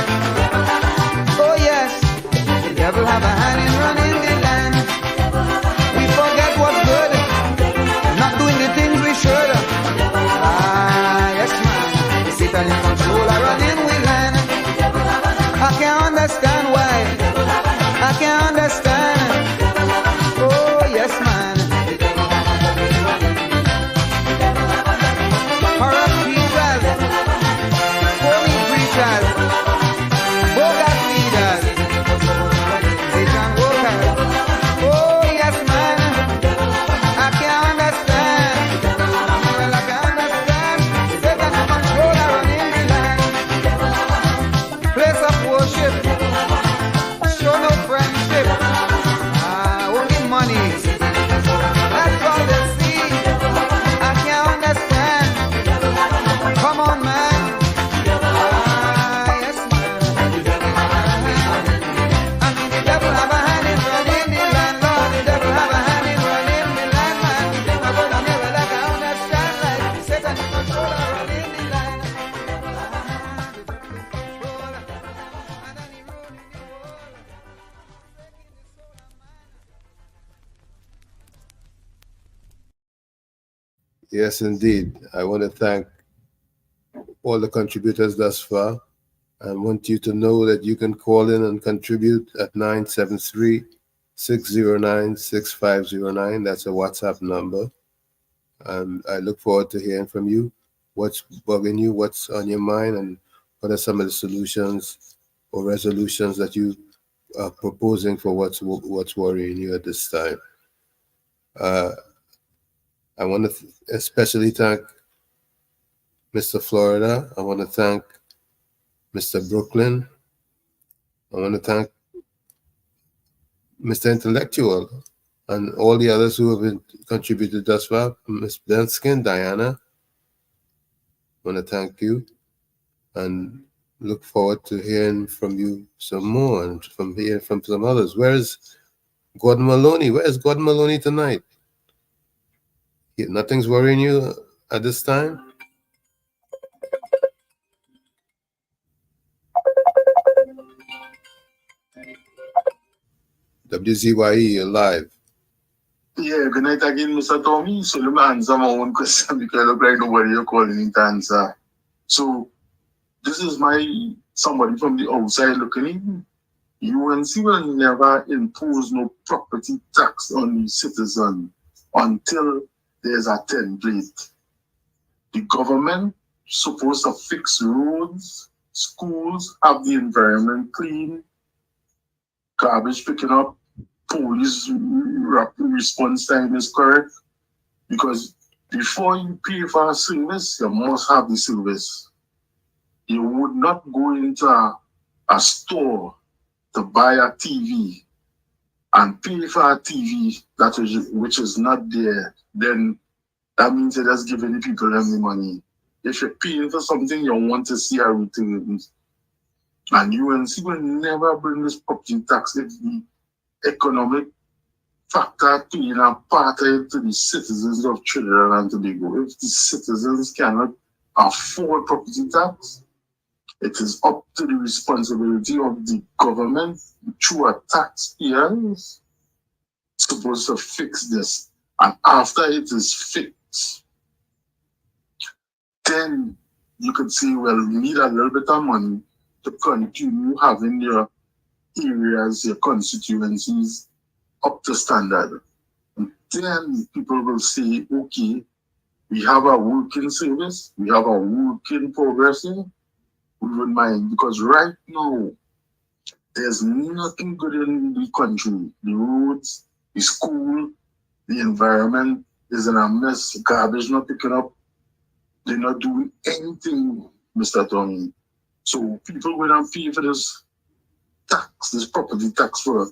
Oh yes. The devil have a hand in running the land. We forget what's good. Not doing the things we should. Ah yes man. Satan in control of running the land. I can't understand why. I can't understand. Oh, yes, man. Corrupt teachers, phony preachers, bogus leaders, Satan workers. Oh, yes, man. I can't understand. Well, I can't understand. Satan in control of running the land. Place of worship. Show no friendship. Only money. That's all they see. I can't understand. Come on, man. Yes, man. I mean, the devil have a hand in running the land, Lord. The devil have a hand in running the land, man. The thing I go down here, well, I can understand. Like Satan in control of running the land. The devil have a hand. The devil in control. And then he ruling the world. Yes, indeed. I want to thank all the contributors thus far. I want you to know that you can call in and contribute at 973-609-6509. That's a WhatsApp number. And I look forward to hearing from you. What's bugging you? What's on your mind? And what are some of the solutions or resolutions that you are proposing for what's worrying you at this time? I want to especially thank Mr. Florida. I want to thank Mr. Brooklyn. I want to thank Mr. Intellectual and all the others who have been contributed thus far. Ms. Benskin, Diana, I want to thank you and look forward to hearing from you some more and from hearing from some others. Where is Gordon Maloney? Where is Gordon Maloney tonight? Nothing's worrying you at this time? WZYE, you're live. Yeah, good night again, Mr. Tommy. So let me answer my own question because I look like nobody you're calling in to answer. So this is somebody from the outside looking in. UNC will never impose no property tax on the citizen until there's a template. The government supposed to fix roads, schools, have the environment clean, garbage picking up, police response time is correct, because Before you pay for a service, you must have the service. You would not go into a store to buy a TV and pay for a TV which is not there. Then that means you're just giving the people them the money. If you're paying for something, you want to see a return. And UNC will never bring this property tax if the economic factor playing a part of it to the citizens of Trinidad and Tobago. If the citizens cannot afford property tax, it is up to the responsibility of the government through a taxpayers supposed to fix this. And after it is fixed, then you could say, well, we need a little bit of money to continue having your areas, your constituencies up to standard. And then people will say, okay, we have a working service, we have a working progressing, we wouldn't mind. Because right now, there's nothing good in the country. The roads, the school, the environment is in a mess. Garbage not picking up. They're not doing anything, Mr. Tommy. So people will not pay for this tax, this property tax for,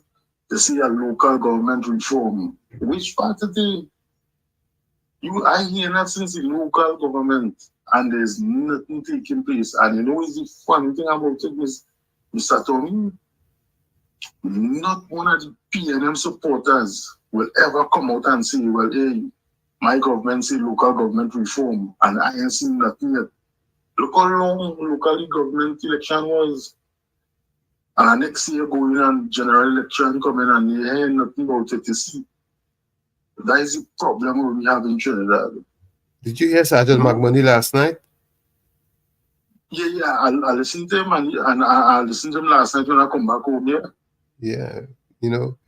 they say, a local government reform. Which part of the, I hear that since the local government, and there's nothing taking place. And you know, is the funny thing about it is, Mr. Tommy, not one of the PNM supporters will ever come out and say, well, hey, my government say local government reform, and I ain't seen nothing yet. Look how long local government election was. And next year going on general election coming and you hear nothing about it. You see, that is the problem we have in Trinidad. Did you hear Sergeant McMoney last night? Yeah, I listened to him and I listened to him last night when I come back home here. Yeah, you know,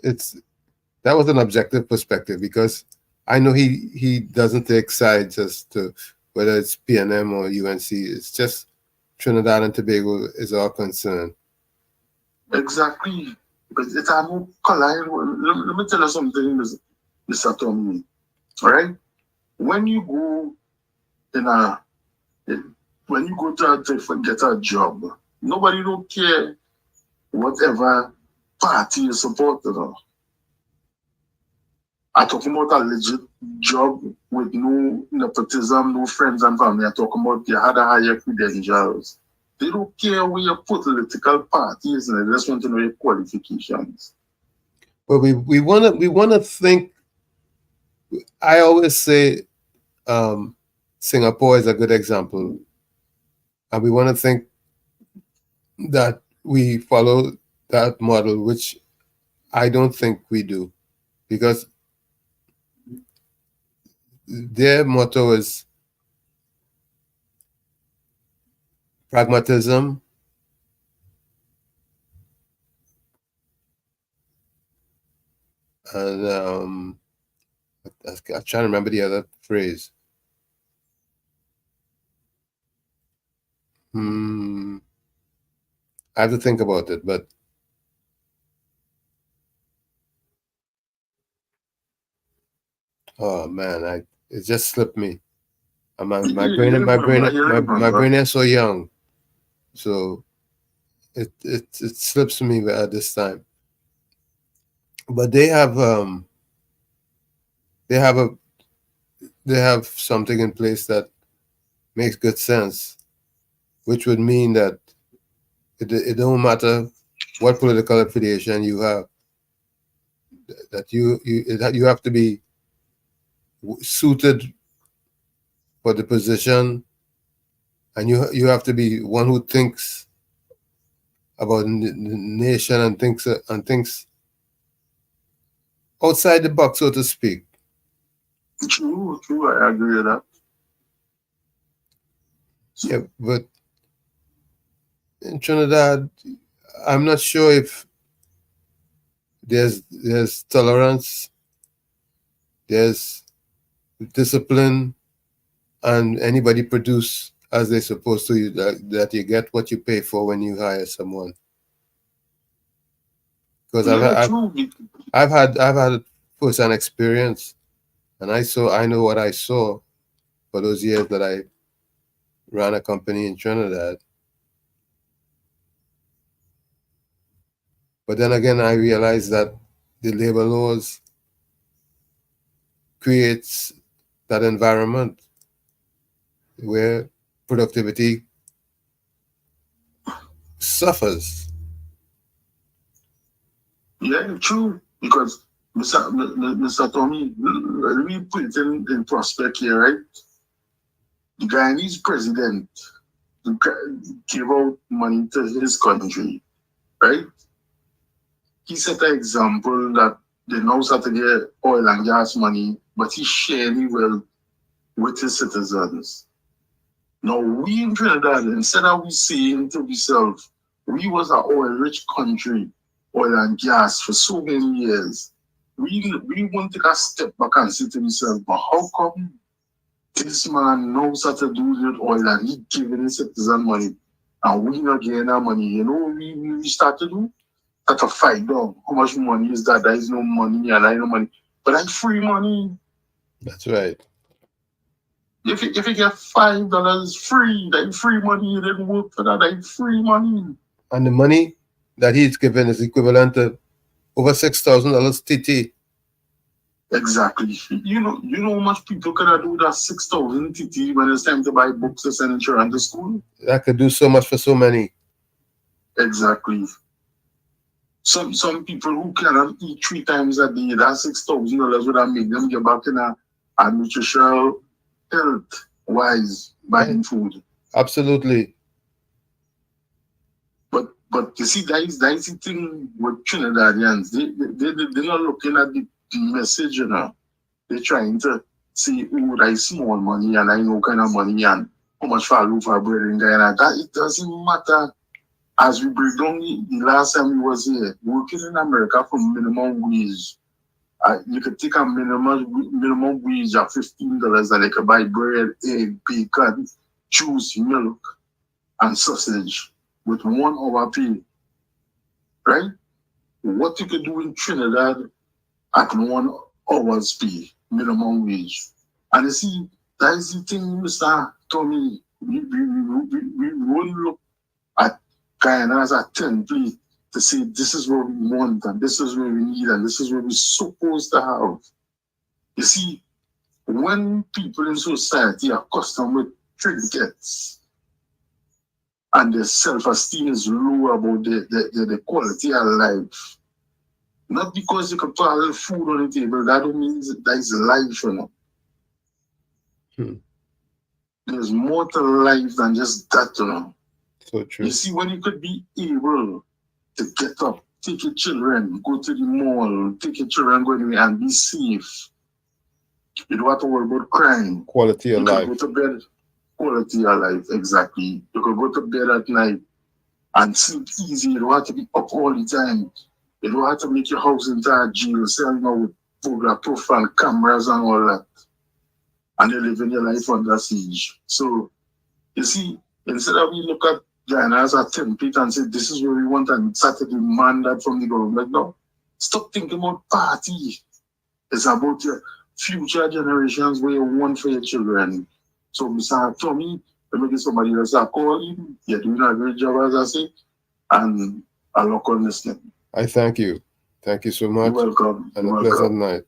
that was an objective perspective because I know he doesn't take sides as to whether it's PNM or UNC. It's just Trinidad and Tobago is our concern. Exactly. But it's a no color. Let me tell you something, Mr. Tommy. All right? When you go to get a job, nobody don't care whatever party you support. I'm talking about a legit job with no nepotism, no friends and family. I'm talking about you had a higher credentials. They don't care where your political party is, and they just want to know your qualifications. Well, we wanna think. I always say Singapore is a good example, and we want to think that we follow that model, which I don't think we do, because their motto is pragmatism, and I'm trying to remember the other phrase. I have to think about it, but oh man, it just slipped me. My brain is so young, so it slips me at this time. But they have something in place that makes good sense, which would mean that it don't matter what political affiliation you have, that you have to be suited for the position, and you have to be one who thinks about the nation and thinks outside the box, so to speak. True, I agree with that. Yeah, but in Trinidad, I'm not sure if there's tolerance, there's discipline, and anybody produce as they're supposed to, that you get what you pay for when you hire someone. Because I've had first-hand experience And I know what I saw for those years that I ran a company in Trinidad. But then again, I realized that the labor laws creates that environment where productivity suffers. Yeah, true. Because Mr. Tommy, let me put it in prospect here, right? The Guyanese president gave out money to his country, right? He set an example that they know how to get oil and gas money, but he shared it well with his citizens. Now we in Trinidad, instead of we saying to ourselves, we was an oil-rich country, oil and gas for so many years. We want to take a step back and say to ourselves, but how come this man knows how to do with oil and he giving his citizen money and we not getting our money? You know, we start to do? Start to fight down. How much money is that? There is no money and I no money. But that's free money. That's right. If you get $5 free, that free money, you didn't work for that, that free money. And the money that he's given is equivalent to over $6,000 TT. Exactly. You know how much people can do that 6,000 TT when it's time to buy books to send children to school? That could do so much for so many. Exactly. Some people who cannot eat 3 times a day, that $6,000 would have made them get back in a nutritional health wise buying food. Absolutely. But you see, that is the thing with Trinidadians. They're not looking at the message, you know. They're trying to say, oh, that is small money and I know kind of money and how much for a loaf of bread in Guyana. That it doesn't matter. As we break down the last time we was here, working in America for minimum wage. You could take a minimum wage of $15 and they could buy bread, egg, bacon, juice, milk, and sausage with 1 hour pay. Right? What you could do in Trinidad at 1 hour's pay, minimum wage. And you see, that is the thing, Mr. Tommy. We won't look at Guyana as a template to say this is what we want and this is what we need and this is what we're supposed to have. You see, when people in society are accustomed with trinkets and their self-esteem is low about the quality of life, not because you can put a little food on the table, that don't mean that is life, you know. There's more to life than just that, you know. So true. You see, when you could be able to get up, take your children, go to the mall, take your children, go anywhere and be safe. You don't have to worry about crime. Quality of life. You could go to bed. Quality of life, exactly. You could go to bed at night and sleep easy. You don't have to be up all the time. You don't have to make your house into a jail cell now with bulletproof and cameras and all that. And you're living your life under siege. So, you see, instead of we look at Guyana as a template and say, this is what we want and start to demand that from the government, no. Stop thinking about party. It's about your future generations where you want for your children. So, Mr. Tommy, let me get somebody else to call him. You're doing a great job, as I say, and I'll look on listening. I thank you. Thank you so much. You're welcome. And a pleasant night.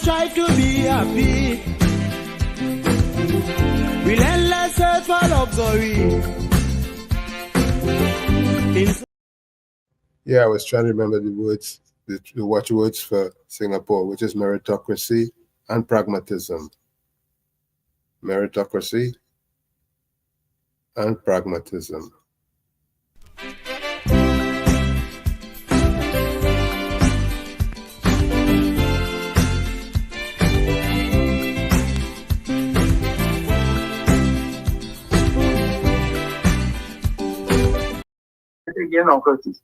Try to be happy. Relentless search for luxury. Yeah, I was trying to remember the words, the watchwords for Singapore, which is meritocracy and pragmatism. Meritocracy and pragmatism. again, Uncle T.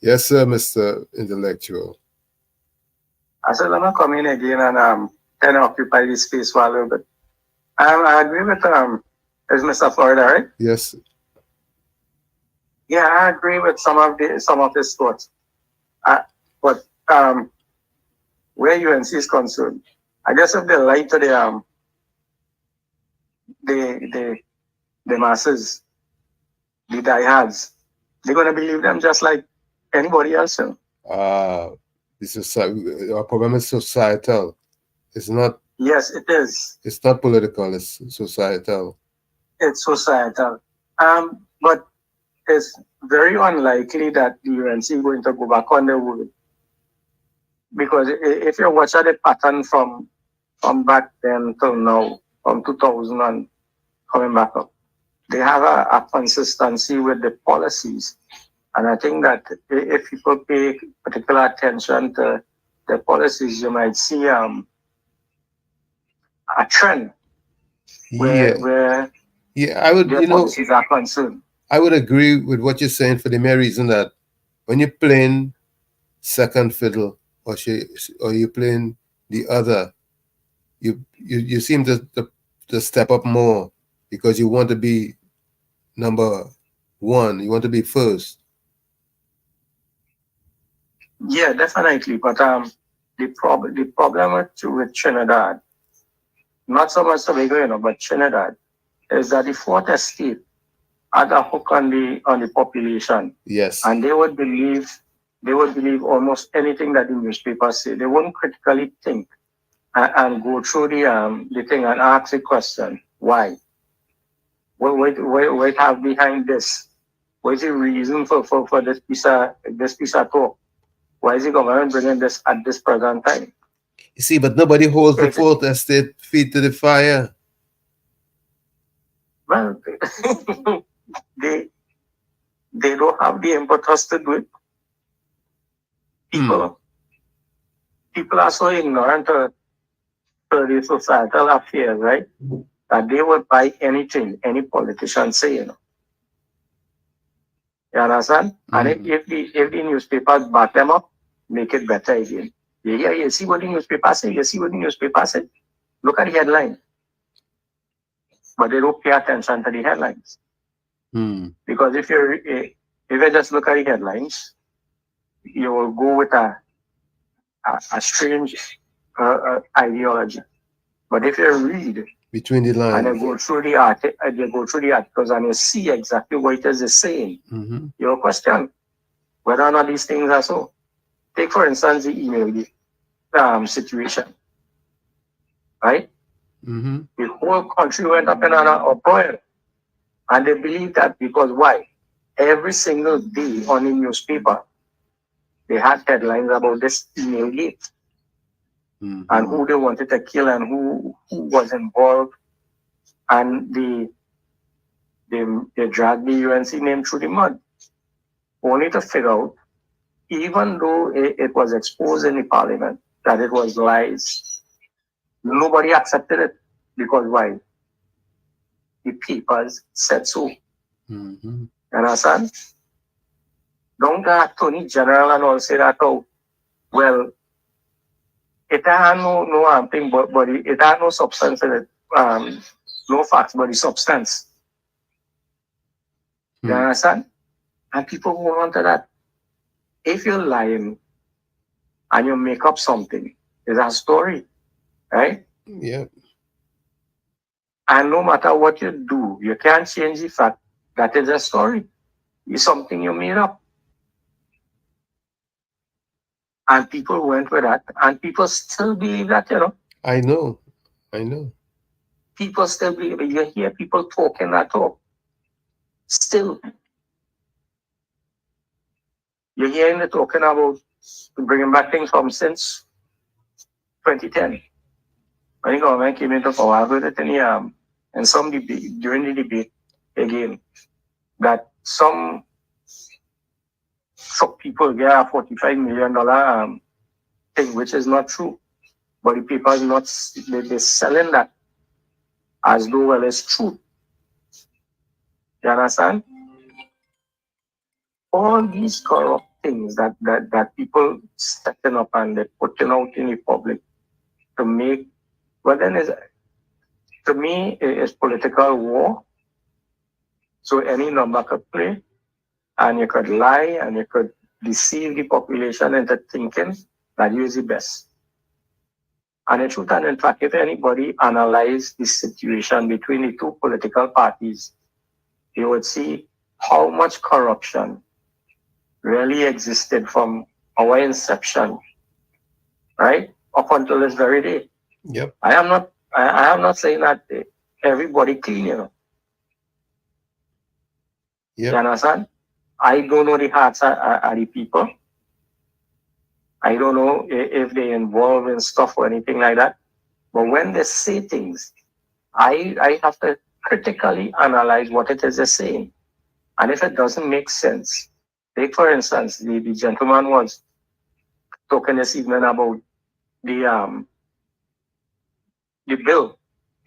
Yes, sir, Mr. Intellectual. I said, let me come in again and kind of occupy this space for a little bit. I agree with is Mr. Florida, right? Yes. Yeah, I agree with some of his thoughts. But where UNC is concerned, I guess if they lie to the masses, the diehards, they're gonna believe them just like anybody else. This is our problem is societal. It's not. Yes, it is. It's not political. It's societal. It's societal. But it's very unlikely that the UNC is going to go back on the road. Because if you watch the pattern from back then till now, from 2000 and coming back up, they have a consistency with the policies. And I think that if people pay particular attention to the policies, you might see a trend where I would, their policies are concerned. I would agree with what you're saying for the mere reason that when you're playing second fiddle or you're playing the other, you seem to step up more because you want to be number one. You want to be first. Yeah, definitely. But the problem with Trinidad, not so much Tobago, but Trinidad, is that the fourth estate had a hook on the population. Yes. And they would believe almost anything that the newspapers say. They wouldn't critically think and go through the thing and ask the question, why? What have behind this? What is the reason for this piece of talk? Why is the government bringing this at this present time? You see, but nobody holds the fourth estate feet to the fire. Well, they don't have the impetus to do it. People are so ignorant to the societal affairs, right? That they would buy anything any politician say, You understand? And if the newspapers back them up, make it better again. Yeah, you see what the newspaper say, Look at the headline. But they don't pay attention to the headlines. Because if you just look at the headlines, you will go with a strange ideology. But if you read between the lines and you go through the articles and you see exactly what it is saying, you'll question whether or not these things are so. Take for instance the email situation, right? The whole country went up in an uproar, and they believe that because why? Every single day on the newspaper, they had headlines about this email gate and who they wanted to kill and who was involved, and they dragged the UNC name through the mud, only to figure out, even though it was exposed in the parliament that it was lies, nobody accepted it because why? The papers said so. You understand? Don't the Attorney General and all say that, oh, well, it had no thing, but it had no substance in it, no facts, but the substance. You understand? And people hold on to that. If you're lying and you make up something, it's a story, right? Yeah. And no matter what you do, you can't change the fact that it's a story. It's something you made up. And people went with that, and people still believe that, I know. People still believe it. You hear people talking that talk. Still. You're hearing the talking about bringing back things from since 2010. When the government came into power, I heard it in some debate, during the debate again, that some people get a $45 million thing, which is not true. But the people are not, they're selling that as though, well, it's true. You understand? All these corrupt things that people setting up and they putting out in the public to make, well then is, to me, it is political war. So any number could play, and you could lie, and you could deceive the population into thinking that you is the best. And in truth and in fact, if anybody analyze the situation between the two political parties, you would see how much corruption really existed from our inception, right, up until this very day. Yep. I am not saying that everybody clean, you know. Yep. You understand? I don't know the hearts of the people. I don't know if they involved in stuff or anything like that. But when they say things, I have to critically analyze what it is they're saying. And if it doesn't make sense, take for instance, the gentleman was talking this evening about the bill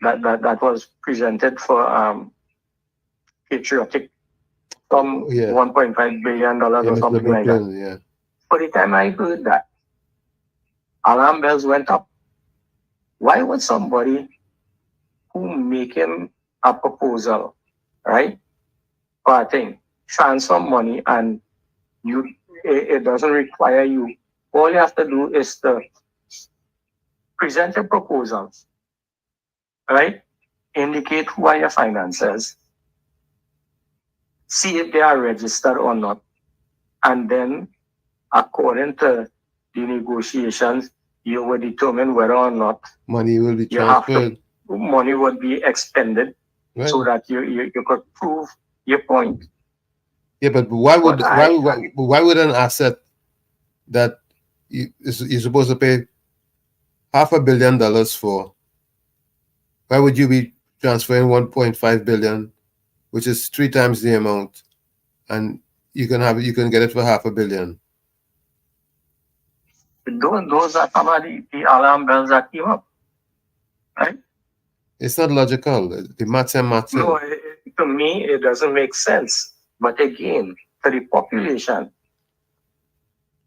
that was presented for patriotic from $1.5 billion or something like that. Yeah. By the time I heard that, alarm bells went up. Why would somebody who making a proposal, right, for a thing, transfer money and it doesn't require you, all you have to do is to present a proposal, right, indicate who are your financiers, see if they are registered or not, and then according to the negotiations, you will determine whether or not money will be transferred. Money would be expended, right, so that you could prove your point. Yeah, but why would an asset that you're supposed to pay $500 million for, why would you be transferring 1.5 billion, which is 3 times the amount, and you can get it for $500 million? Those are some of the alarm bells that came up, right? It's not logical. The maths and maths. No, to me, it doesn't make sense. But again, to the population,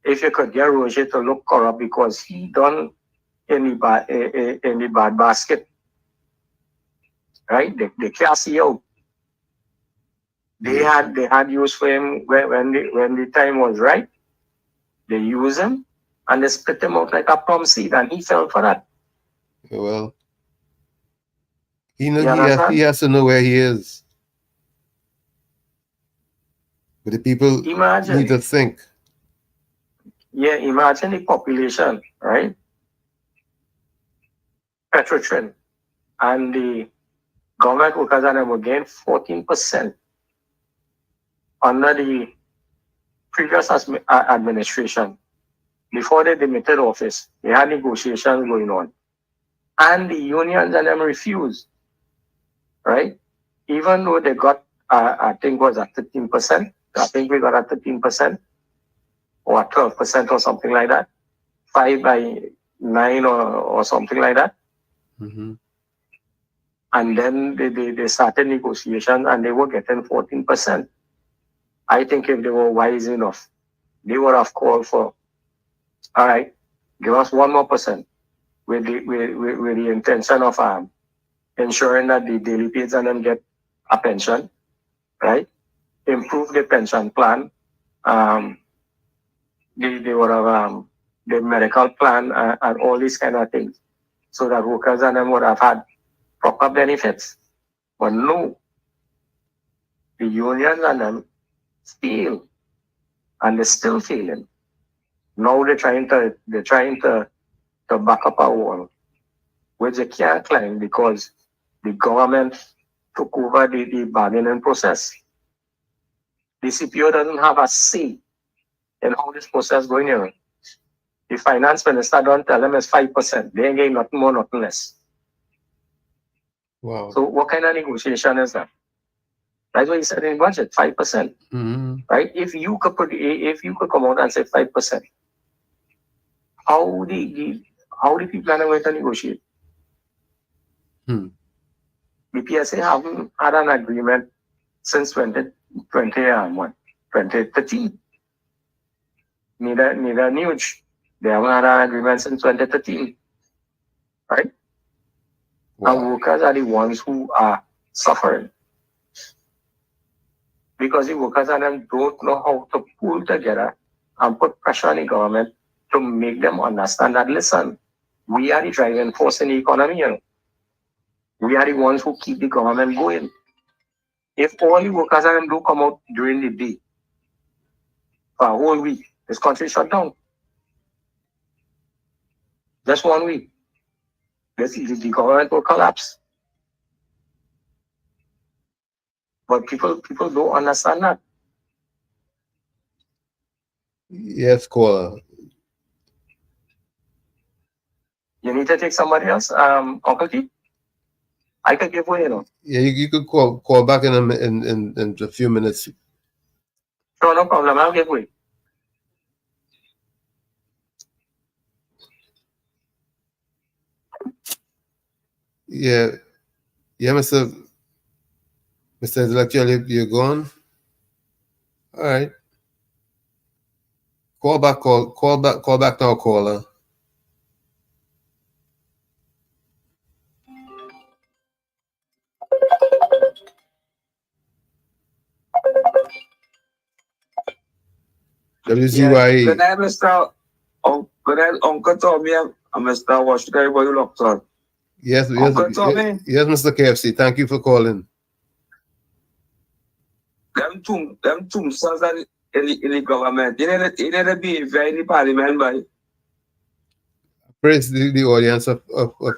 if you could get Roger to look corrupt because he done in the bad basket, right? They can't see out. They had use for him when the time was right. They use him and they spit him out like a plum seed, and he fell for that. Well, he has to know where he is. But the people need to think. Yeah, imagine the population, right? Petrotrin and the government workers and them were getting 14% under the previous administration. Before they demitted office, they had negotiations going on. And the unions and them refused, right? Even though they got, I think was at 13%. I think we got at 13% or 12% or something like that. 5 by 9 or something like that. Mm-hmm. And then they started negotiations and they were getting 14%. I think if they were wise enough, they would have called for, all right, give us 1 more percent with the intention of ensuring that the daily pays and them get a pension, right? Improve the pension plan. They would have the medical plan and all these kind of things, so that workers and them would have had proper benefits. But no, the unions and them fail, and they're still failing. Now they're trying to back up a wall, which they can't climb because the government took over the bargaining process. The CPO doesn't have a say in how this process is going on. The finance minister don't tell them it's 5%. They ain't getting nothing more, nothing less. Wow. So what kind of negotiation is that? That's what he said in the budget, 5%. Mm-hmm. Right? If you could come out and say 5%, how the people are going to negotiate? Hmm. The PSA haven't had an agreement since 2021. 2013. Neither news. They haven't had an agreement since 2013. Right? Wow. And workers are the ones who are suffering. Because the workers and them don't know how to pull together and put pressure on the government to make them understand that, listen, we are the driving force in the economy. You know? We are the ones who keep the government going. If all the workers and them do come out during the day for a whole week, this country shut down. Just 1 week. The government will collapse. But people don't understand that. Yes, caller. You need to take somebody else, Uncle T. I can give way, you know. Yeah, you could call back in a few minutes. Sure, no problem. I'll give way. Yeah, Mr. Intellectual, you're gone. All right. Call back now, caller. WZYE. Good night, Mr. Good night, Uncle Tommy and Mr. Washington. Everybody locked on. Yes, Uncle Tommy. Yes, Mr. KFC. Thank you for calling. Them two sons are in the government. They need to be in the parliament, by. Praise the audience of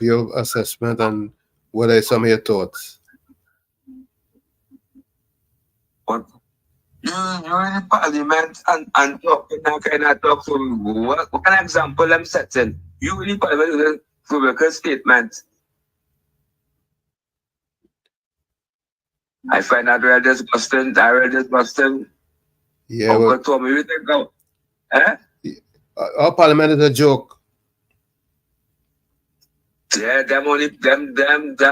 your assessment and what are some of your thoughts. What? You in the parliament and talking that kind of talk. So what kind of example I'm setting? You in the parliament to make a statement. I find that real disgusting. Yeah, Uncle Tommy, you think of, eh? Our parliament is a joke. Yeah, them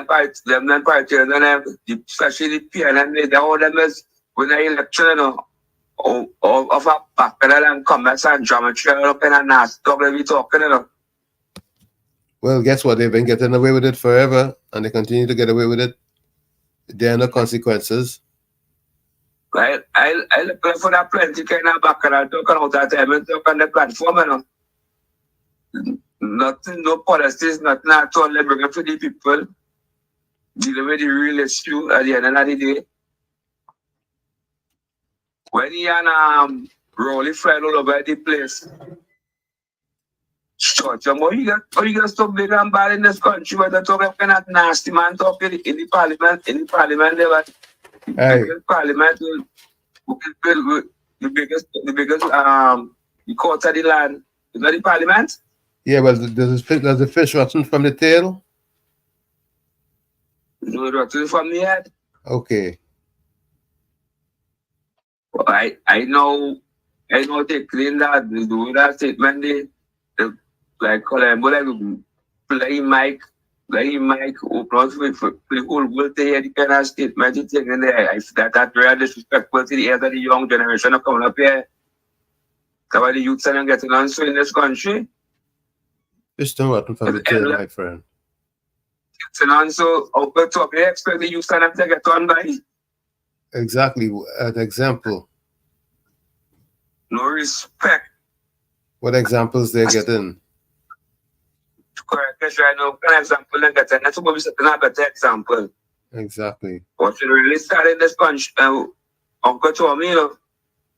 parties, especially the PNM, they all them is when the election, you know, of a baccalaureate and commerce and geometry, up in a nasty talk we talking, you know. Well, guess what? They've been getting away with it forever, and they continue to get away with it. There are no consequences. Right? I look for that plenty kind of baccalaureate talking out that time and talk on the platform, you know. Nothing, no policies, nothing at all. They bring it to the people, dealing with the real issue at the end of the day. When you and Rolly friend all over the place, shut your mouth. You get so big and bad in this country where they talk kind of nasty man talking in the parliament, level. Hey. The parliament, the biggest, the court of the land, is not the parliament. Yeah, well, does the fish rotten from the tail? No, rotten from the head. Okay. I know they clean that, they do that statement, they like Colombo, like play mic, open for the whole world to hear the kind of statement you take in there. That really disrespectful to the ears of the young generation of coming up here. So the youths are getting on so in this country. Fish don't rotten from the tail, my friend. And so, Uncle Top, you expect the youth to get on by? Exactly. An example. No respect. What examples they're getting? Correct. Because right now, an example they're getting. That's what we said, a better example. Exactly. What should really start in this country, Uncle Tommy, you know?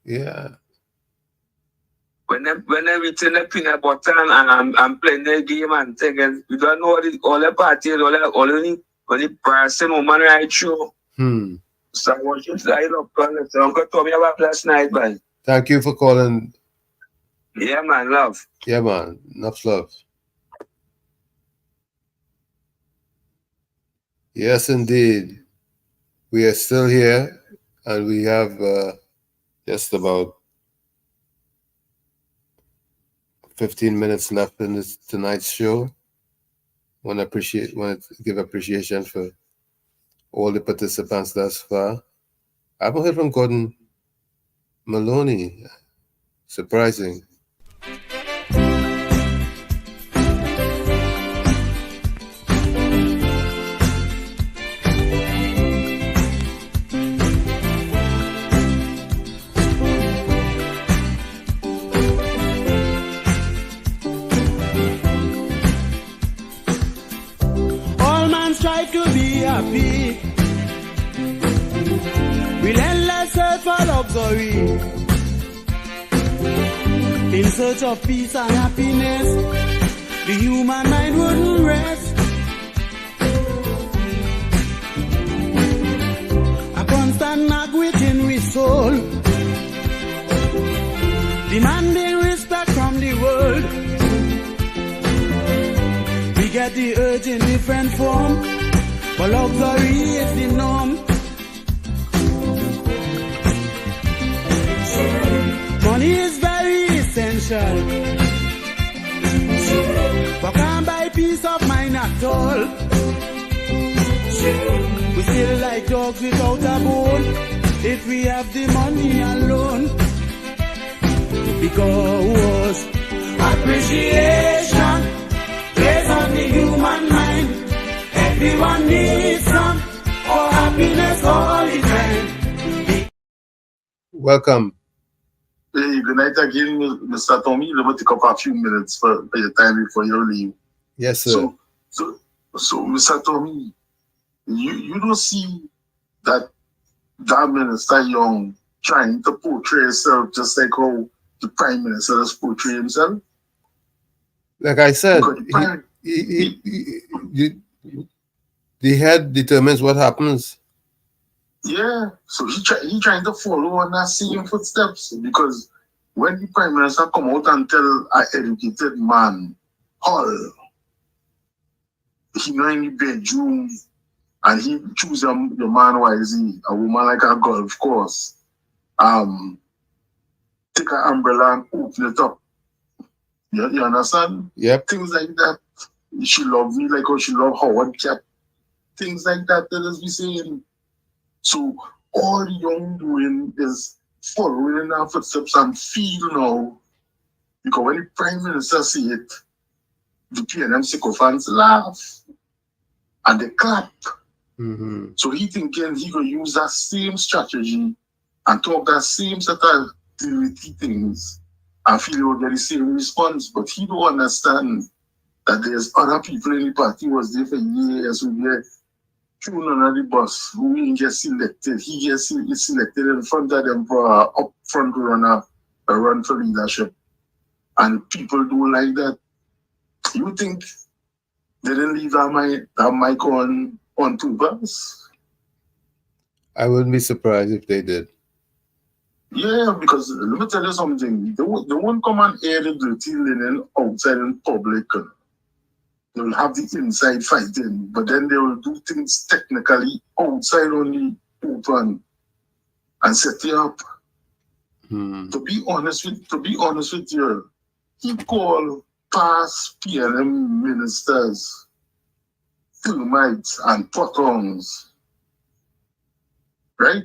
Yeah. When they reaching the peanut butter and playing the game and things, you don't know all the parties, all the person, woman right show. So what you say, Uncle Tommy about last night, man. Thank you for calling. Yeah, man, love. Yeah, man. Enough love. Yes, indeed. We are still here, and we have just about 15 minutes left in tonight's show. Want to give appreciation for all the participants thus far. I haven't heard from Gordon Maloney. Surprising. All man strive to be happy. Relentless search for luxury. In search of peace and happiness, the human mind wouldn't rest. A constant nag within we soul, demanding respect from the world. We get the urge in different form, but luxury is the norm. Money is very essential, but can't buy peace of mind at all. We still like dogs without a bone if we have the money alone. Because appreciation plays on the human mind. Everyone needs some for happiness all the time. Welcome. Hey, good night again, Mr. Tommy. Let me take up a few minutes for your time before you leave. Yes, sir. So, Mr. Tommy, you don't see that Minister Young trying to portray himself just like how the Prime Minister has portrayed himself? Like I said, the head determines what happens. Yeah, so he trying to follow on that same footsteps, because when the Prime Minister come out and tell an educated man, Hall, he know in the bedroom and he choose your man wisely, a woman like a golf course, take an umbrella and open it up. You understand? Yep. Things like that. She love me like how she love Howard Cap. Things like that us be saying. So all the young doing is following in our footsteps and feel now. Because when the Prime Minister see it, the PNM sycophants laugh and they clap. Mm-hmm. So he thinking he gonna use that same strategy and talk that same set of things and feel he will get the same response. But he don't understand that there's other people in the party who was there for years who get thrown under the bus, who didn't get selected. He gets selected in front of them for a up front runner, a run for leadership. And people don't like that. You think they didn't leave that mic on purpose? I wouldn't be surprised if they did. Yeah, because let me tell you something. They won't come and air the dirty linen outside in public. They will have the inside fighting, but then they will do things technically outside on the open and set you up. To be honest with you, he called past PNM ministers termites and potholes, right?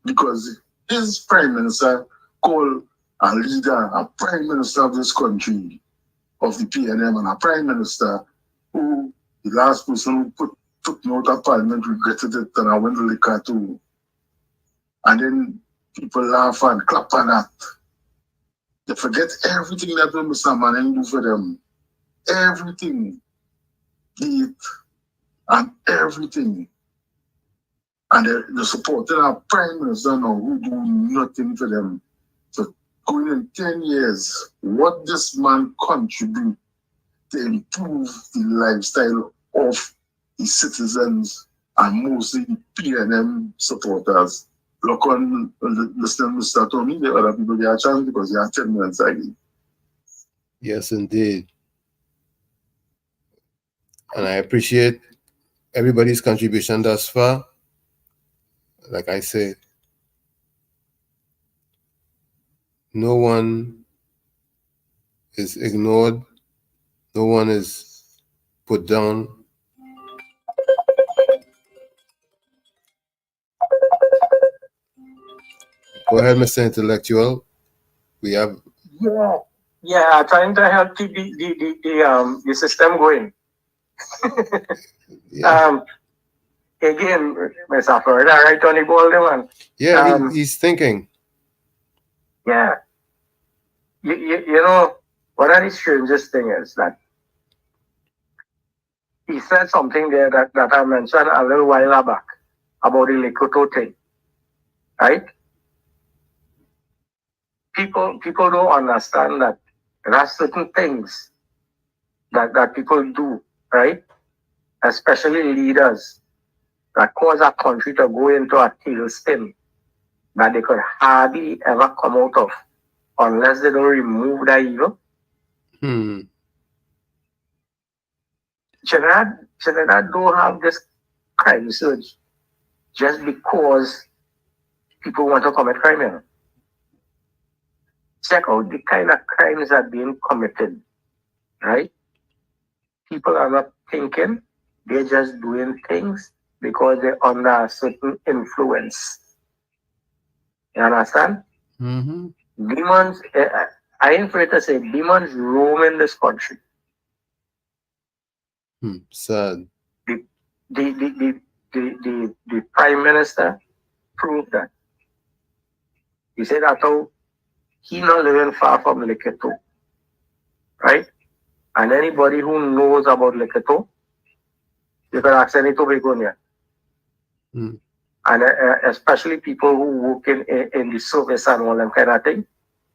Because his Prime Minister called a leader, a Prime Minister of this country, of the PNM, and a Prime Minister who the last person who put me out of Parliament regretted it, and I went to liquor too. And then people laugh and clap at that. They forget everything that Mr. Manning do for them. Everything. Eat and everything. And they're supporting our Prime Minister now who do nothing for them. So going in 10 years, what this man contribute to improve the lifestyle of the citizens and mostly the PNM supporters. Look on, listen, Mr. Tommy, the other people get a chance because they are 10 minutes again. Yes, indeed. And I appreciate everybody's contribution thus far. Like I say, no one is ignored. No one is put down. Go ahead, Mr. Intellectual. We have trying to help keep the system going. Again, Mr. Florida, right on the ball, one. Yeah, he's thinking. Yeah. You know, one of the strangest thing is that he said something there that I mentioned a little while back about the Lekoto thing, right? People don't understand that there are certain things that people do, right? Especially leaders that cause a country to go into a tailspin that they could hardly ever come out of unless they don't remove that evil. Trinidad don't have this crime surge just because people want to commit crime. You know? Check out the kind of crimes that are being committed, right? People are not thinking, they're just doing things because they're under a certain influence. You understand? Mm-hmm. Demons, I ain't afraid to say, demons roam in this country. Sad. The Prime Minister proved that. He said that he not living far from Leketo, right? And anybody who knows about Leketo, you can ask any Tobagonian. And especially people who work in the service and all that kind of thing,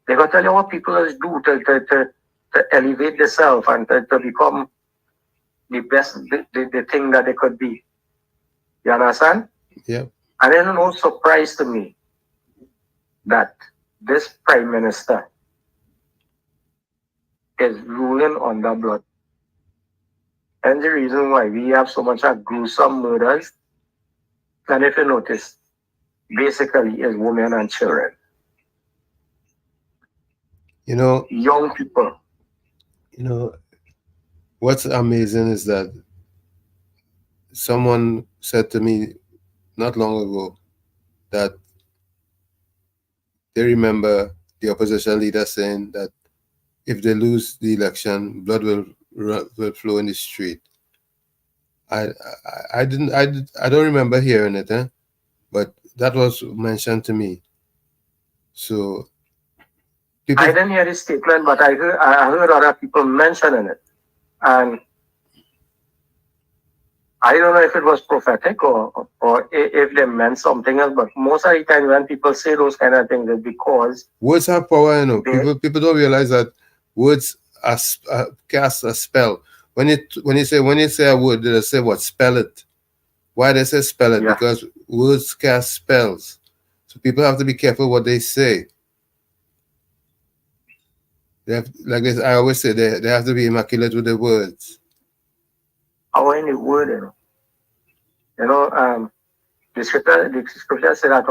they can tell you what people do to elevate themselves and to become the best, the thing that they could be. You understand? Yeah. And then no surprise to me that this Prime Minister is ruling under blood. And the reason why we have so much of gruesome murders, and if you notice, basically is women and children. You know, young people. You know, what's amazing is that someone said to me not long ago that they remember the opposition leader saying that if they lose the election, blood will flow in the street. I don't remember hearing it, but that was mentioned to me. So I didn't hear this statement, but I heard other people mentioning it, and I don't know if it was prophetic or if they meant something else. But most of the time, when people say those kind of things, it's because words have power. You know, people don't realize that words cast a spell. When you say a word, they say what? Spell it. Why they say spell it? Yeah. Because words cast spells. So people have to be careful what they say. They have, like this, I always say, they have to be immaculate with the words. How any word, the scripture said that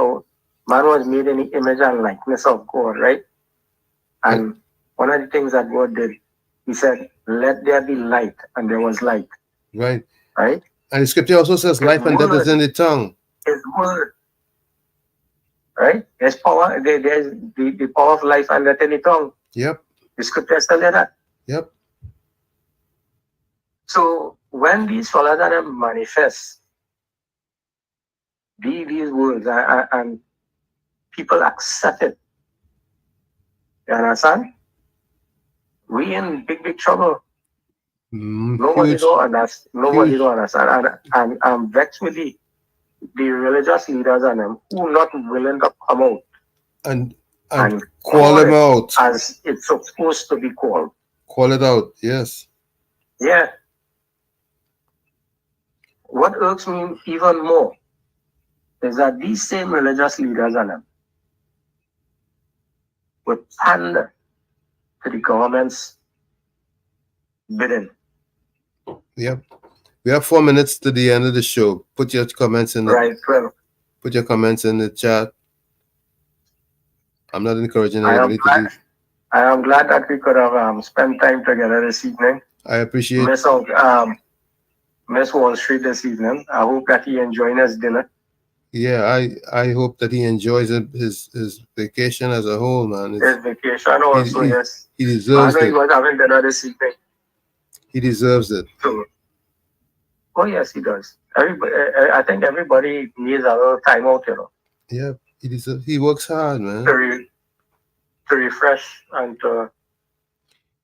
man was made in the image and likeness of God, right? And one of the things that God did, he said, let there be light, and there was light. Right. Right? And the scripture also says life and death is in the tongue. His word. Right? There's power, there's the power of life and death in the tongue. Yep. The scripture tells you that. Yep. So when these fellows are manifest, these words and people accept it. You understand? We in big trouble. Nobody don't understand. Nobody don't understand. And I'm vexed with the religious leaders and them who not willing to come out and call them out as it's supposed to be called. Call it out, yes. Yeah. What irks me even more is that these same religious leaders and them would pander to the government's bidding. Yep. We have 4 minutes to the end of the show. Put your comments in the Put your comments in the chat. I'm not encouraging anybody to do. I am glad that we could have spent time together this evening. I appreciate Miss Wall Street this evening. I hope that he enjoyed his dinner. Yeah, I hope that he enjoys his vacation as a whole, man. His vacation also, yes. He I deserves know he it. was having dinner this evening. He deserves it. So, oh yes, he does. Everybody, I think everybody needs a little time out, Yeah, he deserves. He works hard, man. to refresh and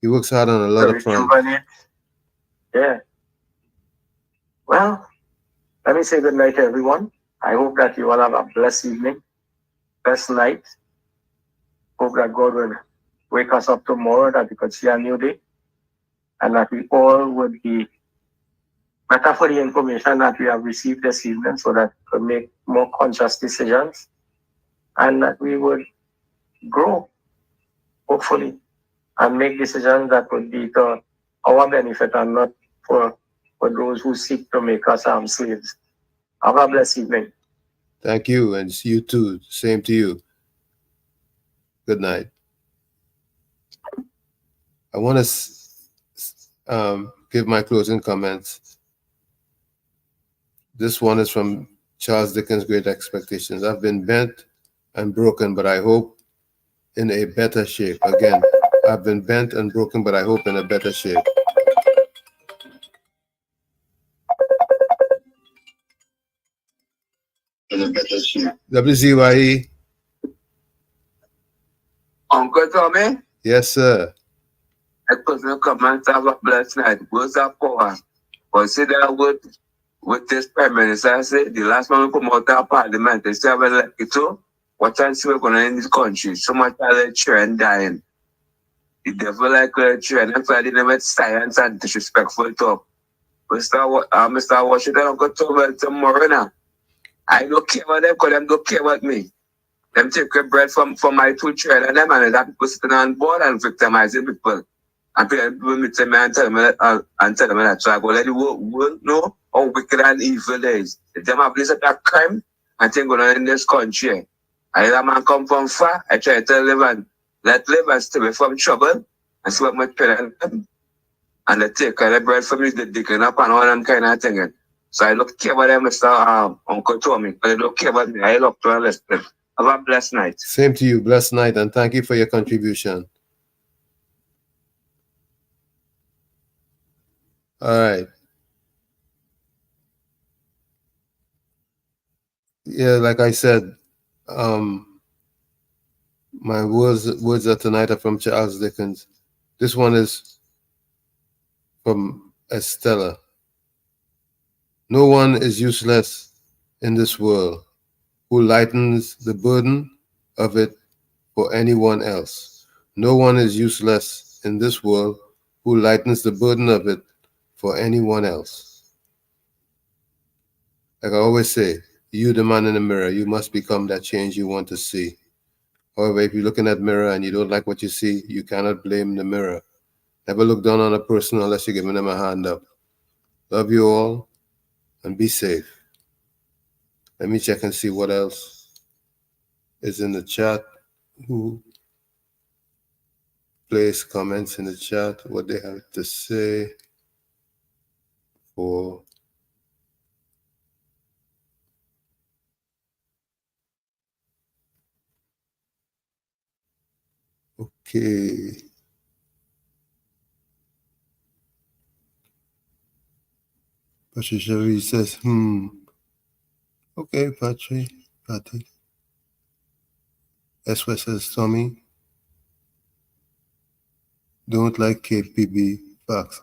He works hard on a to lot of fronts. rejuvenate. Yeah. Well, let me say good night to everyone. I hope that you all have a blessed evening, blessed night. Hope that God will wake us up tomorrow, that we could see a new day, and that we all would be better for the information that we have received this evening, so that we could make more conscious decisions, and that we would grow, hopefully, and make decisions that would be to our benefit and not for those who seek to make us slaves. Have a blessed evening. Thank you, and you too. Same to you. Good night. I want to give my closing comments. This one is from Charles Dickens' Great Expectations. I've been bent and broken, but I hope in a better shape. Again, I've been bent and broken, but I hope in a better shape. WZYE. Uncle Tommy, Yes, sir. I couldn't comment have a blessed night. What's that power? But see that with this Prime Minister, I say the last one we come out of Parliament, they say, well, like it too. What chance we're going to in this country? So much children dying. The devil like children, and Friday never science and disrespectful talk. Mr. Washington, Uncle Tommy, tomorrow now. I don't care about them because them don't care about me. Them take bread from my two children and them and that people sitting on board and victimizing people. And people meet me and tell me that so I go let the world know how wicked and evil it is. If them have this attack crime and thing going on in this country. I let a man come from far, I try to live and stay away from trouble and see what my parents and they take the bread from me, they digging up and all them kind of thing. So I don't care about them, Mr. Uncle Tommy, but I don't care about me. I love to listen. Have a blessed night. Same to you. Blessed night, and thank you for your contribution. All right. Yeah, like I said, my words of tonight are from Charles Dickens. This one is from Estella. No one is useless in this world who lightens the burden of it for anyone else. No one is useless in this world who lightens the burden of it for anyone else. Like I always say, you, the man in the mirror, you must become that change you want to see. However, if you look in that mirror and you don't like what you see, you cannot blame the mirror. Never look down on a person unless you're giving them a hand up. Love you all and be safe. Let me check and see what else is in the chat. Who place comments in the chat, what they have to say for okay. Patricia Reed says, Okay, Patrick. S. West says, Tommy, don't like KPB facts.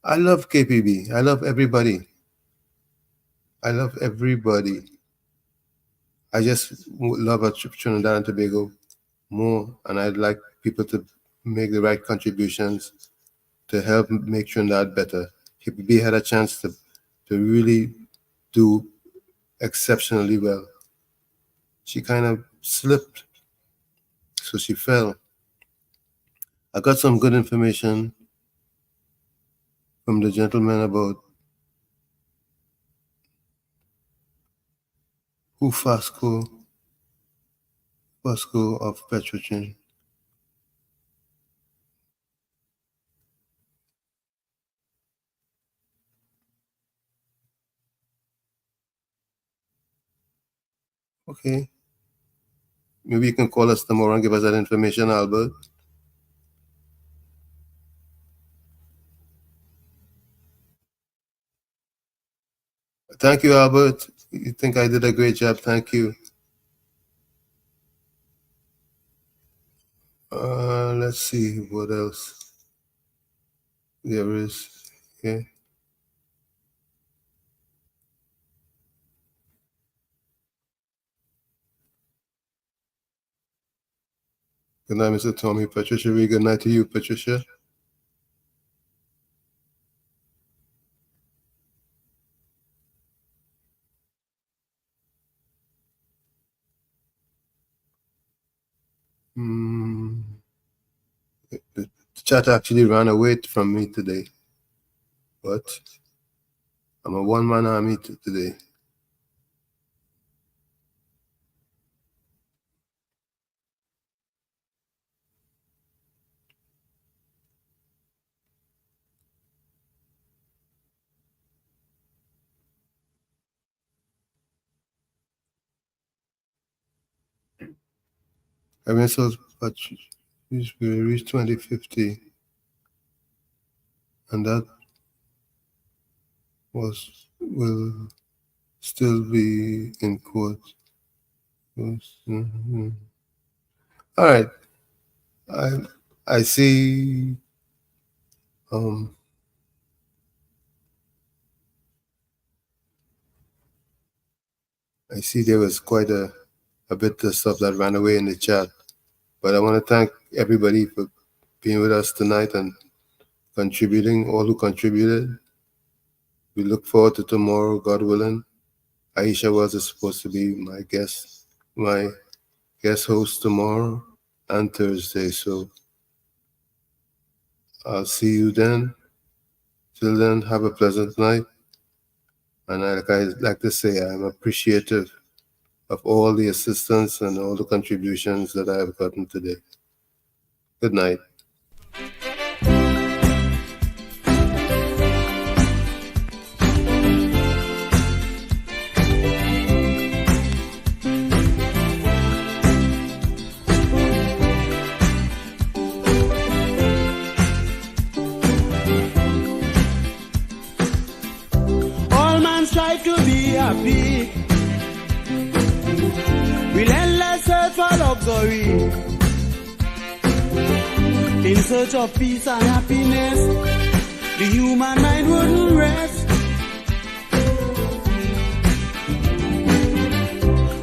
I love KPB. I love everybody. I love everybody. I just love Trinidad and Tobago more, and I'd like people to make the right contributions to help make Trinidad better. KPB had a chance to really do exceptionally well. She kind of slipped, so she fell. I got some good information from the gentleman about who Fasco of Petrotrin. Okay. Maybe you can call us tomorrow and give us that information, Albert. Thank you, Albert. You think I did a great job. Thank you. Let's see what else there is. Okay. Good night, Mr. Tommy. Patricia Reed, good night to you, Patricia. The chat actually ran away from me today, but I'm a one-man army today. I mean, so, but we reached 2050, and that will still be in court. Mm-hmm. All right, I see. I see there was quite a bit of stuff that ran away in the chat, but I want to thank everybody for being with us tonight and contributing, all who contributed. We look forward to tomorrow, God willing. Aisha was supposed to be my guest host tomorrow and Thursday, so I'll see you then. Till then, have a pleasant night. And I like to say, I'm appreciative of all the assistance and all the contributions that I have gotten today. Good night. Happy. Relentless search for luxury, in search of peace and happiness. The human mind wouldn't rest.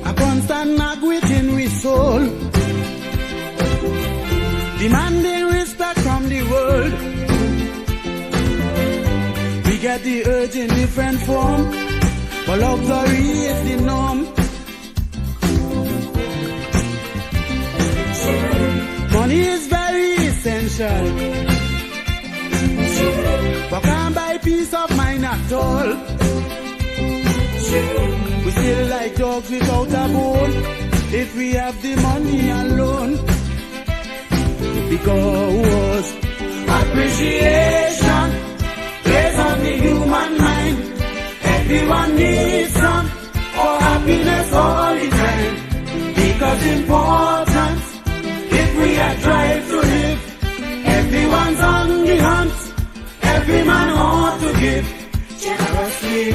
A constant nag within we soul, demanding respect from the world. We get the urge in different form, but luxury is the norm. Money is very essential, but can't buy peace of mind at all. We still like dogs without a bone, if we have the money alone. Because appreciation plays on the human mind. Everyone needs some for happiness all the time. Because importance, if we are trying to live, everyone's on the hunt. Every man ought to give generously.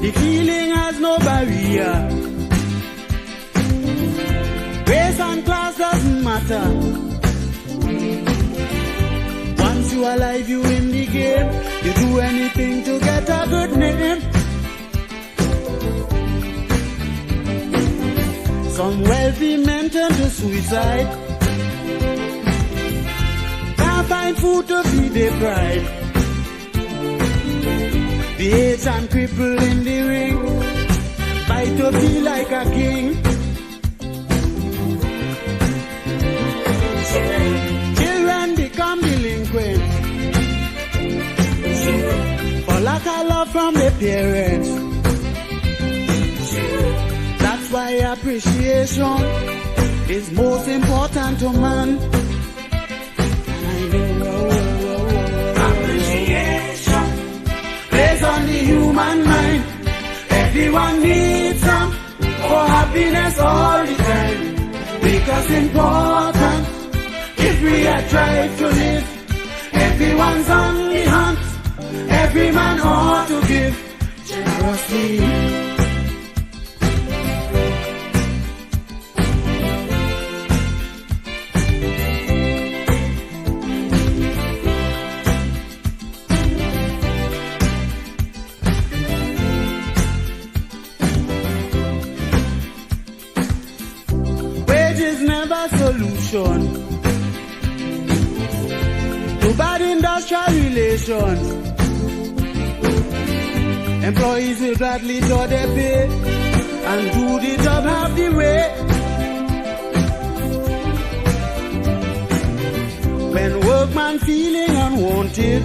The healing has no barrier. Race and class doesn't matter. Once you are alive, you in the game. You do anything to get a good name. Some wealthy men turn to suicide. Can't find food to feed their pride. The AIDS and cripple in the ring, fight to be like a king. Children become delinquent for lack of love from their parents. appreciation is most important to man. Appreciation plays on the human mind. Everyone needs some for happiness all the time. Because important, if we are trying to live, everyone's on the hunt. Every man ought to give generously. Solution to bad industrial relations. Employees will gladly draw their pay and do the job half the way. When workman feeling unwanted,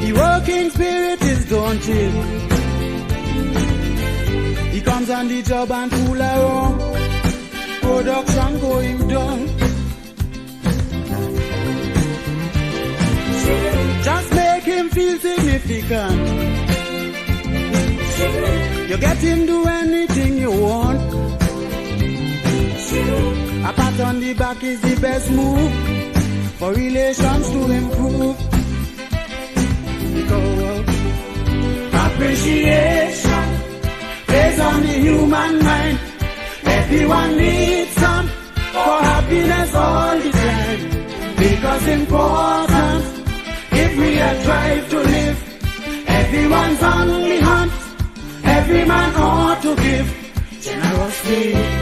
the working spirit is daunted. He comes on the job and fool around. Production going down. Just make him feel significant. You get him do anything you want. A pat on the back is the best move for relations to improve. Because appreciation plays on the human mind. Everyone needs some for happiness all the time. Because important, if we are drive to live, everyone's on the hunt. Every man ought to give generously.